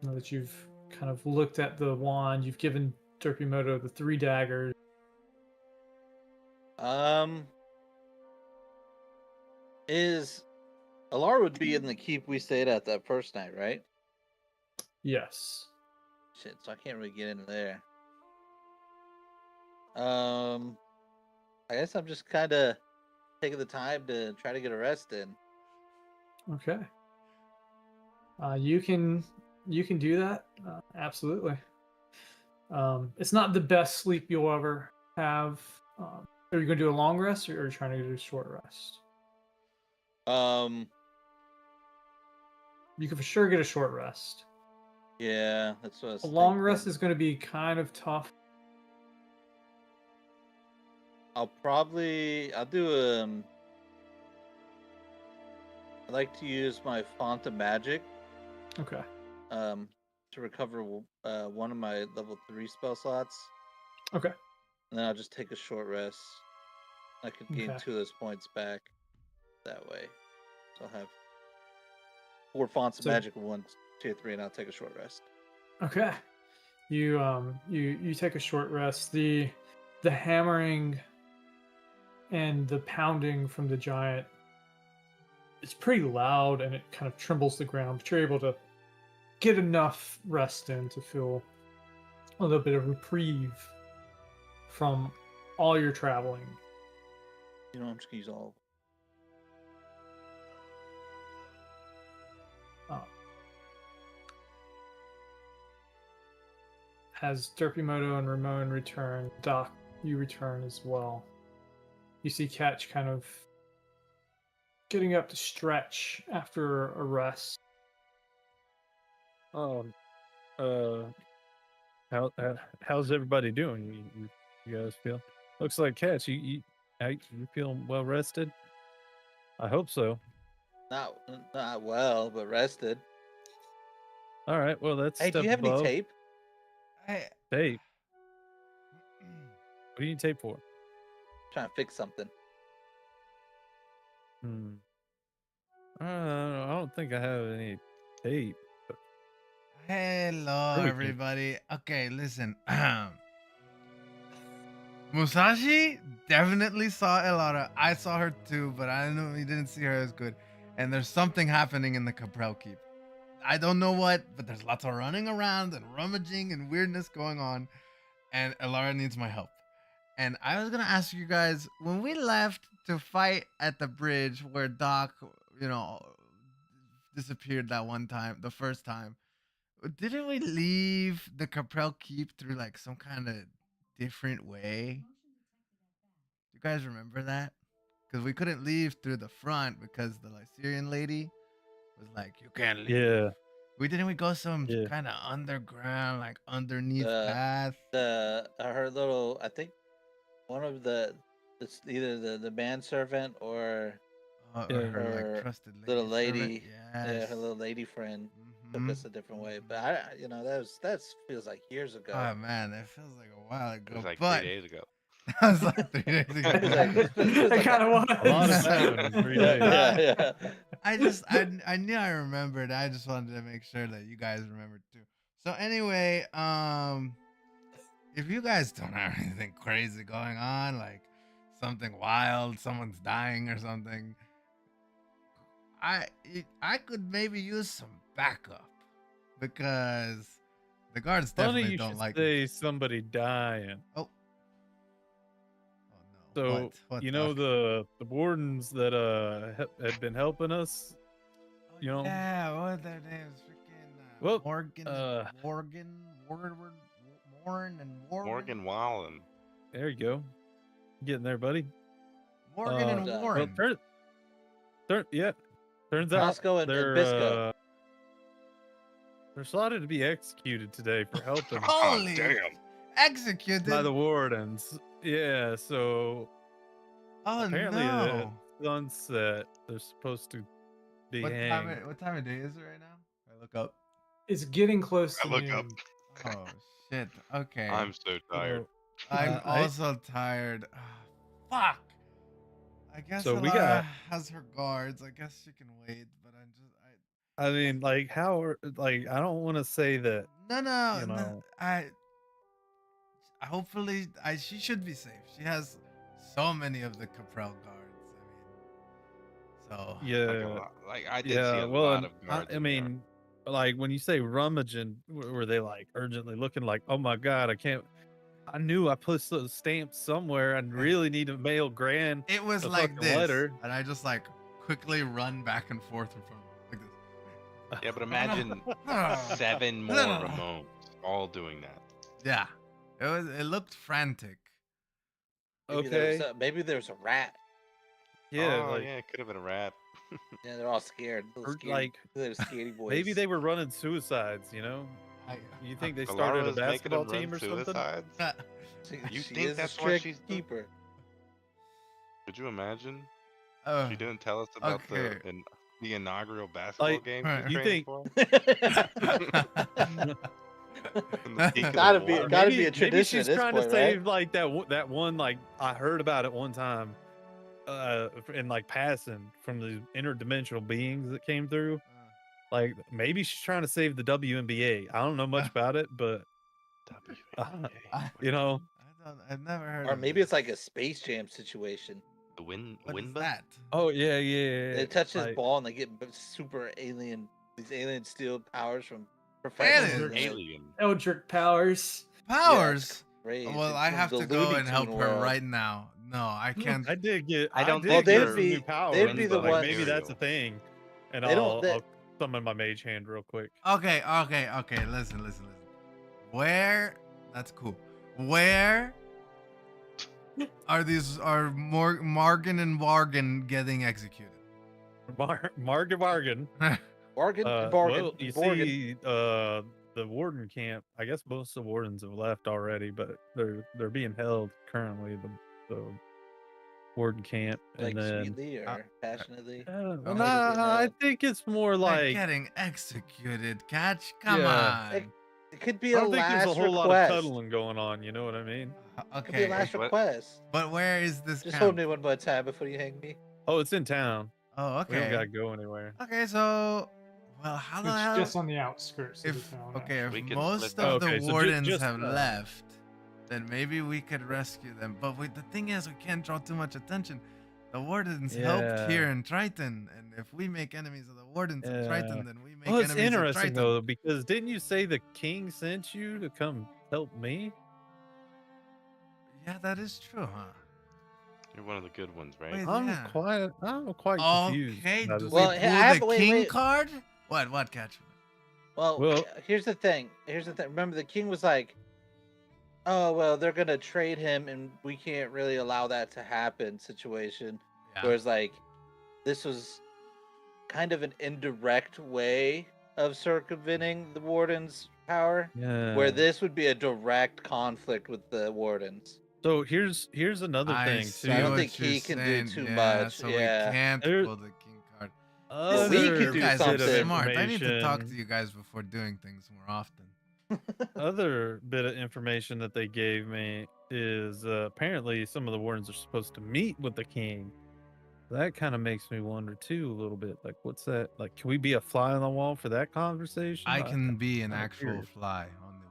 Now that you've kind of looked at the wand, you've given Derpimoto the 3 daggers. Is Alar would be in the keep we stayed at that first night, right? Yes. Shit, so I can't really get into there. I guess I'm just kind of taking the time to try to get a rest in. Okay. You can do that. Absolutely. It's not the best sleep you'll ever have. Are you going to do a long rest, or are you trying to do a short rest? You can for sure get a short rest. Yeah, that's what I was A long thinking. rest is going to be kind of tough. I'll do I like to use my font of magic Okay. to recover one of my level 3 spell slots, Okay. and then I'll just take a short rest. I could gain Okay. 2 of those points back that way. So I'll have 4 fonts of So- magic, 1 tier 3, and I'll take a short rest. Okay. You take a short rest. The hammering and the pounding from the giant, it's pretty loud and it kind of trembles the ground, but you're able to get enough rest in to feel a little bit of reprieve from all your traveling. You know, I'm just gonna use all. As Derpimoto and Ramon return, Doc, you return as well. You see Catch kind of getting up to stretch after a rest. How's everybody doing? You guys feel? Looks like Catch. You feeling well rested? I hope so. Not well, but rested. All right. Well, that's Hey, do step you have any above. tape? Hey. Tape. What do you need tape for? Trying to fix something. I don't think I have any tape. Hello, Really? everybody. Okay, listen. Musashi definitely saw Elara. I saw her too, but I know we didn't see her as good. And there's something happening in the Caprel Keep. I don't know what, but there's lots of running around and rummaging and weirdness going on. And Elara needs my help. And I was gonna ask you guys, when we left to fight at the bridge where Doc, disappeared that one time, the first time, didn't we leave the Caprel Keep through like some kind of different way? Do you guys remember that? Because we couldn't leave through the front because the Lycerian lady was like, "You can't leave." Yeah. We go some Yeah. kind of underground, like underneath The- path. Her little, I think one of it's either the manservant or Or Yeah. her Her like trusted lady little servant. lady. Yes. Yeah, her little lady friend took Mhm. us a different way. But that feels like years ago. Oh man, that feels like a while It ago. was like but 3 days ago. that was like 3 days ago. It feels It like kind of was. A lot has happened in 3 days. yeah. I knew I remembered. I just wanted to make sure that you guys remembered too. So anyway, if you guys don't have anything crazy going on, like something wild, someone's dying or something, I could maybe use some backup because the guards Funny definitely you don't should like say me. somebody dying. Oh no. So What, you know Doc? the wardens that had been helping us. you know- Yeah, what are their names? Freaking Well, Morgan, Morgan Wallen. There you go. Getting there, buddy. Morgan and well, Warren. Turns out Moscow and they're Bisco. they're slotted to be executed today for helping Holy damn. executed. by the wardens. Yeah, so Oh apparently no. at sunset they're supposed to be What hanged. time of day is it right now? I look up. It's getting close I to look noon. up. Oh shit. Okay. I'm so tired. I'm I- also tired. Fuck. I guess So we Alara got- has her guards. I guess she can wait, but I mean, like, like, I don't want to say that, No, you no. know. Hopefully, she should be safe. She has so many of the Caprell guards. I mean, Like a Yeah, lot. Like I did see yeah. a Well, lot and of guards I in there. mean, like when you say rummaging, were they like urgently looking like, oh my god, I can't. I knew I put those stamps somewhere. I really need to mail Gran it was a like fucking this, letter. and I just like quickly run back and forth in front of like this. Yeah, but imagine 7 more Ramones all doing that. Yeah, it looked frantic. Okay. Maybe there's a rat. Yeah, Oh, like, yeah, it could have been a rat. Yeah, they're all scared. or, Little scaredy, like, little scaredy boys. maybe they were running suicides. You know, you think they started a Alara's making basketball them run team or something? suicides? You She think is that's a why strict she's keeper. Could you imagine? Oh, She didn't tell us about okay. the inaugural basketball Like, game right. she's You training think- for. Gotta be Or a maybe tradition she's at this trying point, to save right? like that one, like I heard about it one time, in like passing from the interdimensional beings that came through. Like maybe she's trying to save the WNBA. I don't know much about it, but WNBA. you know, I've never heard. Or of maybe it's this. like a Space Jam situation. The win What is Winba? that? oh yeah, They touch his like, ball and they get super these alien steel powers from Aliens? Professor. Alien. Eldritch powers. Powers. Crazy. Well, I From have the to go Looney and help Tune her world. right now. No, I can't. I did get. I don't did think get they'd some be- new powers. they'd be the but, like, ones- maybe that's a thing, and They don't- I'll summon my mage hand real quick. Okay. Listen. Where? That's cool. Where are Morgan and Bargain getting executed? Margaret Bargain. Bargain, Well, you bargain. see, the warden camp. I guess most of the wardens have left already, but they're being held currently. The warden camp, Like and then sweetly or passionately. well, Oh, nah, I yeah. think it's more They're like getting executed. Catch? Come Yeah. on. It could be I a don't think last there's a whole lot of request. cuddling going on. You know what I mean? Could be a Okay, last What? request. but where is this Just camp? hold me one more time before you hang me. Oh, it's in town. Oh, We don't gotta okay. go anywhere. Okay, so well, how the It's hell? just on the outskirts of If the town. okay, if We could most split of that. Okay, the so wardens just, have left, then maybe we could rescue them. But the thing is, we can't draw too much attention. The wardens helped here Yeah. in Triton, and if we make enemies of the wardens in Yeah. Triton, then we make Well, it's enemies of interesting Triton. though, because didn't you say the king sent you to come help me? Yeah, that is true, huh? You're one of the good ones, right? Wait, I'm yeah. quite confused. Okay, about do this. we Well, pull I have- the wait, king wait. card? What, Catch? Well, here's the thing. Remember, the king was like, "Oh, well, they're gonna trade him, and we can't really allow that to happen." Situation. Yeah. Whereas, like, this was kind of an indirect way of circumventing the warden's power, Yeah. where this would be a direct conflict with the wardens. So here's another I thing see too. I don't what think you're he can do saying. too Yeah, much, So yeah. we can't There- pull the king card. Well, we Other could do You guys something. are bit of smart. I need to talk to information- you guys before doing things more often. Other bit of information that they gave me is apparently some of the wardens are supposed to meet with the king. That kind of makes me wonder too a little bit. Like, what's that? Like, can we be a fly on the wall for that conversation? I can be an kinda actual curious. fly on the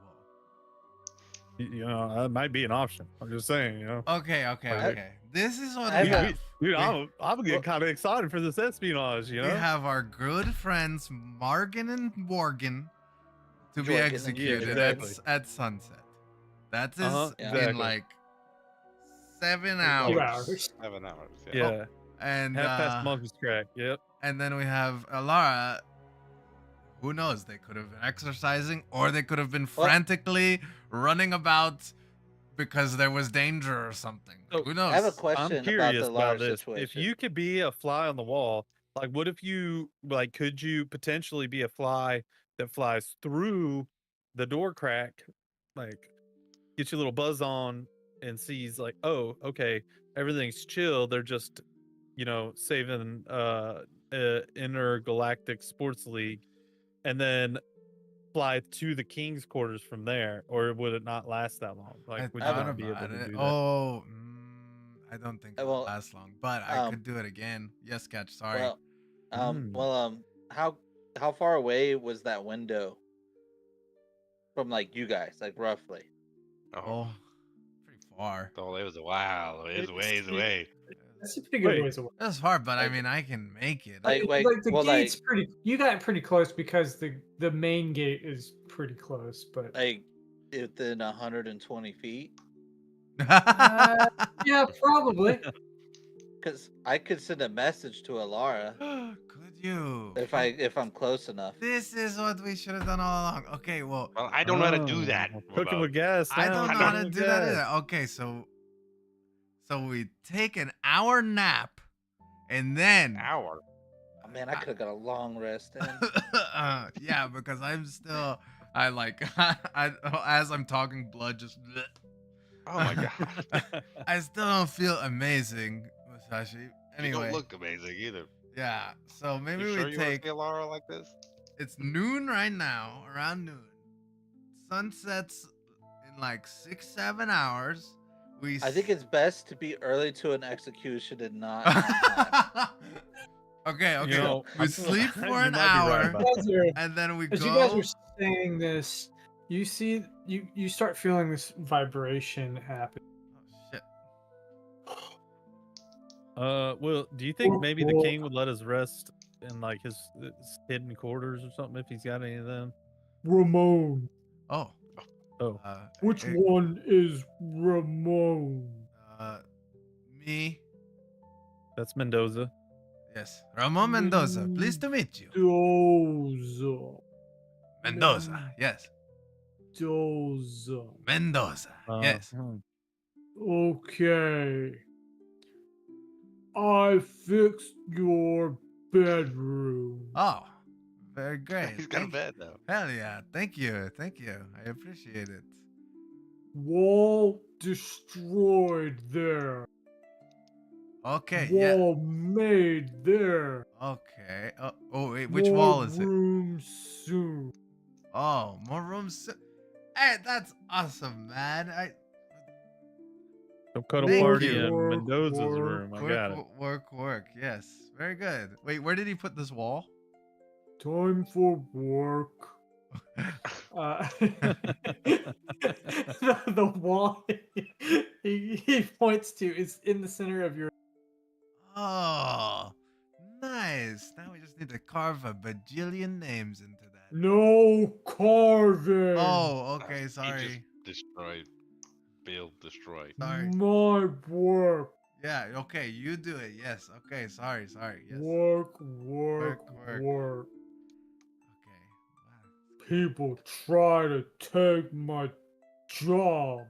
wall. You know, that might be an option. I'm just saying, you know. Okay. I- This is what I we have a- have. Dude, We- I'm getting kind of excited for this espionage, you We know. have our good friends Morgan and Morgan to be Jorgen and executed exactly. at sunset. That is Uh-huh, in exactly. like 7 2 hours. hours. 7 hours. Yeah, And half past monkey's crack. Yep. and then we have Alara. Who knows? They could have been exercising, or they could have been Well- frantically running about because there was danger or something. So, Who knows? I have a I'm question about curious the about large this. situation. If you could be a fly on the wall, like, what if you like? Could you potentially be a fly that flies through the door crack, like, get your little buzz on and sees like, oh, okay, everything's chill. They're just, you know, saving intergalactic sports league, and then fly to the king's quarters from there, or would it not last that long? I Like, would you thought not be able about to it. do that? Oh, I don't think it'll Well, last long, but I could do it again. Yes, Catch. Sorry. Well, Mm. how how far away was that window from like you guys, like roughly? Oh, pretty far. Oh, it was a while. It was ways away. That's a pretty good Wait. ways away. That's far, but I Like- mean, I can make it. Like- the well, gate's like- pretty. You got pretty close because the main gate is pretty close, but Like within 120 feet? yeah, probably. Because I could send a message to Alara Could you? if I'm close enough. This is what we should have done all along. Okay, well, Well, I don't know how to do that. Cooking Bobo. with gas. I now, don't know cooking how to with do that gas. either. Okay, so we take an hour nap, and then Hour. Oh, man, I could have got a long rest in. yeah, because I'm still I like I as I'm talking, blood just. Oh my god. I still don't feel amazing, Musashi. You Anyway, don't look amazing either. yeah. So maybe You sure we you want take. to see Alara like this? It's noon right now, around noon. Sun sets in like 6-7 hours. I think it's best to be early to an execution and not on time. okay. You know, we I'm- sleep you for might an be right hour, about You guys are- and then we As go. you guys are saying this, you see, you start feeling this vibration happen. Oh, shit. Well, do you think maybe the Well- king would let us rest in like his hidden quarters or something if he's got any of them? Ramon, Oh. Oh. which eh, one is Ramon? Me. That's Mendoza. Yes. Ramon Mendoza. Pleased to meet you. Doza. Mendoza. Yes. Doza. Mendoza. Yes. Hmm. Okay. I fixed your bedroom. Oh. Very great. He's got a Thank- bed now. Hell yeah. Thank you. Thank you. I appreciate it. Wall destroyed there. Okay. Yeah. Wall made there. Okay. Oh wait. Which wall is it? Room soon. Oh, more rooms. Hey, that's awesome, man. Some cuddle Thank party you. in Work, Mendoza's work, room. I got it. Work. Yes. Very good. Wait, where did he put this wall? Time for work. The wall he points to is in the center of your. Oh, nice. Now we just need to carve a bajillion names into that. No carving. Oh, okay. He Sorry. just destroyed. Build, destroy. Sorry. My work. Yeah. Okay. You do it. Yes. Okay. Sorry. Yes. Work. Work. Okay. Wow. People try to take my job,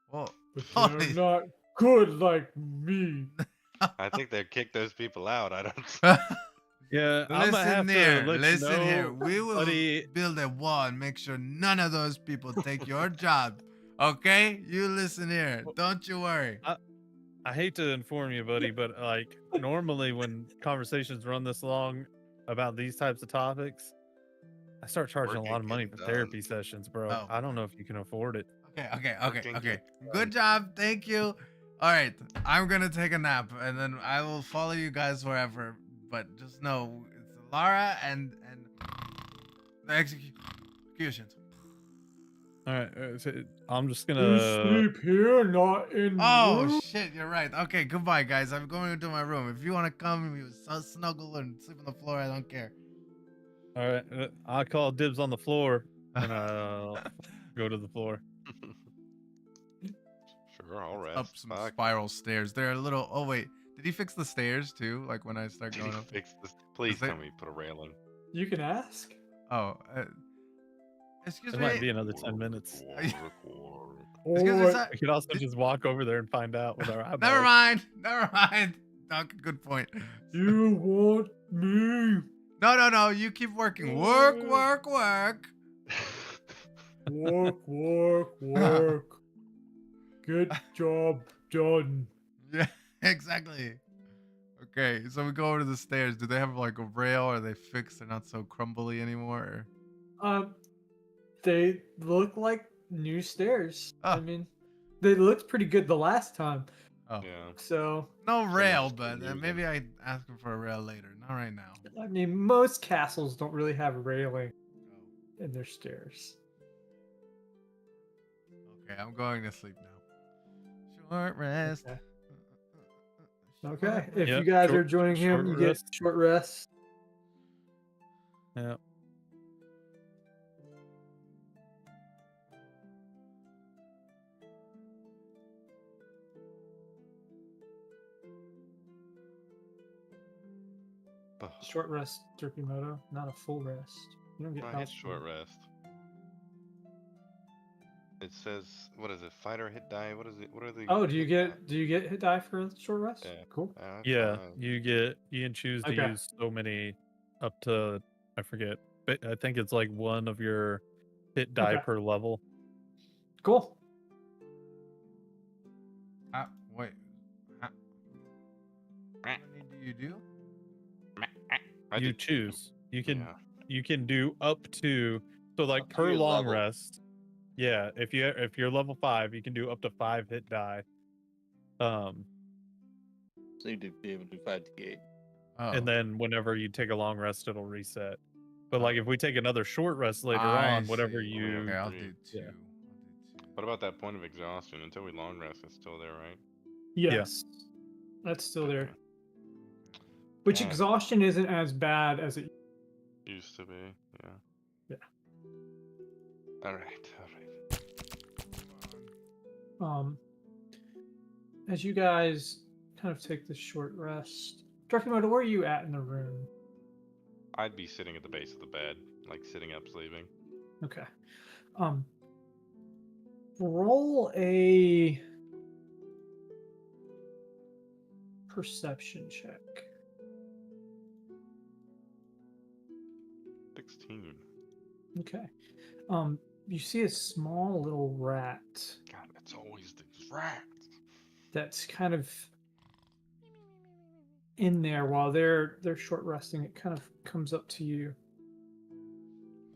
Whoa. but Holy- they're not good like me. I think they kicked those people out. I don't. Yeah, I'm gonna have Listen here. to let Listen you know, here. We will buddy. build a wall and make sure none of those people take your job. Okay? You listen here. Don't you worry. I hate to inform you, buddy, but like normally when conversations run this long about these types of topics, I start charging a Work lot ain't of money for getting done. therapy sessions, bro. Oh. I don't know if you can afford it. Okay. Working Good job. Thank you. All right. I'm going to take a nap and then I will follow you guys wherever. But just know it's Lara and the executions. All right, so I'm just You gonna. sleep here, not in Oh, room? shit. You're right. Okay. Goodbye, guys. I'm going into my room. If you want to come, you snuggle and sleep on the floor. I don't care. All right, I'll call dibs on the floor and I'll go to the floor. Sure, all right. Up some spiral stairs. They're a little. Oh, wait. Did he fix the stairs too? Like when I start Did going he up? fix this? Please they- tell me you put a railing. You can ask. Oh. Excuse It me. might be another 10 minutes. Excuse me, Alright, sir. We could also just walk over there and find out with our eyeballs. Never mind. Never mind. Doc, good point. you want me? No. You keep working. Work. Work. Get job done. Yeah, exactly. Okay, so we go over to the stairs. Do they have like a rail? Are they fixed? They're not so crumbly anymore? They look like new stairs. I Oh. mean, they looked pretty good the last time. Oh, Yeah. So no rail, nice but music. maybe I ask him for a rail later. Not right now. I mean, most castles don't really have railing Oh, in their stairs. okay, I'm going to sleep now. Short rest. Okay. Short Okay. If Yep, you guys short- are joining him, short you get rest. short rest. Yeah. Ugh. Short rest, Turkimoto, not a full rest. You don't get I hit health. short rest. It says, what is it? Fight or hit die? What is it? What are the? Oh, do you hit get hit die for a short rest? Yeah. Cool. die? Yeah, Fine. you can choose to Okay. use so many up to I forget, but I think it's like one of your hit die Okay. per level. Cool. Wait. How many do you do? I You did- choose. Yeah. You can do up to so like Up to per your long level. rest. Yeah, if you're level 5, you can do up to 5 hit die. So you do be able to do 5d8. Oh. And then whenever you take a long rest, it'll reset. But Oh. like if we take another short rest later I on, whatever see. you Okay, I'll do agree. two. Yeah. I'll do two. What about that point of exhaustion? Until we long rest, it's still there, right? Yes. That's still there. Okay. Which Yeah. exhaustion isn't as bad as it Used to be. Yeah. Yeah. All right. as you guys kind of take this short rest. Turkimoto, where are you at in the room? I'd be sitting at the base of the bed, like sitting up, sleeping. Okay. Roll a perception check. 16. Okay. You see a small little rat God, it's always these rats. that's kind of in there while they're short resting. It kind of comes up to you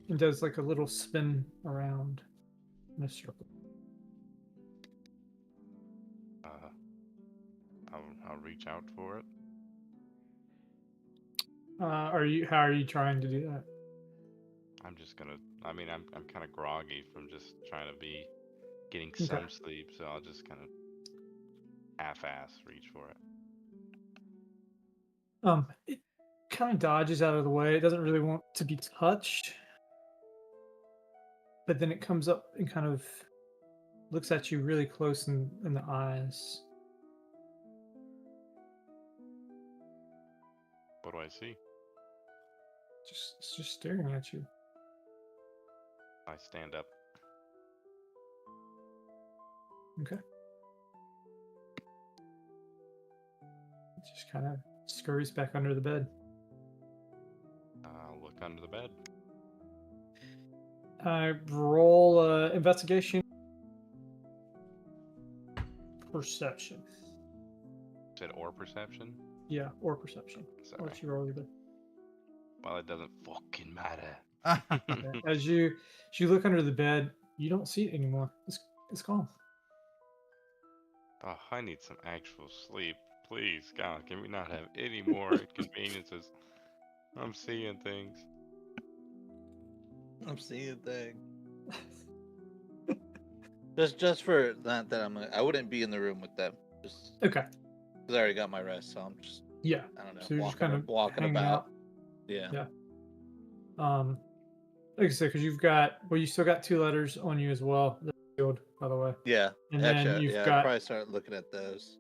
and does like a little spin around in a circle. I'll reach out for it. How are you trying to do that? I'm just gonna. I mean, I'm kind of groggy from just trying to be getting Okay. some sleep, so I'll just kind of half-ass reach for it. It kind of dodges out of the way. It doesn't really want to be touched. But then it comes up and kind of looks at you really close in the eyes. What do I see? It's just staring at you. I stand up. Okay. It just kind of scurries back under the bed. I'll look under the bed. Roll investigation. Perception. Said or perception. Yeah, or perception. I'll Sorry. let you roll either. Well, it doesn't fucking matter. Okay. As you look under the bed, you don't see it anymore. It's gone. Oh, I need some actual sleep. Please, God, can we not have any more inconveniences? I'm seeing things. I'm seeing things. just for that I wouldn't be in the room with them. Just Okay. because I already got my rest, so I'm just Yeah. I don't know So you're just walking, kind of walking hanging about. out. Yeah. Yeah. Like I said, because you still got 2 letters on you as well. They're sealed, by the way. Yeah. And then Actually, you've yeah, I'll got probably start looking at those.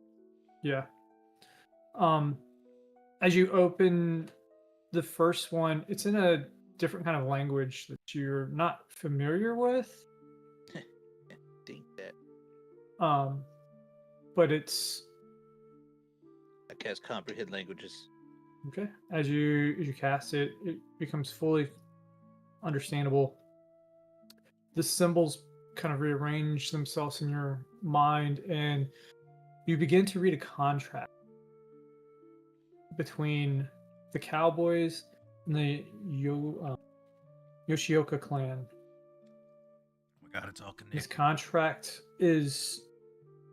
yeah. As you open the first one, it's in a different kind of language that you're not familiar with. Think that But it's I cast comprehend languages. okay. As you cast it, it becomes fully understandable. The symbols kind of rearrange themselves in your mind, and you begin to read a contract between the Cowboys and the Yoshioka clan. Oh my god, it's all This connected. contract is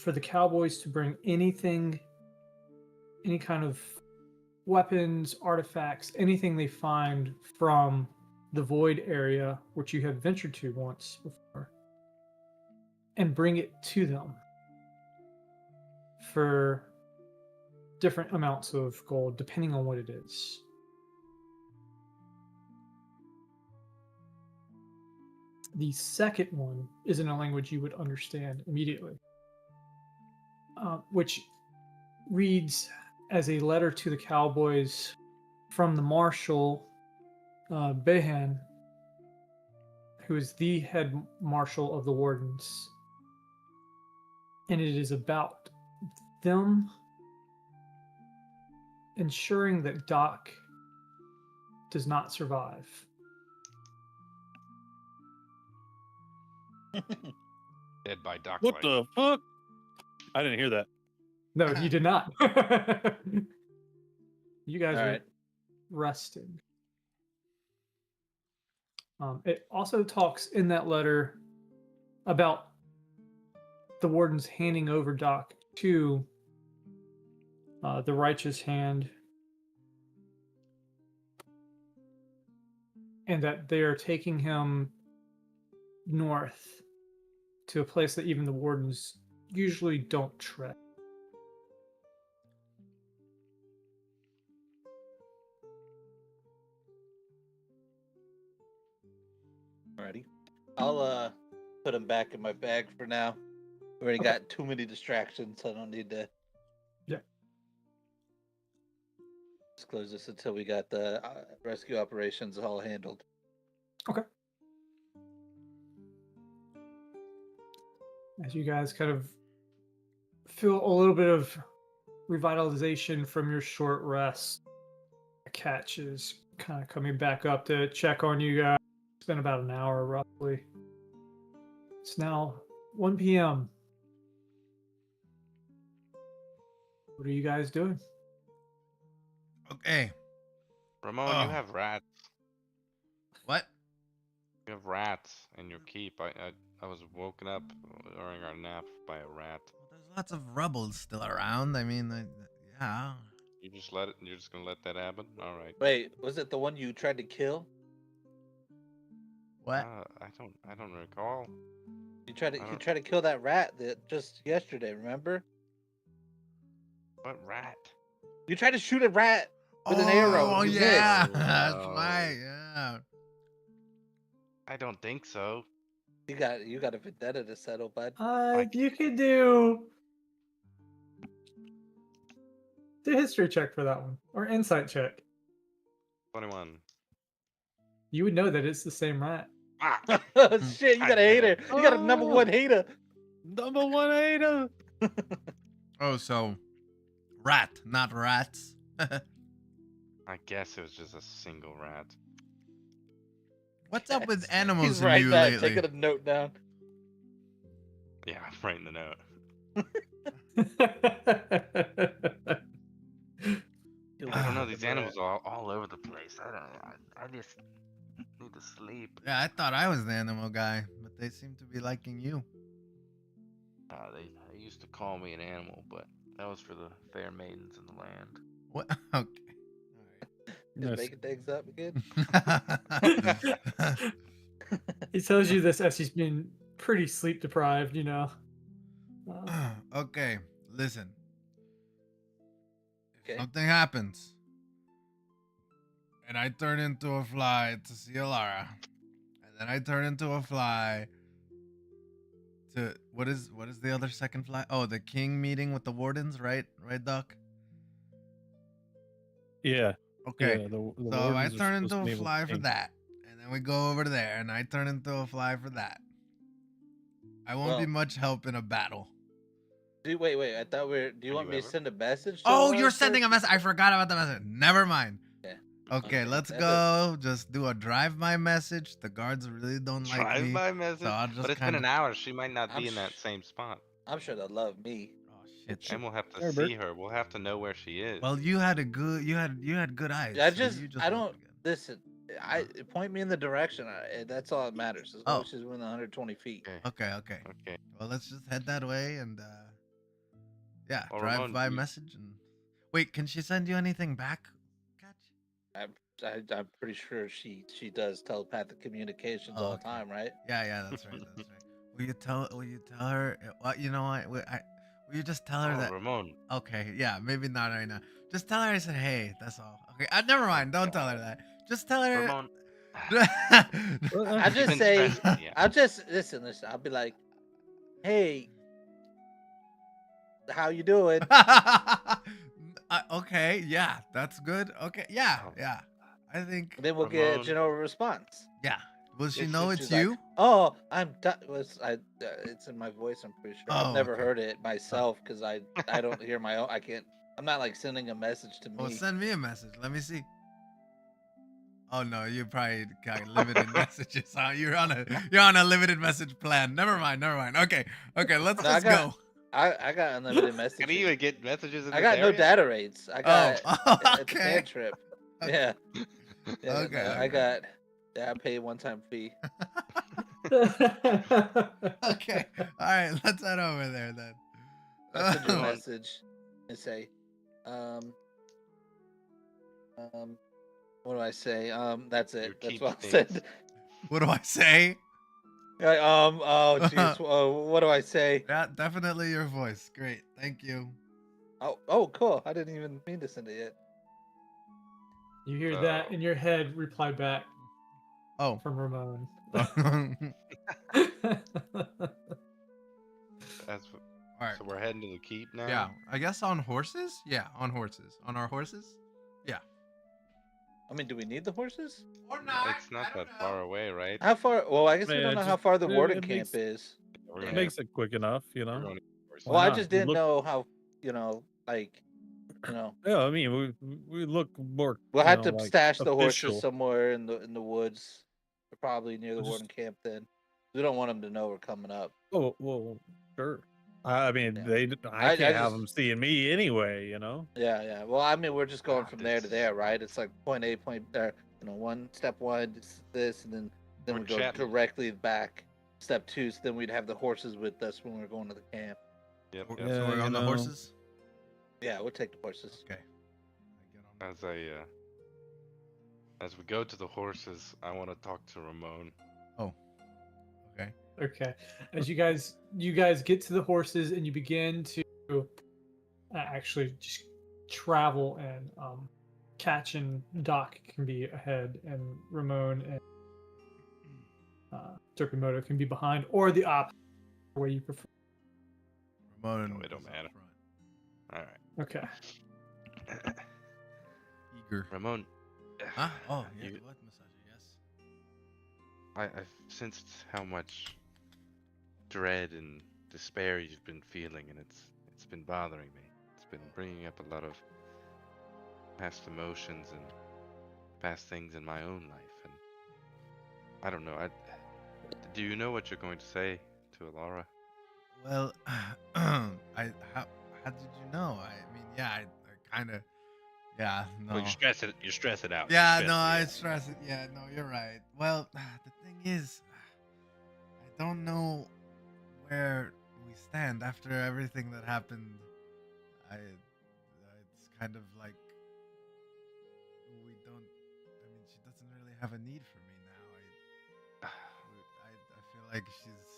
for the cowboys to bring anything, any kind of weapons, artifacts, anything they find from the void area, which you have ventured to once before, and bring it to them for different amounts of gold, depending on what it is. The second one is in a language you would understand immediately, which reads as a letter to the cowboys from the marshal, Behan, who is the head marshal of the wardens. And it is about them ensuring that Doc does not survive. Dead by Doc. What the fuck? I didn't hear that. No, you did not. You guys All are right. resting. It also talks in that letter about the wardens handing over Doc to the righteous hand, and that they are taking him north to a place that even the wardens usually don't tread. Alrighty. I'll put him back in my bag for now. We already Okay. got too many distractions, so I don't need to. Yeah. Just close this until we got the rescue operations all handled. As you guys kind of feel a little bit of revitalization from your short rest, the catch is kind of coming back up to check on you guys. It's been about an hour roughly. It's now 1 p.m. What are you guys doing? Okay. Ramon, Oh. you have rats. What? You have rats in your keep. I was woken up during our nap by a rat. Well, there's lots of rubble still around. I mean, yeah. You just let it. You're just gonna let that happen. All right. Wait, was it the one you tried to kill? What? I don't recall. You tried to I you don't- tried to kill that rat that just yesterday. Remember? What rat? You tried to shoot a rat with an arrow. Oh, and you yeah. missed. That's Oh. right. Yeah. I don't think so. You got a vendetta to settle, bud. You could do history check for that one, or insight check. 21. You would know that it's the same rat. Ah, Oh, shit, you got a hater. You got a number Oh. one hater. Number 1 hater. Oh, so rat, not rats. I guess it was just a single rat. What's up with He's animals right in you back, lately? taking a note down. Yeah, I'm writing the note. I don't know. These animals are all over the place. I just need to sleep. Yeah, I thought I was the animal guy, but they seem to be liking you. They used to call me an animal, but that was for the fair maidens in the land. What? Okay. Just Yes. making things up again. He tells you this as he's been pretty sleep deprived, you know. Okay, listen. Okay. Something happens, and I turn into a fly to see Alara, and then I turn into a fly to what is the other second fly? Oh, the king meeting with the wardens, right? Right, Doc? Yeah. Okay. Yeah, the So wardens I are turn supposed into to a be able to fly for change- that, and then we go over there, and I turn into a fly for that. I won't be Well- much help in a battle. Wait. I thought do you Are want you me to ever? send a message? To Oh, Alara you're sending a first? message. I forgot about the message. Never mind. Yeah. Okay, Okay, let's that's go. Just do a drive-by message. The guards really don't like Drive me. by message. so I'll just But it's been kinda- an hour. She might not I'm be in that sh- same spot. I'm sure they'll love me. Oh shit. And we'll have to Sure, Bert. see her. We'll have to know where she is. Well, you had good eyes. I so just, you I look don't good. listen. Point me in the direction. That's all that matters. As long Oh. as she's within 120 feet. Okay. Okay. Okay. Well, let's just head that way, and Yeah, Well, drive Ramon, by you- message and wait. Can she send you anything back? Catch? I'm pretty sure she does telepathic communications Oh, all okay. the time, right? Yeah, that's right. That's right. Will you tell her? Well, you know what? Will you just tell her Oh, that? Ramon. Okay, yeah, maybe not right now. Just tell her I said hey. That's all. Okay, never mind. Don't tell her that. Just tell her. Ramon. I You've just been say, stressing me out. I'll just listen. I'll be like, "Hey, how you doing?" Okay, yeah, that's good. Okay, yeah, Oh, yeah. I think, And then we'll get a Ramon. general response. yeah. Will she It's know just- it's She's like, you? "Oh, it's in my voice. I'm pretty sure. I've Oh, never okay. heard it myself because I don't hear my own. I can't. I'm not like sending a message to Well, me. send me a message. Let me see. Oh no, you probably got limited messages. Huh? You're on a limited message plan. Never mind. Okay, let's No, I just got- go. I got unlimited Can messages. you even get messages in I this got no area? data rates. I got Oh, it's a okay. cantrip. Yeah. Yeah, Okay, no, I okay. got. Yeah, I paid one-time fee. Okay. All right, let's head over there then. I send you a Ramon. message and say, what do I say? That's Your it. That's keep what I stinks. said. What do I say? Like, oh, jeez. What do I say? Yeah, definitely your voice. Great. Thank you. Oh, cool. I didn't even mean to send it yet. You hear that Oh. in your head, reply back Oh. from Ramon. That's All right. so we're heading to the keep now. Yeah, I guess on horses. Yeah, on horses. On our horses. Yeah. I mean, do we need the horses? Or It's not that far away, right? How far? Well, I guess we Yeah, don't know how just- far the it- warden it camp makes- is. We're Yeah. gonna Makes it quick enough, we're going to horses. Well, I not? just We didn't look- know how, like, Yeah, I mean, we look more. we'll you have know, to like, stash the official. horses somewhere in the woods, probably near the Just- warden camp. Then we don't want them to know we're coming up. Oh well, sure. I mean, Yeah. I I can't have just- them seeing me anyway. You know. Yeah. Well, I mean, we're just going Ah, from there to this- there, right? It's like point A, point there. Step one, this, and then We're we go chatting. directly back. Step two, so then we'd have the horses with us when we're going to the camp. Yep, So yep. Yeah, we're you on the know. horses. Yeah, we'll take the horses. Okay. I get on. As we go to the horses, I want to talk to Ramon. Oh. Okay. Okay. As you guys get to the horses and you begin to actually just travel, and Catch and Doc can be ahead, and Ramon and Turkimoto can be behind, or the opposite, where you prefer. Ramon. It don't is up matter. front. All Okay. right. Eager. Ramon. Huh? Oh, yeah. You- What massage? Yes. I've sensed how much dread and despair you've been feeling, and it's been bothering me. It's been bringing up a lot of past emotions and past things in my own life, and I don't know. Do you know what you're going to say to Alara? Well, how did you know? I mean, yeah, I kind of, yeah, no. Well, you're stressing out. Yeah, You're no, I stressing stress it. Yeah, no, you're right. Well, the thing is, I don't know where we stand after everything that happened. It's kind of like we don't. I mean, she doesn't really have a need for me now. I feel like she's.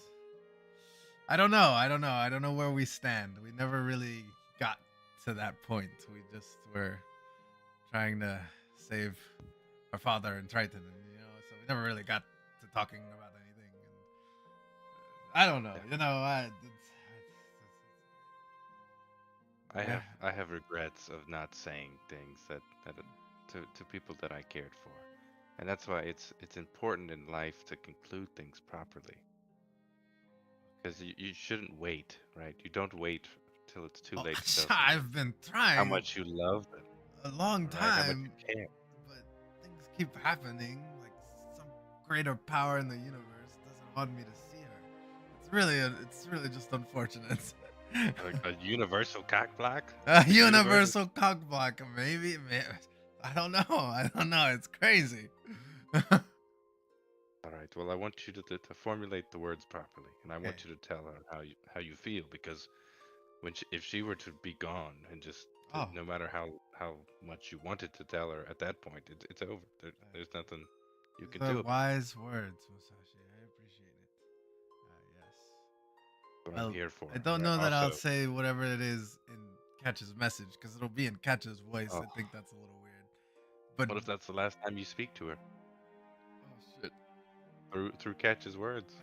I don't know. I don't know where we stand. We never really got to that point. We just were trying to save our father and Triton, and so we never really got to talking about anything. And I don't know. I have regrets of not saying things that to people that I cared for, and that's why it's important in life to conclude things properly. Because you shouldn't wait, right? You don't wait till it's too late to tell someone I've been trying how much you love them, a long right? How much time, you care. but things keep happening. Like some greater power in the universe doesn't want me to see her. It's really just unfortunate. Like a universal cock block. A universal cock block, maybe. I don't know. It's crazy. All right. Well, I want you to formulate the words properly, and I want Okay. you to tell her how you feel, because if she were to be gone and just Oh. no matter how much you wanted to tell her at that point, it's over. There's nothing you can The do. wise words, Musashi. I appreciate it. Yes. What Well, I'm here for. I don't And know that I'll also- say whatever it is in Catch's message because it'll be in Catch's voice. I Oh. think that's a little weird. But What if that's the last time you speak to her oh shit. through Catch's words?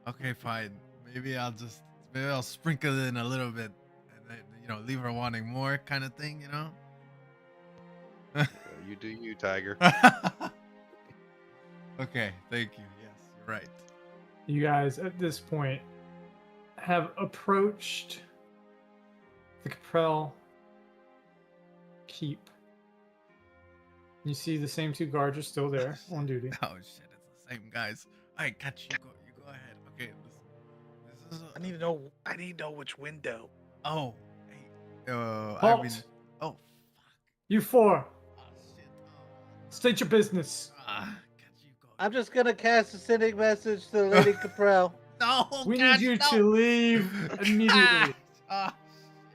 Okay, fine. Maybe I'll sprinkle it in a little bit, and then, leave her wanting more, kind of thing. You do you, Tiger. Okay, thank you. Yes, you're right. You guys at this point have approached the Caprell keep. You see the same two guards are still there on duty. Oh shit, it's the same guys. All right, Catch, you go ahead. Okay, this is. I need to know which window. Oh, hey, Halt! oh, fuck. You four, Oh shit. state your business. Catch, you go. I'm just gonna cast a sending message to Lady Caprell. No, We Catch, need you no. to leave immediately. Oh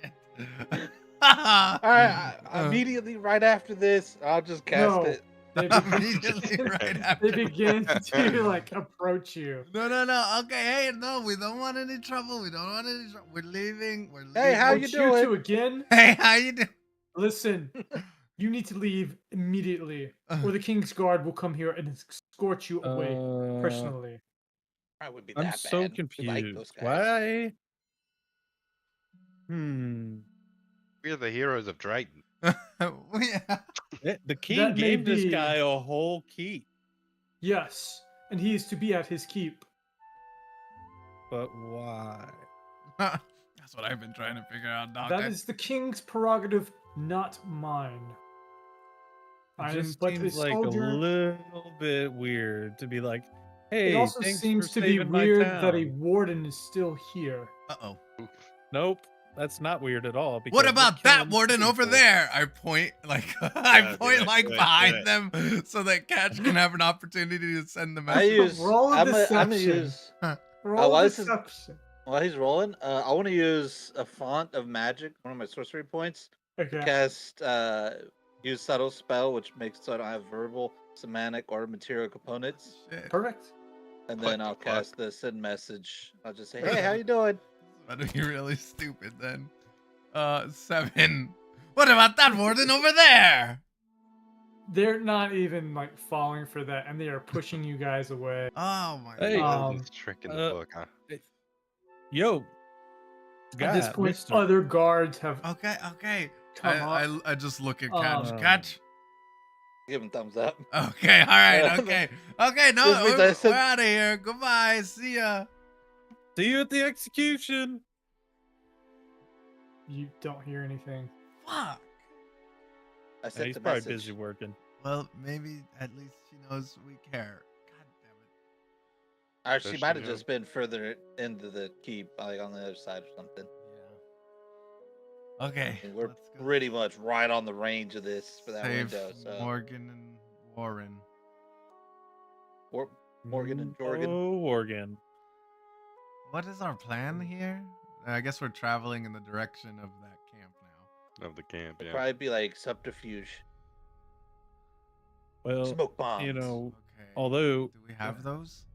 shit. All right, immediately right after this, I'll just cast No. it. They begin, Immediately right after. they begin to like approach you. No. Okay, hey, no, we don't want any trouble. We're leaving. Hey, how Approach you doing? two again. Hey, how you doing? Listen, you need to leave immediately, or the King's Guard will come here and escort you away personally. I would be I'm that so bad. We like confused. those guys. Why? We're the heroes of Triton. The king That may gave this be- guy a whole keep, Yes, and he is to be at his keep. but why? That's what I've been trying to figure out, Doc. That is the King's prerogative, not mine. I It am just but a seems like a soldier. little bit weird to be like, hey, It also thanks seems for to be saving my weird that a town." warden is still here. Uh-oh. Nope, that's not weird at all. What because we're about that killing warden over people. there? I point like Yeah, do it, behind them so that Catch can have an opportunity to send the I message. use. Roll a I'm gonna deception. use. Roll well, a this is- deception. While he's rolling, I want to use a font of magic, one of my sorcery points, Okay. cast use subtle spell, which makes so I don't have verbal, somatic, or material components. Shit. Perfect. And What then the I'll fuck? cast the send message. I'll just say, "Hey, how you doing?" That'd be really stupid then. 7. What about that warden over there? They're not even like falling for that, and they are pushing you guys away. Oh my Hey. god. This trick in the book, huh? Yo, At this God, point, mister. other guards have Okay. come up. I just look at Catch. Um, Catch. Give him thumbs up. Okay, all right, okay. Okay, no, This means I we're said- out of here. Goodbye. See ya. See you at the execution. You don't hear anything. Fuck. I Yeah, sent he's the probably message. busy working. Well, maybe at least she knows we care. God Or she Does she might have know? just been further into the keep, like on the other side or something. damn it. Yeah. Okay. And we're let's go pretty much right on the range of this for that save window. So Morgan and Warren. Morgan and Jorgen. Oh, Morgan. What is our plan here? I guess we're traveling in the direction of that camp now. Of the camp, It'd yeah. probably be like subterfuge, Well, smoke bombs. you know, Okay. although Do we have those?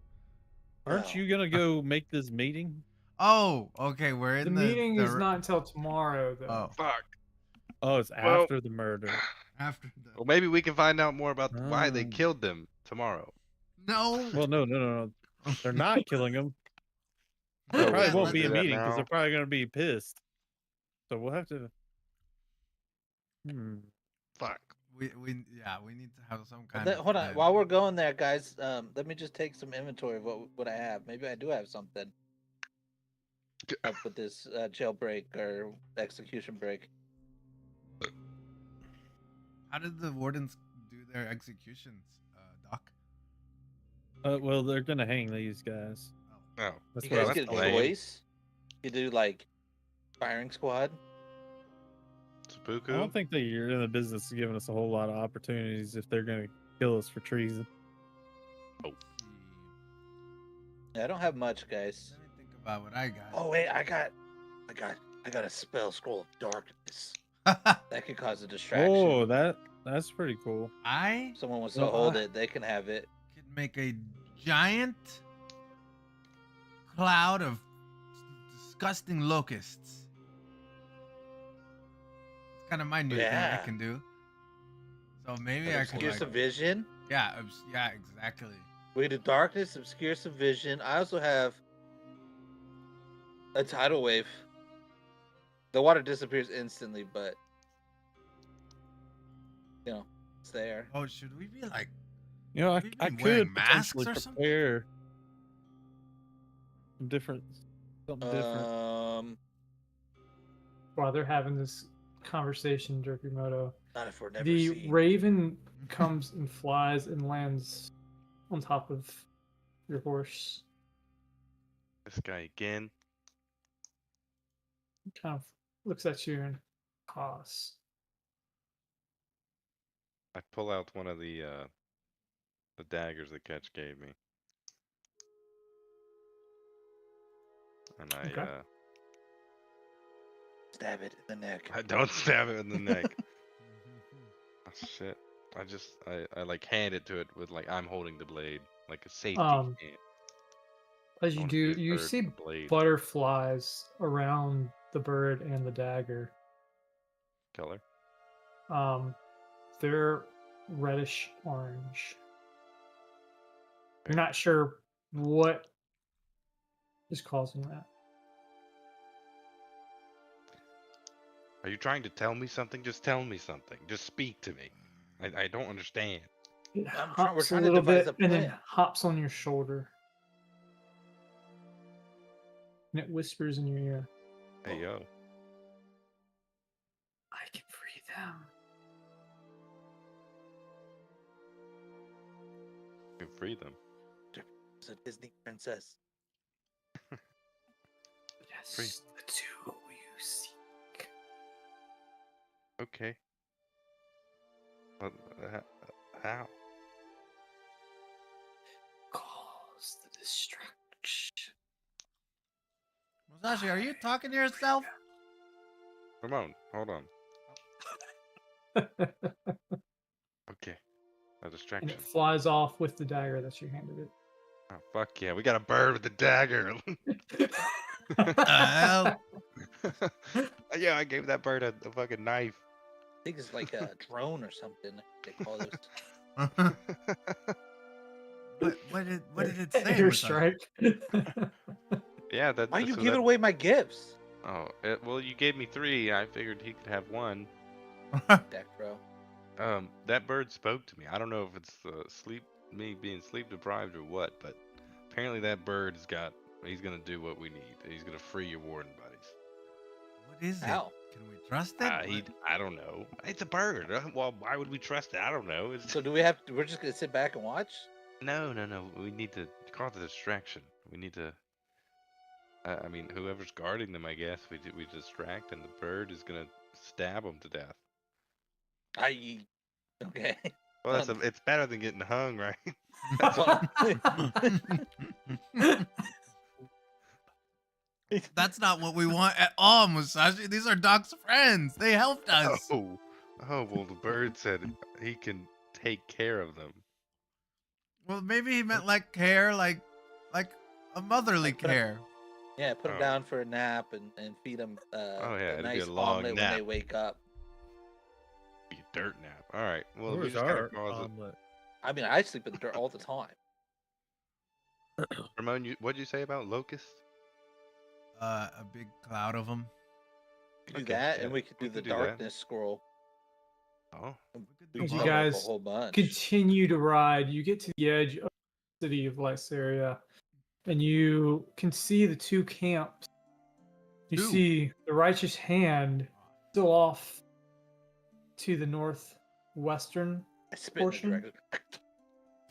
aren't No. you gonna go make this meeting? Oh, okay. We're The in meeting is the- not until tomorrow, though. Oh, Fuck. Oh, it's Well- after the murder. after the. Well, maybe we can find out more about why they Oh. killed them tomorrow. No. Well, no. They're not killing him. Oh, There we probably can won't be do a that meeting because now. they're probably gonna be pissed. So we'll have to. Fuck. We need to have some kind Then- of. hold on, plan. while we're going there, guys, let me just take some inventory of what I have. Maybe I do have something up with this jailbreak or execution break. How did the wardens do their executions, Doc? Well, they're gonna hang these guys. Oh. That's You what I guys was get told. lame. choice. You do like firing squad. Seppuku? I don't think that you're in the business of giving us a whole lot of opportunities if they're gonna kill us for treason. Yeah, I don't have much, guys. Let me think about what I got. Oh wait, I I got a spell, Scroll of Darkness. That could cause a distraction. Oh, that's pretty cool. I If someone wants to Well, hold I- it, they can have it. could make a giant cloud of disgusting locusts. It's kind of my new thing I Yeah. can do. So maybe I could Obscure like, some vision. yeah, yeah, exactly. We do darkness, obscure some vision. I also have a tidal wave. The water disappears instantly, but it's there. Oh, should we be like? You know, We've I been wearing could masks potentially or something? prepare something different. While they're having this conversation, Derpimoto, Not if we're never the seen. raven comes and flies and lands on top of your horse. This guy again. Kind of looks at you and coughs. I pull out one of the daggers that Ketch gave me. And Okay. Stab it in the neck. I don't stab it in the neck. Oh, shit. I like hand it to it with like I'm holding the blade. Like a safety hand. As I you wanna do, see a you bird see with a blade. butterflies around the bird and the dagger. Color. They're reddish orange. You're not sure what is causing that. Are you trying to tell me something? Just tell me something. Just speak to me. I don't understand. It we're hops a trying to little devise bit a and then plan. hops on your shoulder. And it whispers in your ear, Hey yo. I can free them. You can free them. It's a Disney princess. Yes, Free. the two you seek. Okay. But how? Cause the destruction. Musashi, are you talking to yourself? Ramon, hold on. Okay. A And distraction. it flies off with the dagger that you handed it. Oh, fuck yeah. We got a bird with a dagger. hell? Yeah, I gave that bird a fucking knife. I think it's like a drone or something. They call those. What did it say? Airstrike. Yeah, that. Why are you so giving that- away my gifts, Oh, well, you gave me 3. I figured he could have 1. Deck Bro? That bird spoke to me. I don't know if it's me being sleep deprived or what, but apparently that bird's got. He's gonna do what we need. He's gonna free your warden buddies. What is it? How? Can we trust it? I don't know. It's a bird. Well, why would we trust it? I don't know. It's, So do we have? We're just gonna sit back and watch? no. We need to call the distraction. We need to. I mean, whoever's guarding them, I guess we distract, and the bird is gonna stab them to death. Okay. Well, it's better than getting hung, right? That's not what we want at all, Musashi. These are Doc's friends. They helped us. Oh, well, the bird said he can take care of them. Well, maybe he meant like care, like a motherly Like, put 'em- care. Yeah, put them Oh. down for a nap and feed them Oh, yeah, a it'd be a nice long omelet when nap. they wake up. Be a dirt nap. All right. Well, we Where's just gotta our cause it. omelet? I mean, I sleep in the dirt all the time. Ramon, what'd you say about locusts? A big cloud of them. We could do Okay, that, yeah, and we could do we the could do that. darkness scroll. Oh, We As you could guys a whole bunch. continue to ride, you get to the edge of the city of Lysaria, and you can see the 2 camps. You Two. see the Righteous Hand still off to the northwestern, I spit in the portion.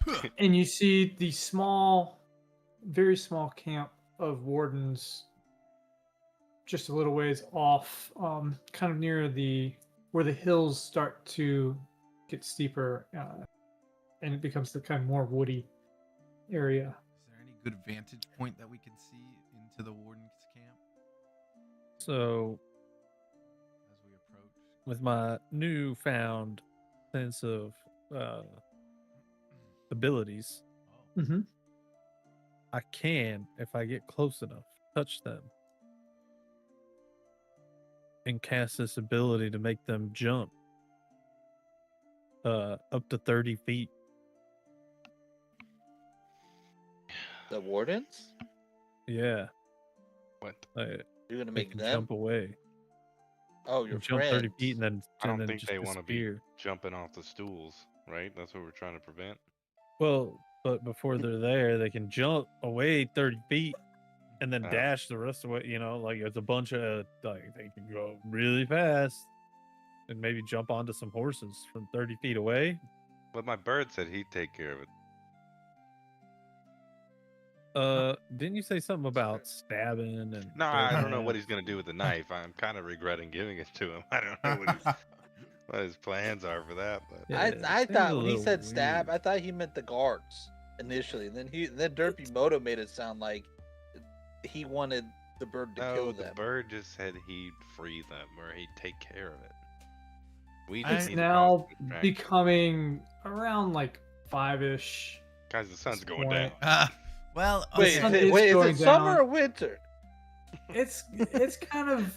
direction. and you see the very small camp of wardens just a little ways off, kind of near where the hills start to get steeper, and it becomes the kind of more woody area. Is there any good vantage point that we can see into the warden's camp? So with my newfound sense of abilities, Mm-hmm. I can, if I get close enough, touch them and cast this ability to make them jump up to 30 feet. The wardens? Yeah, What? they You're gonna they make can them? jump away. Oh, They your jump 30 feet friends. and I don't then think just they want to be disappear. jumping off the stools, right? That's what we're trying to prevent. Well, but before they're there, they can jump away 30 feet and then Oh. dash the rest of it. You know, like it's a bunch of like they can go really fast and maybe jump onto some horses from 30 feet away. But my bird said he'd take care of it. Didn't you say something about stabbing and? No, I don't know breaking what it? he's gonna do with the knife. I'm kind of regretting giving it to him. I don't know what his plans are for that. But Yeah, I it I seems a thought when he little said stab, weird. I thought he meant the guards initially. Then Derpy Moto made it sound like he wanted the bird to no, kill the them. bird just said he'd free them or he'd take care of it. We I- just It's need to now cause distraction. becoming around like 5-ish. Guys, the sun's going point. down. Well, Wait, sun okay. is is going it summer down. or winter? It's kind of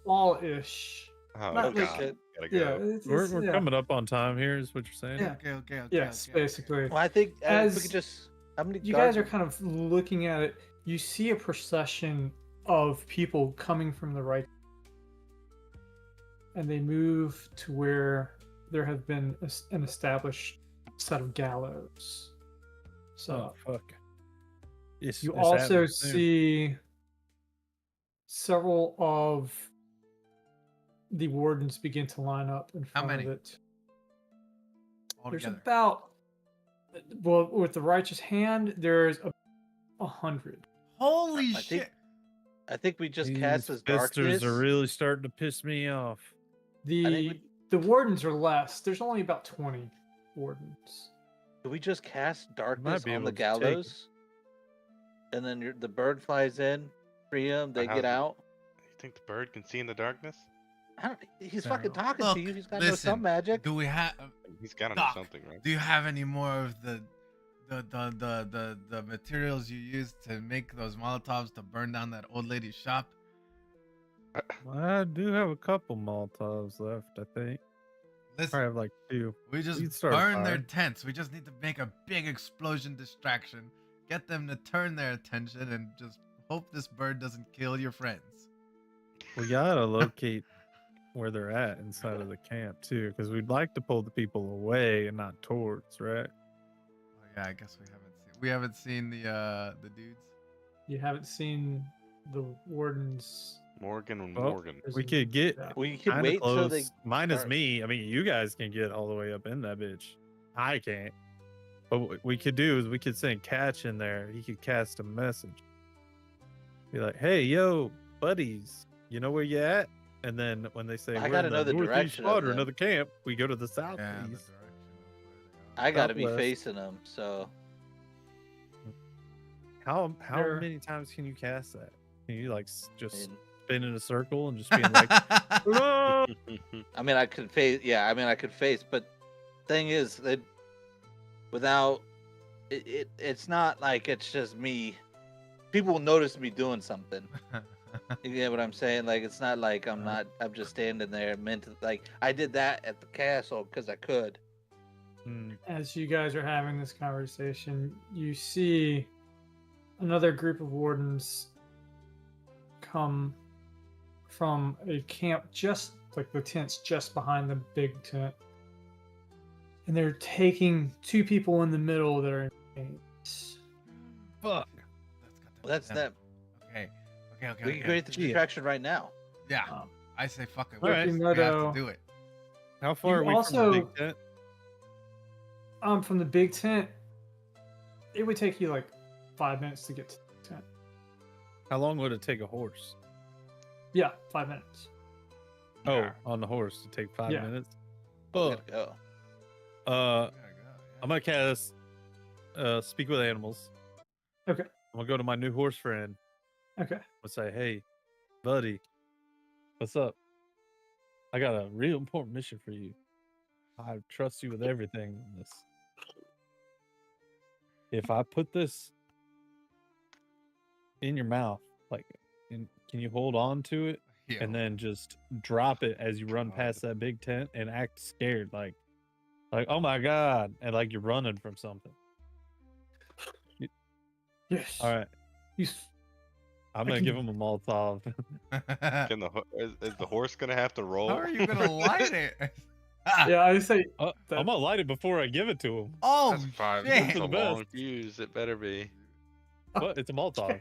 fall-ish. Oh Not god, like- gotta Yeah, go. We're yeah. coming up on time here, is what you're saying? Yeah. Okay. Yes, basically. Well, I think if we As could just. How many You guards? guys are kind of looking at it. You see a procession of people coming from the right, and they move to where there have been an established set of gallows. So Oh fuck! It's, you it's also happening soon. see several of the wardens begin to line up in How front many? of it. There's Altogether. about, well, with the righteous hand, there's 100. Holy I think shit! I think we just These cast this fisters darkness. are really starting to piss me off. The wardens are less. There's only about 20 wardens. Do we just cast darkness be on able the to take 'em. gallows? And then the bird flies in, free them, they how's get it- out. You think the bird can see in the darkness? I don't, he's I fucking don't know. talking Look, to you. He's got no listen, sun magic. Do we have? He's gotta know Doc, something, right? Do you have any more of the materials you used to make those Molotovs to burn down that old lady's shop? I do have a couple Molotovs left, I think. I Listen, have like 2. we just we'd start a burn their fire. tents. We just need to make a big explosion distraction, get them to turn their attention, and just hope this bird doesn't kill your friends. We gotta locate where they're at inside of the camp too, because we'd like to pull the people away and not towards, right? Oh yeah, I guess we haven't seen the dudes. You haven't seen the wardens. Morgan and Well, Morgan. We could get Yeah. We could kind of wait till close. they. Minus start. me. I mean, you guys can get all the way up in that bitch. I can't. But what we could do is we could send Catch in there. He could cast a message. Be like, "Hey, yo, buddies, you know where you at?" And then when they say I we're gotta in know the northeast direction of quadrant them. of the camp, we go to the southeast. Yeah, the direction of where they I gotta be Southwest. facing them. So How They're- many times can you cast that? Can you like just and- spin in a circle and just being like, are. "No!" I mean, I could face. Yeah, I mean, I could face. But thing is, that without it's not like it's just me. People will notice me doing something. You get what I'm saying? Like it's not like I'm not. I'm just standing there meant to. Like I did that at the castle because I could. Hmm. As you guys are having this conversation, you see another group of wardens come from a camp just like the tents just behind the big tent. And they're taking 2 people in the middle that are in chains. Fuck. Well, that's Yeah. that. Okay. We can create the distraction right now. Yeah, Um, I say fuck it. Alright. We have to Moto- do it. How far You are we also- from the big tent? From the big tent, it would take you like 5 minutes to get to the tent. How long would it take a horse? Yeah, 5 minutes. Oh, Yeah. on the horse to take 5 Yeah. minutes. We Fuck. gotta go. Uh, We gotta go, I'm gonna cast speak with animals. Okay. I'm gonna go to my new horse friend Okay. and say, "Hey, buddy, what's up? I got a real important mission for you. I trust you with everything in this. If I put this in your mouth, like, can you hold on to it Yeah. and then just drop it as you run past that big tent and act scared, like oh my god, and like you're running from something. Yes. All right, You I'm I gonna can- give him a Molotov. Can is the horse gonna have to roll? How are you gonna light it? Yeah, I say I'm gonna light it before I give it to him. Oh, That's fine. shit. It's For a the long best. fuse. It better be. But it's a Molotov.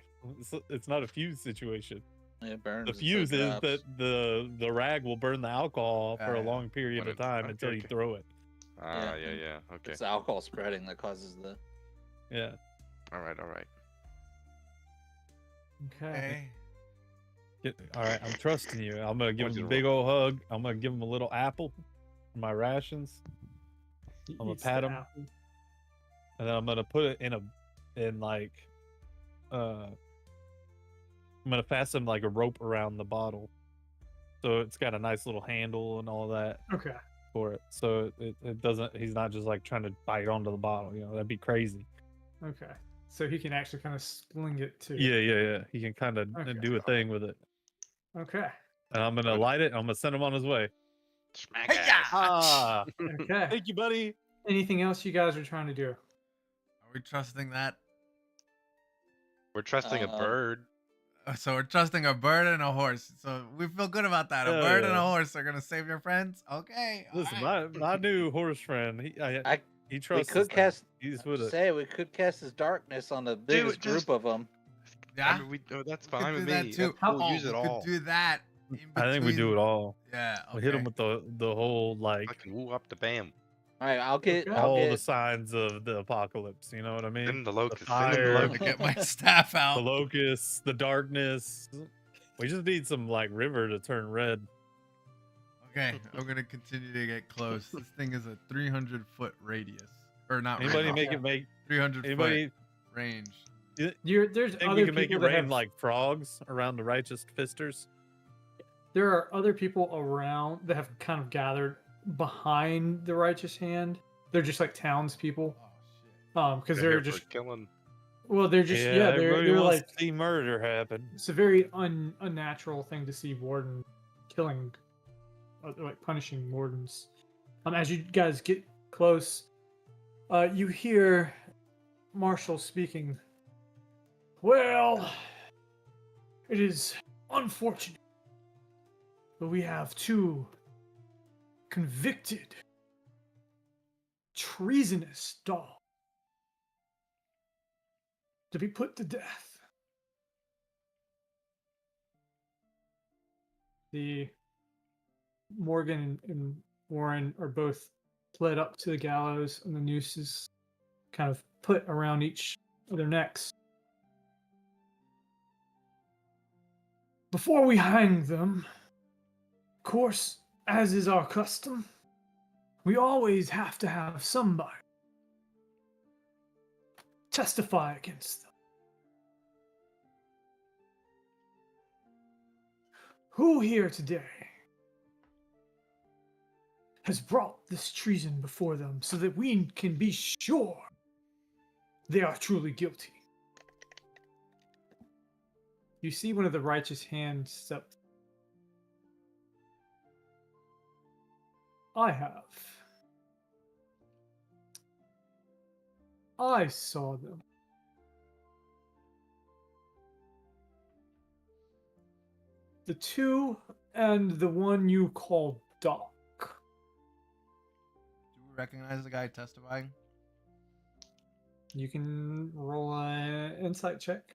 It's not a fuse situation. It burns. The and so fuse is drops. that the rag will burn the alcohol for a Yeah. long period When of it- time okay, until you okay. throw it. Ah, Yeah. yeah. Okay. It's the alcohol spreading that causes the. Yeah. All right. okay. Okay. All right, I'm trusting you. I'm gonna give Want him you a to big old hug. I'm gonna give him a little apple for my rations, He I'm gonna eats pat the him. apple. and then I'm gonna put it in like, I'm gonna fasten like a rope around the bottle, so it's got a nice little handle and all that Okay. for it. So it doesn't. He's not just like trying to bite onto the bottle. You know, that'd be crazy. Okay. So he can actually kind of sling it too. Yeah. He can kind of Okay. do a thing with it. Okay. And I'm gonna Good. light it. I'm gonna send him on his way. Smack Hey-ya! ass. Ah, Okay. thank you, buddy. Anything else you guys are trying to do? Are we trusting that? We're trusting a bird. So we're trusting a bird and a horse. So we feel good about that. A Hell bird and a yeah. horse are gonna save your friends. Okay. all Listen, right. my new horse friend, he I- he We trusts. could this thing. cast. He's with it. Say we could cast his darkness on the biggest just- group of them. Yeah. I mean, that's We could fine do with that me. too. We'll Oh, use it we all. could do that. in I think we do between- it all. Yeah. We hit him okay. with the whole like I can woo up the bam. All right, I'll get. Okay. I'll all the get. signs of the apocalypse. You know what I mean? Send the locust. fire, Send them the I'm locust. gonna get my staff The out. locusts, the darkness. We just need some like river to turn red. Okay, I'm gonna continue to get close. This thing is a 300-foot radius, or not? Anybody radius, make it make 300 anybody foot range. There's think other we can make people it that rain have, like frogs around the righteous fisters? there are other people around that have kind of gathered behind the righteous hand. They're just like townspeople. Oh shit. Because They're they're here for just killing. well, they're just yeah, everybody they're wants like to see murder happen. it's a very unnatural thing to see warden killing, like punishing wardens. As you guys get close, you hear Marshall speaking. Well, it is unfortunate, but we have two convicted treasonous dogs to be put to death. The Morgan and Warren are both led up to the gallows, and the noose is kind of put around each of their necks. Before we hang them, of course, as is our custom, we always have to have somebody testify against them. Who here today has brought this treason before them so that we can be sure they are truly guilty? You see one of the righteous hands step. I have. I saw them. The two and the one you call Doc. Do we recognize the guy testifying? You can roll an insight check.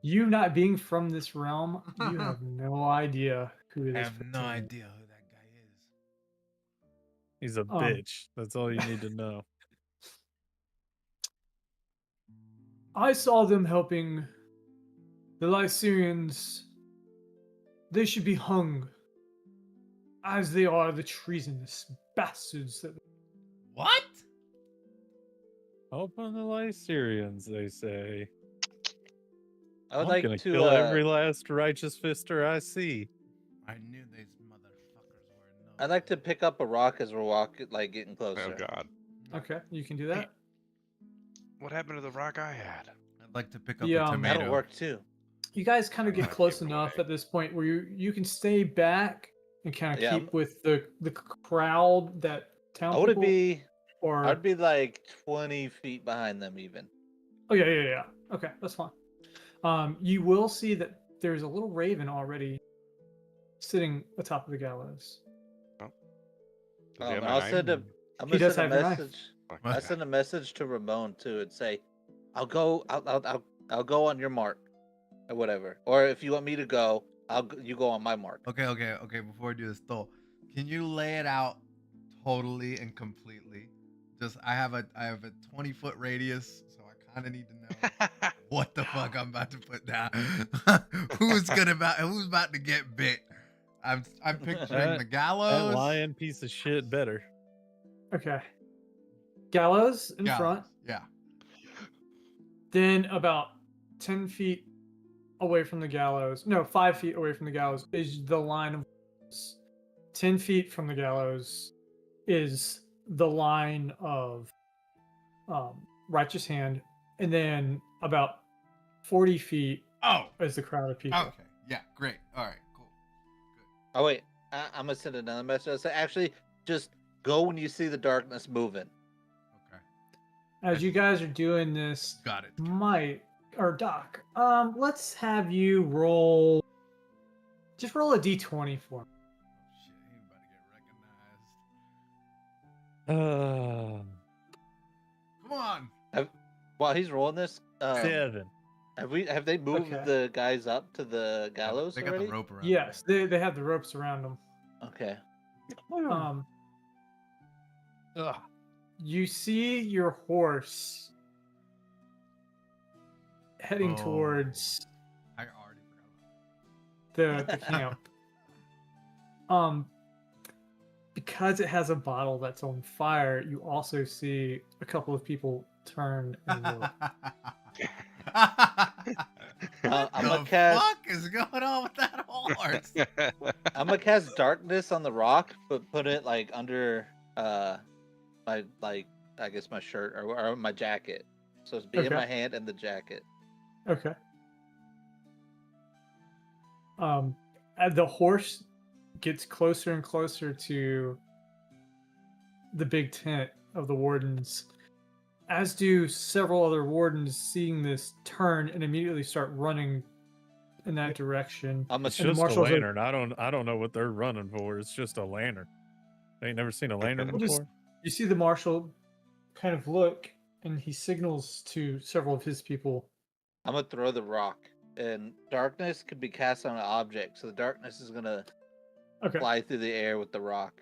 You not being from this realm, you have no idea who it I is. have no idea who that guy is. He's a Um, bitch. That's all you need to know. I saw them helping the Lycerians. They should be hung, as they are the treasonous bastards that. What? Open the Lycerians, they say. I would I'm like gonna to. kill every last righteous fister I see. I knew these motherfuckers were no. I'd like to pick up a rock as we're walking, like getting Oh closer. God. Okay, you can do that. What happened to the rock I had? I'd like to pick up The, a um, tomato. That'll work too. You guys kind of I get might close give it enough away. at this point where you can stay back and kind of Yeah, keep with the crowd that town I would people. be. Or I'd be like 20 feet behind them, even. oh yeah. Okay, that's fine. You will see that there's a little raven already sitting atop of the gallows. Does he have I'll my send knife? a. I'm He gonna does send a have your knife. message. Fuck I yeah. send a message to Ramon too and say, "I'll go. I'll go on your mark, or whatever. Or if you want me to go, you go on my mark." Okay. Before I do this, though, can you lay it out totally and completely? Just I have a 20-foot radius, so I kind of need to know what the fuck I'm about to put down. who's about to get bit? I'm picturing That- the That gallows. lion piece of shit better. Okay. Gallows in Gallows, front. Yeah. Then about 10 feet away from the gallows. No, 5 feet away from the gallows is the line of. 10 feet from the gallows is the line of righteous hand, and then about 40 feet Oh. is the crowd of people. Okay. Yeah. Great. All right. Cool. Oh wait, I'm gonna send another message. I say, actually, just go when you see the darkness moving. Okay. As you guys are doing this, Got it. Mike or Doc, let's have you roll. Just roll a d20 for me. Oh, shit. He about to get recognized. Come on. While he's rolling this, 7. have they moved Okay. the guys up to the gallows They got already? the rope around. Yes, they have the ropes around them. Okay. Ugh. You see your horse heading Oh. towards I already forgot. the camp. Because it has a bottle that's on fire, you also see a couple of people turn and look. What I'm the a cast- fuck is going on with that horse? I'm gonna cast darkness on the rock, but put it like under my I guess my shirt or my jacket. So it's be in Okay. my hand and the jacket. Okay. As the horse gets closer and closer to the big tent of the wardens, as do several other wardens, seeing this turn and immediately start running in that direction. I'm a It's And the just a marshals are- lantern. I don't know what they're running for. It's just a lantern. I ain't never seen a lantern Well, just- before. You see the marshal kind of look, and he signals to several of his people. I'm gonna throw the rock, and darkness could be cast on an object, so the darkness is gonna Okay. fly through the air with the rock.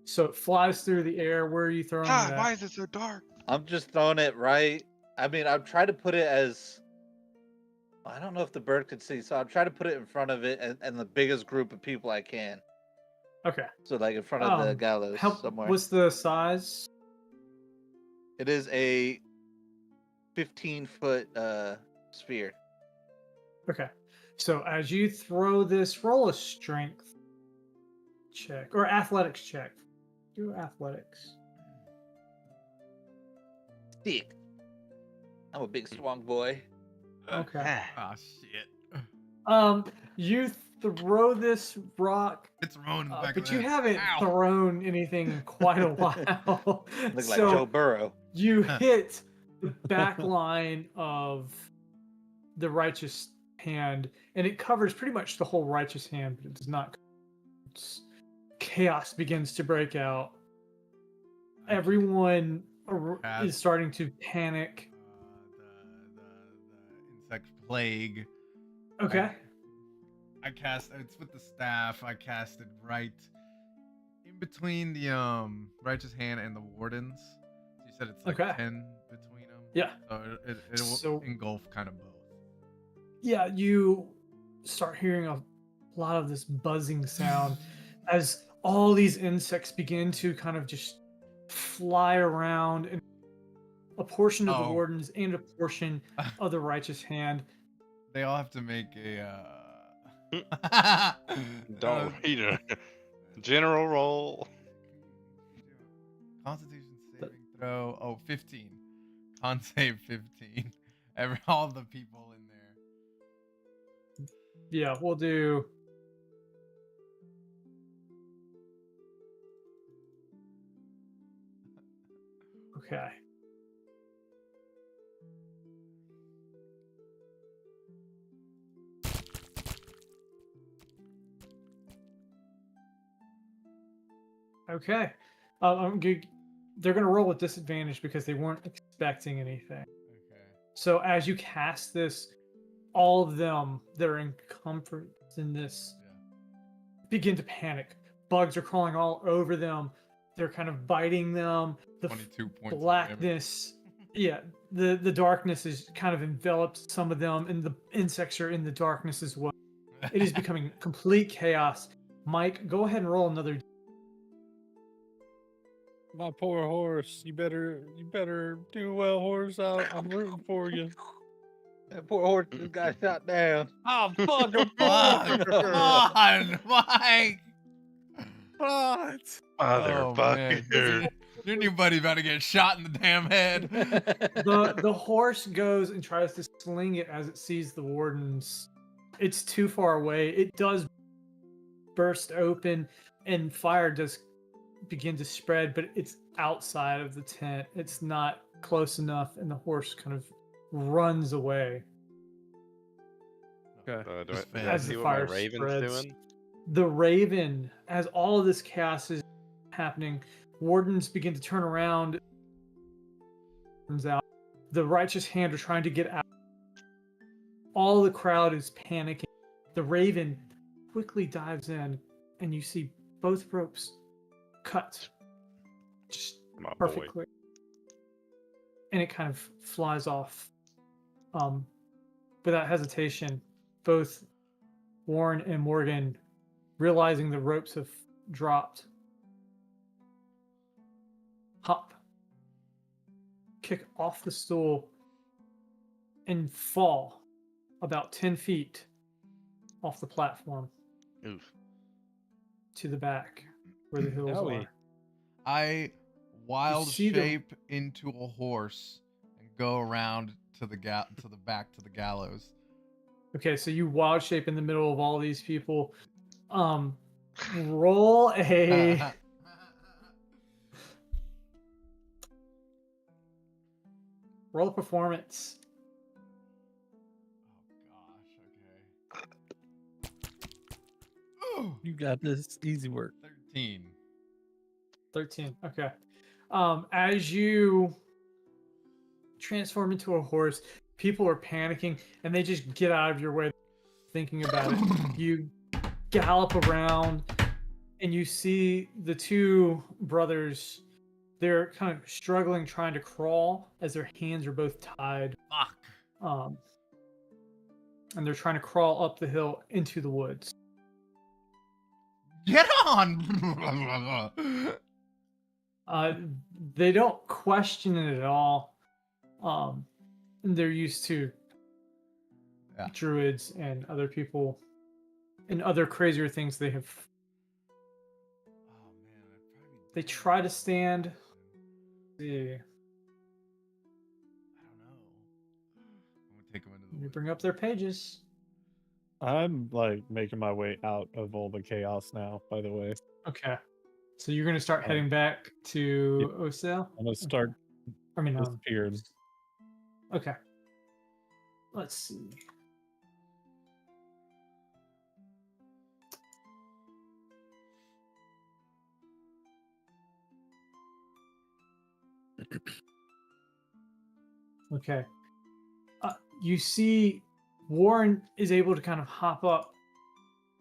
So it flies through the air. Where are you throwing Ah, it at? why is it so dark? I'm just throwing it right. I mean, I'm trying to put it as. I don't know if the bird could see, so I'm trying to put it in front of it and the biggest group of people I can. Okay. So, like in front of the Um, gallows somewhere. What's the size? It is a 15-foot sphere. Okay. So as you throw this, roll a strength check or athletics check. Do athletics. Stick. I'm a big, strong boy. Okay. Oh shit. You throw this rock, It's Ramon in the back but of you the head. haven't Ow. thrown anything in quite a while. Look like So Joe Burrow. you hit the back line of the righteous hand, and it covers pretty much the whole righteous hand, but it does not. Chaos begins to break out. Everyone is starting to panic. The insect plague. Okay. I cast it's with the staff. I cast it right in between the righteous hand and the wardens. You said it's like Okay. 10 between them. Yeah. So it will So- engulf kind of both. Yeah, you start hearing a lot of this buzzing sound as all these insects begin to kind of just fly around, and a portion of the Oh. wardens and a portion of the righteous hand They all have to make a. Don't read it. General roll. Constitution saving throw. Oh, 15. Con save 15. All the people in there. Yeah, we'll do. Okay. Okay. They're going to roll with disadvantage because they weren't expecting anything. Okay. So as you cast this, all of them that are in comfort in this begin to panic. Bugs are crawling all over them. They're kind of biting them. The 22 points. Of damage. blackness, yeah, the darkness is kind of enveloped some of them, and the insects are in the darkness as well. It is becoming complete chaos. Mike, go ahead and roll another. My poor horse. You better do well, horse. I'm rooting for you. That poor horse just got shot down. Oh fuck! I'm Fuck, come on, Mike. What? Motherfucker. Your new buddy about to get shot in the damn head. The horse goes and tries to sling it as it sees the wardens. It's too far away. It does burst open, and fire does begin to spread, but it's outside of the tent. It's not close enough, and the horse kind of runs away. Okay. Do I As see the what my fire raven's spreads. doing? The raven, as all of this chaos is happening, wardens begin to turn around. Turns out the righteous hand are trying to get out. All the crowd is panicking. The raven quickly dives in, and you see both ropes cut just My boy. perfectly, and it kind of flies off. Without hesitation, both Warren and Morgan, realizing the ropes have dropped, hop, kick off the stool, and fall about 10 feet off the platform Oof. to the back where the hills Owie. are. I wild see the- shape into a horse and go around to the back to the gallows. Okay, so you wild shape in the middle of all these people. Roll a roll a performance. Oh gosh, okay. Ooh, You got this. Easy work. 13. 13. Okay. As you transform into a horse, people are panicking and they just get out of your way thinking about it. You gallop around and you see the two brothers. They're kind of struggling, trying to crawl as their hands are both tied. Fuck. And they're trying to crawl up the hill into the woods. Get on! They don't question it at all. They're used to Yeah. druids and other people and other crazier things they have. Oh man, I'd probably They try to stand. Yeah. I don't know. I'm gonna take him into the Let me woods. bring up their pages. I'm like making my way out of all the chaos now. By the way, Okay. So you're gonna start heading back to Osel? I'm gonna start I mean, disappearing. okay. Let's see. Okay. You see Warren is able to kind of hop up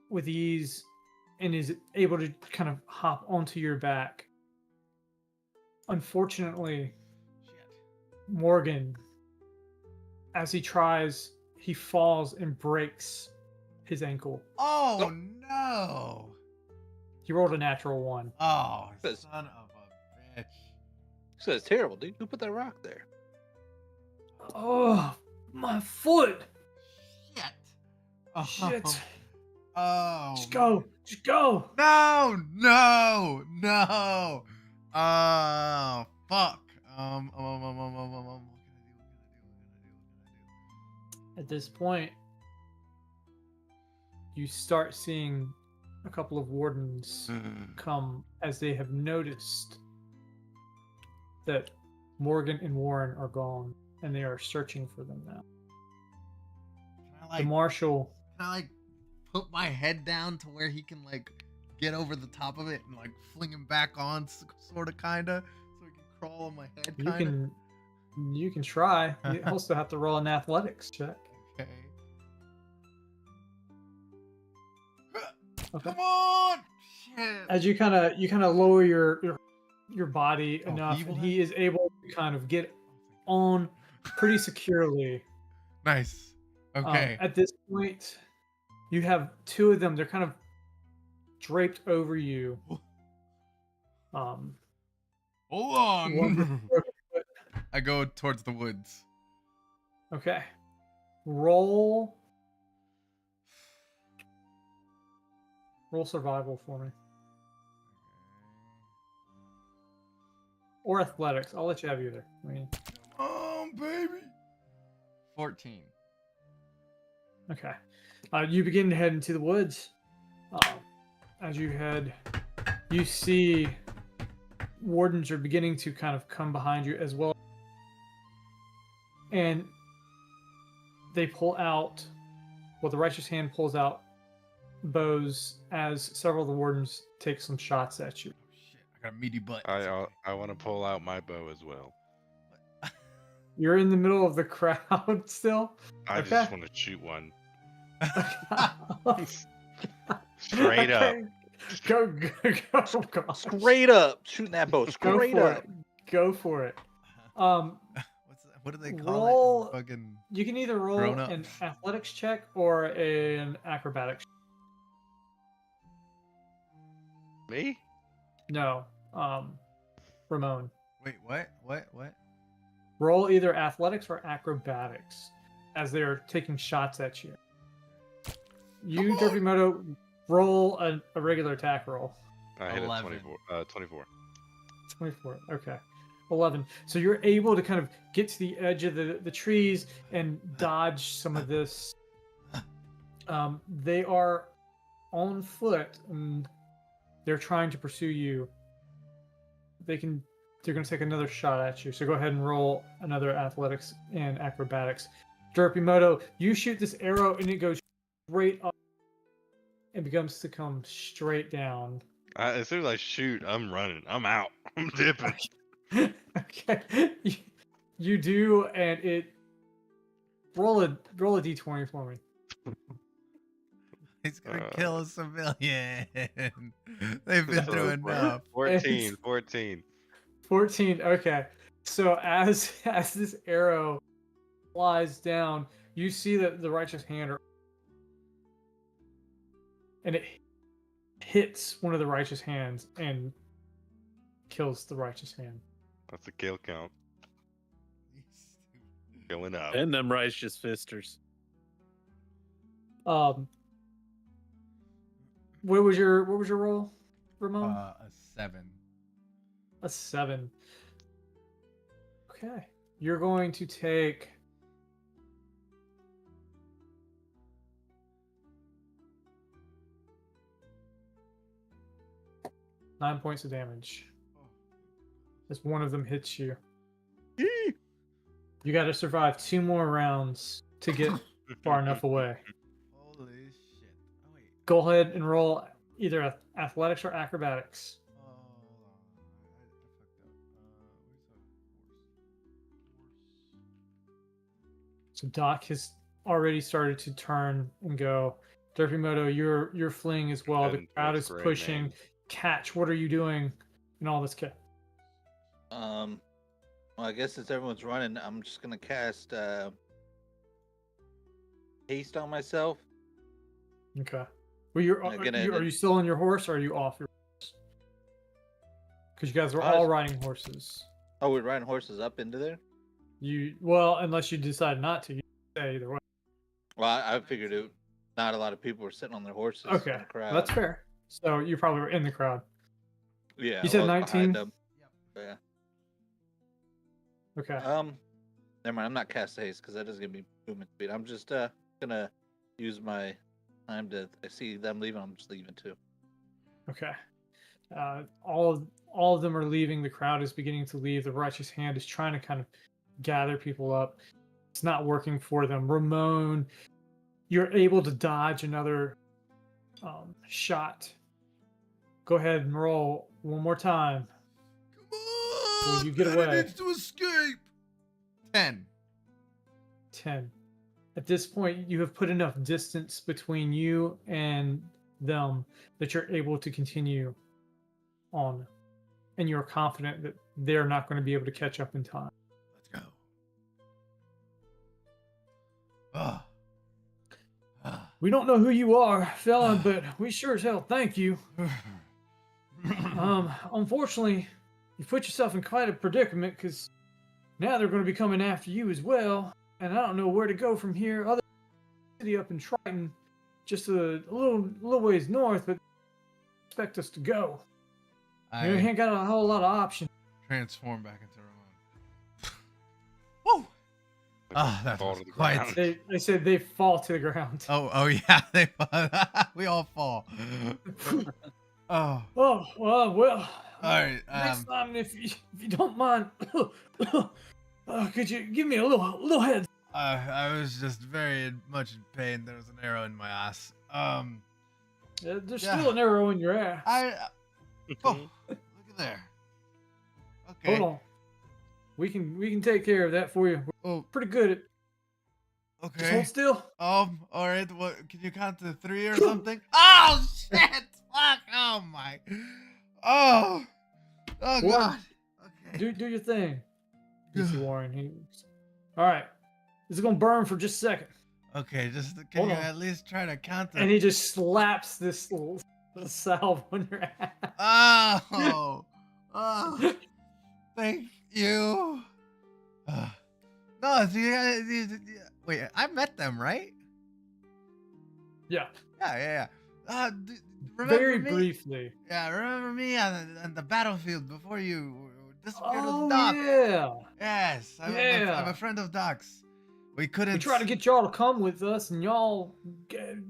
with ease and is able to kind of hop onto your back. Unfortunately, Shit. Morgan, as he tries, he falls and breaks his ankle. Oh no! He rolled a natural 1. Oh, That's- son of a bitch. So it's terrible, dude. Who put that rock there? Oh, my foot! Shit. Shit. Oh. Just go. Just go. No, no, no. Oh, fuck. What At this point, you start seeing a couple of wardens can I do? come as they have noticed that Morgan and Warren are gone, and they are searching for them now. Can I The marshal, put my head down to where he can get over the top of it and fling him back on, sort of, kinda, so he can crawl on my head, kinda. you can try. You also have to roll an athletics check. Okay. Okay. Come on! Shit. As you kind of lower your body Oh, enough, he and will he is able to kind of get on pretty securely. Nice. Okay. At this point, you have two of them. They're kind of draped over you. Hold one on. with a broken foot. I go towards the woods. Okay. Roll survival for me. Or athletics. I'll let you have either. I mean, Baby. 14. okay. You begin to head into the woods. As you head, you see wardens are beginning to kind of come behind you as well. And they pull out, the righteous hand pulls out bows as several of the wardens take some shots at you. Oh, shit. I got a meaty butt. I want to pull out my bow as well. You're in the middle of the crowd still. I Okay. just want to shoot one. Straight up. Go, go. Straight up, shooting that bow. Go Straight for up. it. Go for it. What do they call Roll- it? Fucking. You can either roll Grown up. an athletics check or an acrobatics. Me? No, Ramon. Wait, what? Roll either athletics or acrobatics as they're taking shots at you. You, Derpymoto, roll a regular attack roll. I hit 11. a 24. 24. Okay. 11. So you're able to kind of get to the edge of the trees and dodge some of this. They are on foot and they're trying to pursue you. They're going to take another shot at you. So go ahead and roll another athletics and acrobatics. Derpymoto, you shoot this arrow and it goes straight up and begins to come straight down. As soon as I shoot, I'm running. I'm out. I'm dipping. Okay. You do, and it roll a d20 for me. He's gonna kill a civilian. They've been through enough. 14. 14. Okay. So as this arrow flies down, you see that the righteous hand and it hits one of the righteous hands and kills the righteous hand. That's a kill count. Going up. And them righteous fisters. What was your roll, Ramon? A 7. A 7. Okay. You're going to take 9 points of damage. As one of them hits you. You got to survive 2 more rounds to get far enough away. Holy shit. Oh, wait. Go ahead and roll either athletics or acrobatics. Hold on. I fucked up. So Doc has already started to turn and go. Derpymoto, you're fleeing as well. The Heading crowd towards is Gray pushing. Man. Catch, what are you doing in all this? Well, I guess since everyone's running, I'm just gonna cast haste on myself. Okay. Well, are you still on your horse or are you off your horse? Because you guys are all riding horses. Oh, we're riding horses up into there. Well, unless you decide not to, you can stay either way. Well, I figured it. not a lot of people were sitting on their horses. in Okay, the crowd. that's fair. So you probably were in the crowd. Yeah. You I said was 19? behind them. Yeah. Okay. Never mind. I'm not cast haste because that doesn't give me movement speed. I'm just gonna use my time to. I see them leaving. I'm just leaving too. Okay. All of them are leaving. The crowd is beginning to leave. The righteous hand is trying to kind of gather people up. It's not working for them. Ramon, you're able to dodge another shot. Go ahead and roll one more time. Come on! Will you get Eddie away? needs to escape. 10. 10. At this point, you have put enough distance between you and them that you're able to continue on. And you're confident that they're not going to be able to catch up in time. Let's go. Ah. Ah. We don't know who you are, fella, but we sure as hell thank you. Unfortunately, you put yourself in quite a predicament because now they're going to be coming after you as well, and I don't know where to go from here. Other city up in Triton, just a little ways north, but expect us to go. We I ain't got a whole lot of options. transform back into Ramon. Woo! Ah, that Fall was to the quite. ground. They said they fall to the ground. Oh yeah, they we all fall. Oh, Well. all right. Next time, if you don't mind, could you give me a little head? I was just very much in pain. There was an arrow in my ass. There's Yeah. still an arrow in your ass. Oh, look at there. Okay. Hold on. We can take care of that for you. We're Oh, pretty good at. Just okay. hold still. All right. What? Can you count to 3 or something? Oh shit! Fuck! Oh my! Oh! Oh Warren, god! Okay. Do your thing. DC Warren. All right. This is gonna burn for just a second, Okay. Just can Hold you on. at least try to count and the? he just slaps this little salve on your ass. Oh! Oh! Thank you. No, wait. I met them, right? Yeah, Yeah. Remember very me? briefly. Yeah, remember me on the battlefield before you disappeared Oh with Doc? yeah. Yes, I'm Yeah. a friend of Doc's. We couldn't. We tried to get y'all to come with us, and y'all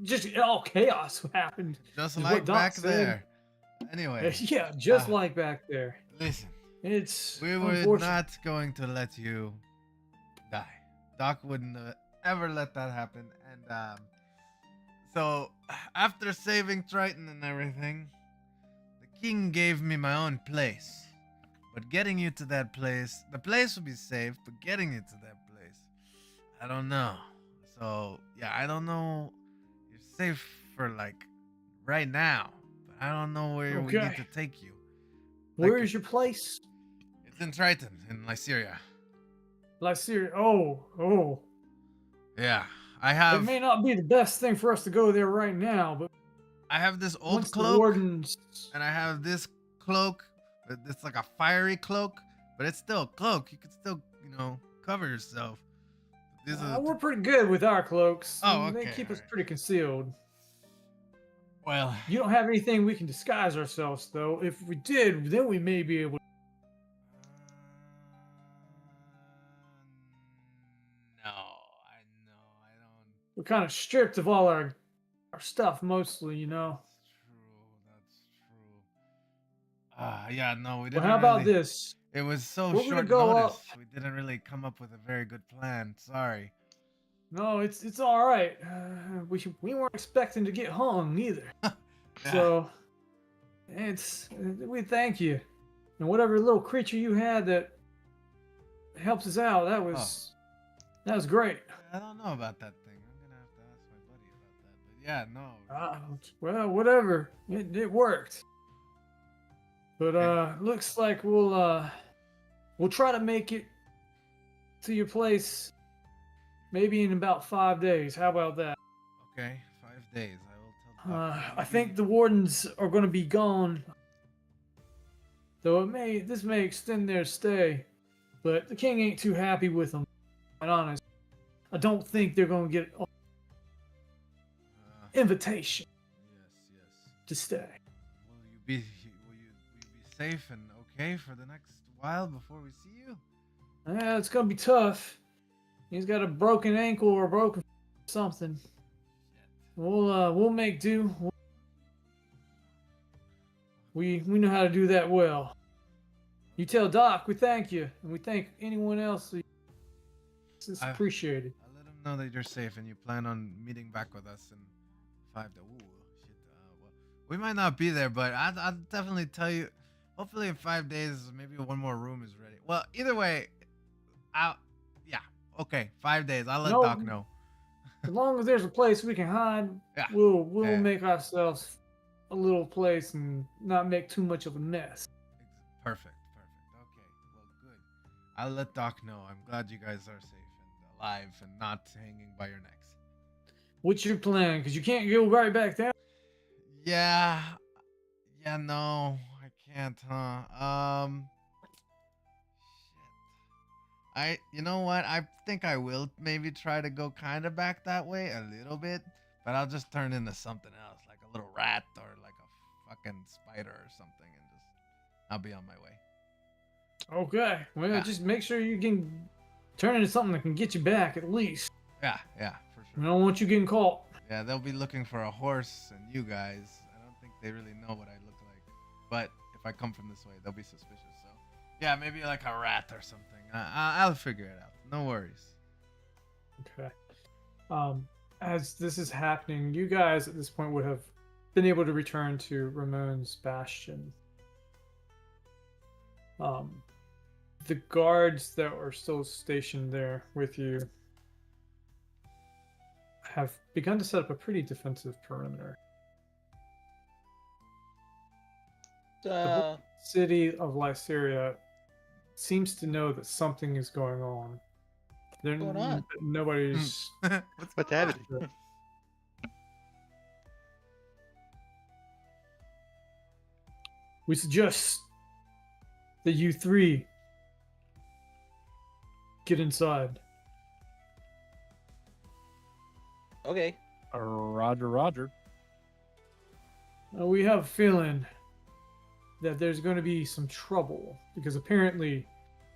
just all chaos happened. just is like what Doc back said. there. Anyway, Yeah, just Ah. like back there. listen, It's we were unfortunate. not going to let you die. Doc wouldn't ever let that happen, and so after saving Triton and everything, the king gave me my own place. But getting you to that place, the place will be safe, but getting you to that place, I don't know. So, yeah, I don't know. You're safe for, like, right now. But I don't know where we need Okay. to take you. Where like- is your place? It's in Triton, in Lyceria. Lyceria. Oh. Yeah, I It have may not be the best thing for us to go there right now, but this old once the cloak, wardens. and I have this cloak. It's like a fiery cloak, but it's still a cloak. You can still, cover yourself. This is We're pretty good with our cloaks. Oh, They okay, keep us alright. pretty concealed. well. You don't have anything we can disguise ourselves, though. If we did, then we may be able. No, I don't. We're kind of stripped of all our stuff, mostly, you know. That's true. Yeah, no, we Well, didn't. how about really- this? It was so We're gonna short go notice. up- We didn't really come up with a very good plan. Sorry. No, it's all right. We weren't expecting to get hung either. Yeah. So we thank you, and whatever little creature you had that helps us out, that was great. I don't know about that thing. I'm gonna have to ask my buddy about that. But yeah, no. Well, whatever. It worked. But looks like we'll try to make it to your place maybe in about 5 days. How about that? Okay, 5 days. I will tell. Doc. I think the wardens are going to be gone, though this may extend their stay. But the king ain't too happy with them. Quite honest, I don't think they're going to get. invitation Yes. to stay. Will you be safe and okay for the next while before we see you? Yeah, it's gonna be tough. He's got a broken ankle or broken something. We'll make do. We know how to do that well. You tell Doc we thank you, and we thank anyone else. It's appreciated. I'll let him know that you're safe and you plan on meeting back with us in 5 days. Ooh, shit. Well, we might not be there, but I'll definitely tell you. Hopefully in 5 days, maybe one more room is ready. Well, either way, okay, 5 days. I'll let Doc know. As long as there's a place we can hide, Yeah. we'll make ourselves a little place and not make too much of a mess. Perfect. Okay, well, good. I'll let Doc know. I'm glad you guys are safe and alive and not hanging by your necks. What's your plan? Because you can't go right back down. Yeah, no, I can't, huh? You know what? I think I will maybe try to go kind of back that way a little bit, but I'll just turn into something else, like a little rat or like a fucking spider or something, and I'll be on my way. Okay. Well, Yeah. just make sure you can turn into something that can get you back at least. Yeah, for I sure. don't want you getting caught. Yeah, they'll be looking for a horse and you guys. I don't think they really know what I look like, but if I come from this way, they'll be suspicious. So, yeah, maybe like a rat or something. I'll figure it out. No worries. Okay. As this is happening, you guys at this point would have been able to return to Ramon's Bastion. The guards that are still stationed there with you have begun to set up a pretty defensive perimeter. The whole city of Lyceria seems to know that something is going on. What's going on? Nobody's. What's happening? We suggest that you three get inside. Okay. Roger. We have a feeling that there's going to be some trouble because apparently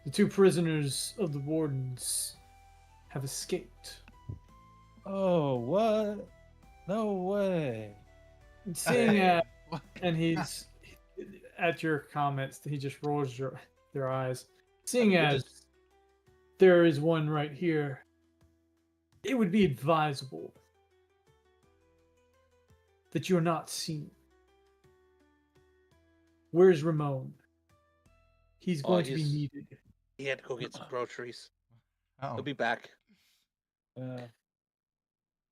the two prisoners of the wardens have escaped. Oh, what? No way. And seeing at, and he's at your comments, he just rolls their eyes. Seeing as there is one right here, it would be advisable that you're not seen. Where's Ramon? He's going to be needed. He had to go get some groceries. Oh. He'll be back.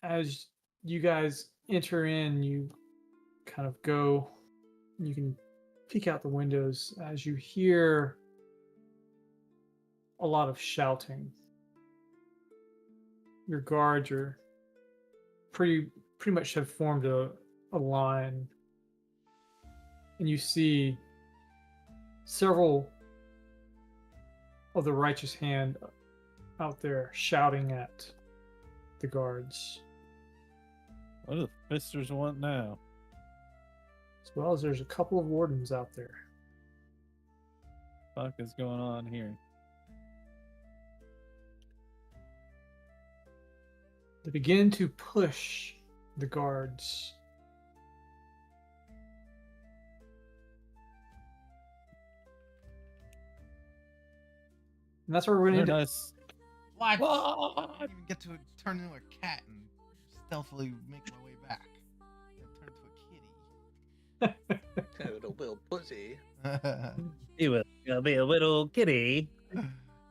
As you guys enter in, you kind of go, you can peek out the windows as you hear a lot of shouting. Your guards are pretty much have formed a line, and you see several of the Righteous Hand out there shouting at the guards. What do the fisters want now? As well as there's a couple of wardens out there. Fuck is going on here? They begin to push the guards. And that's where we're going to end up. What? I didn't even get to turn into a cat and stealthily make my way back. I turned to a kitty. A little pussy. You will be a little kitty.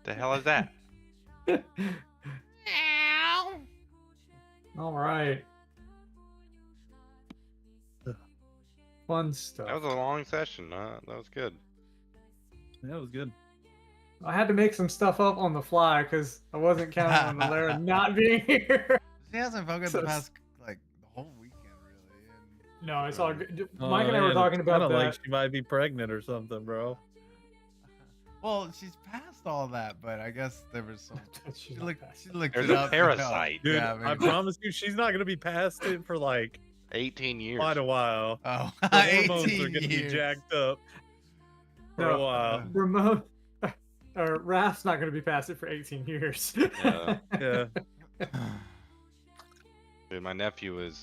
The hell is that? All right. Fun stuff. That was a long session. That was good. That was good. I had to make some stuff up on the fly because I wasn't counting on Alara not being here. She hasn't focused the past like the whole weekend really. And No, it's all good. Oh, Mike and I were man, talking it's about kinda that. like she might be pregnant or something, bro. well, she's past all that, but I guess there was some. She's She not looked. past She looked There's it a up. parasite. Dude, Yeah, I maybe. promise you, she's not gonna be past it for like 18 years. Quite a while. Oh, The hormones are 18 going to be years. jacked up for a No. while. Ramon, Raph's not going to be past it for 18 years. Yeah. Yeah. Dude, my nephew was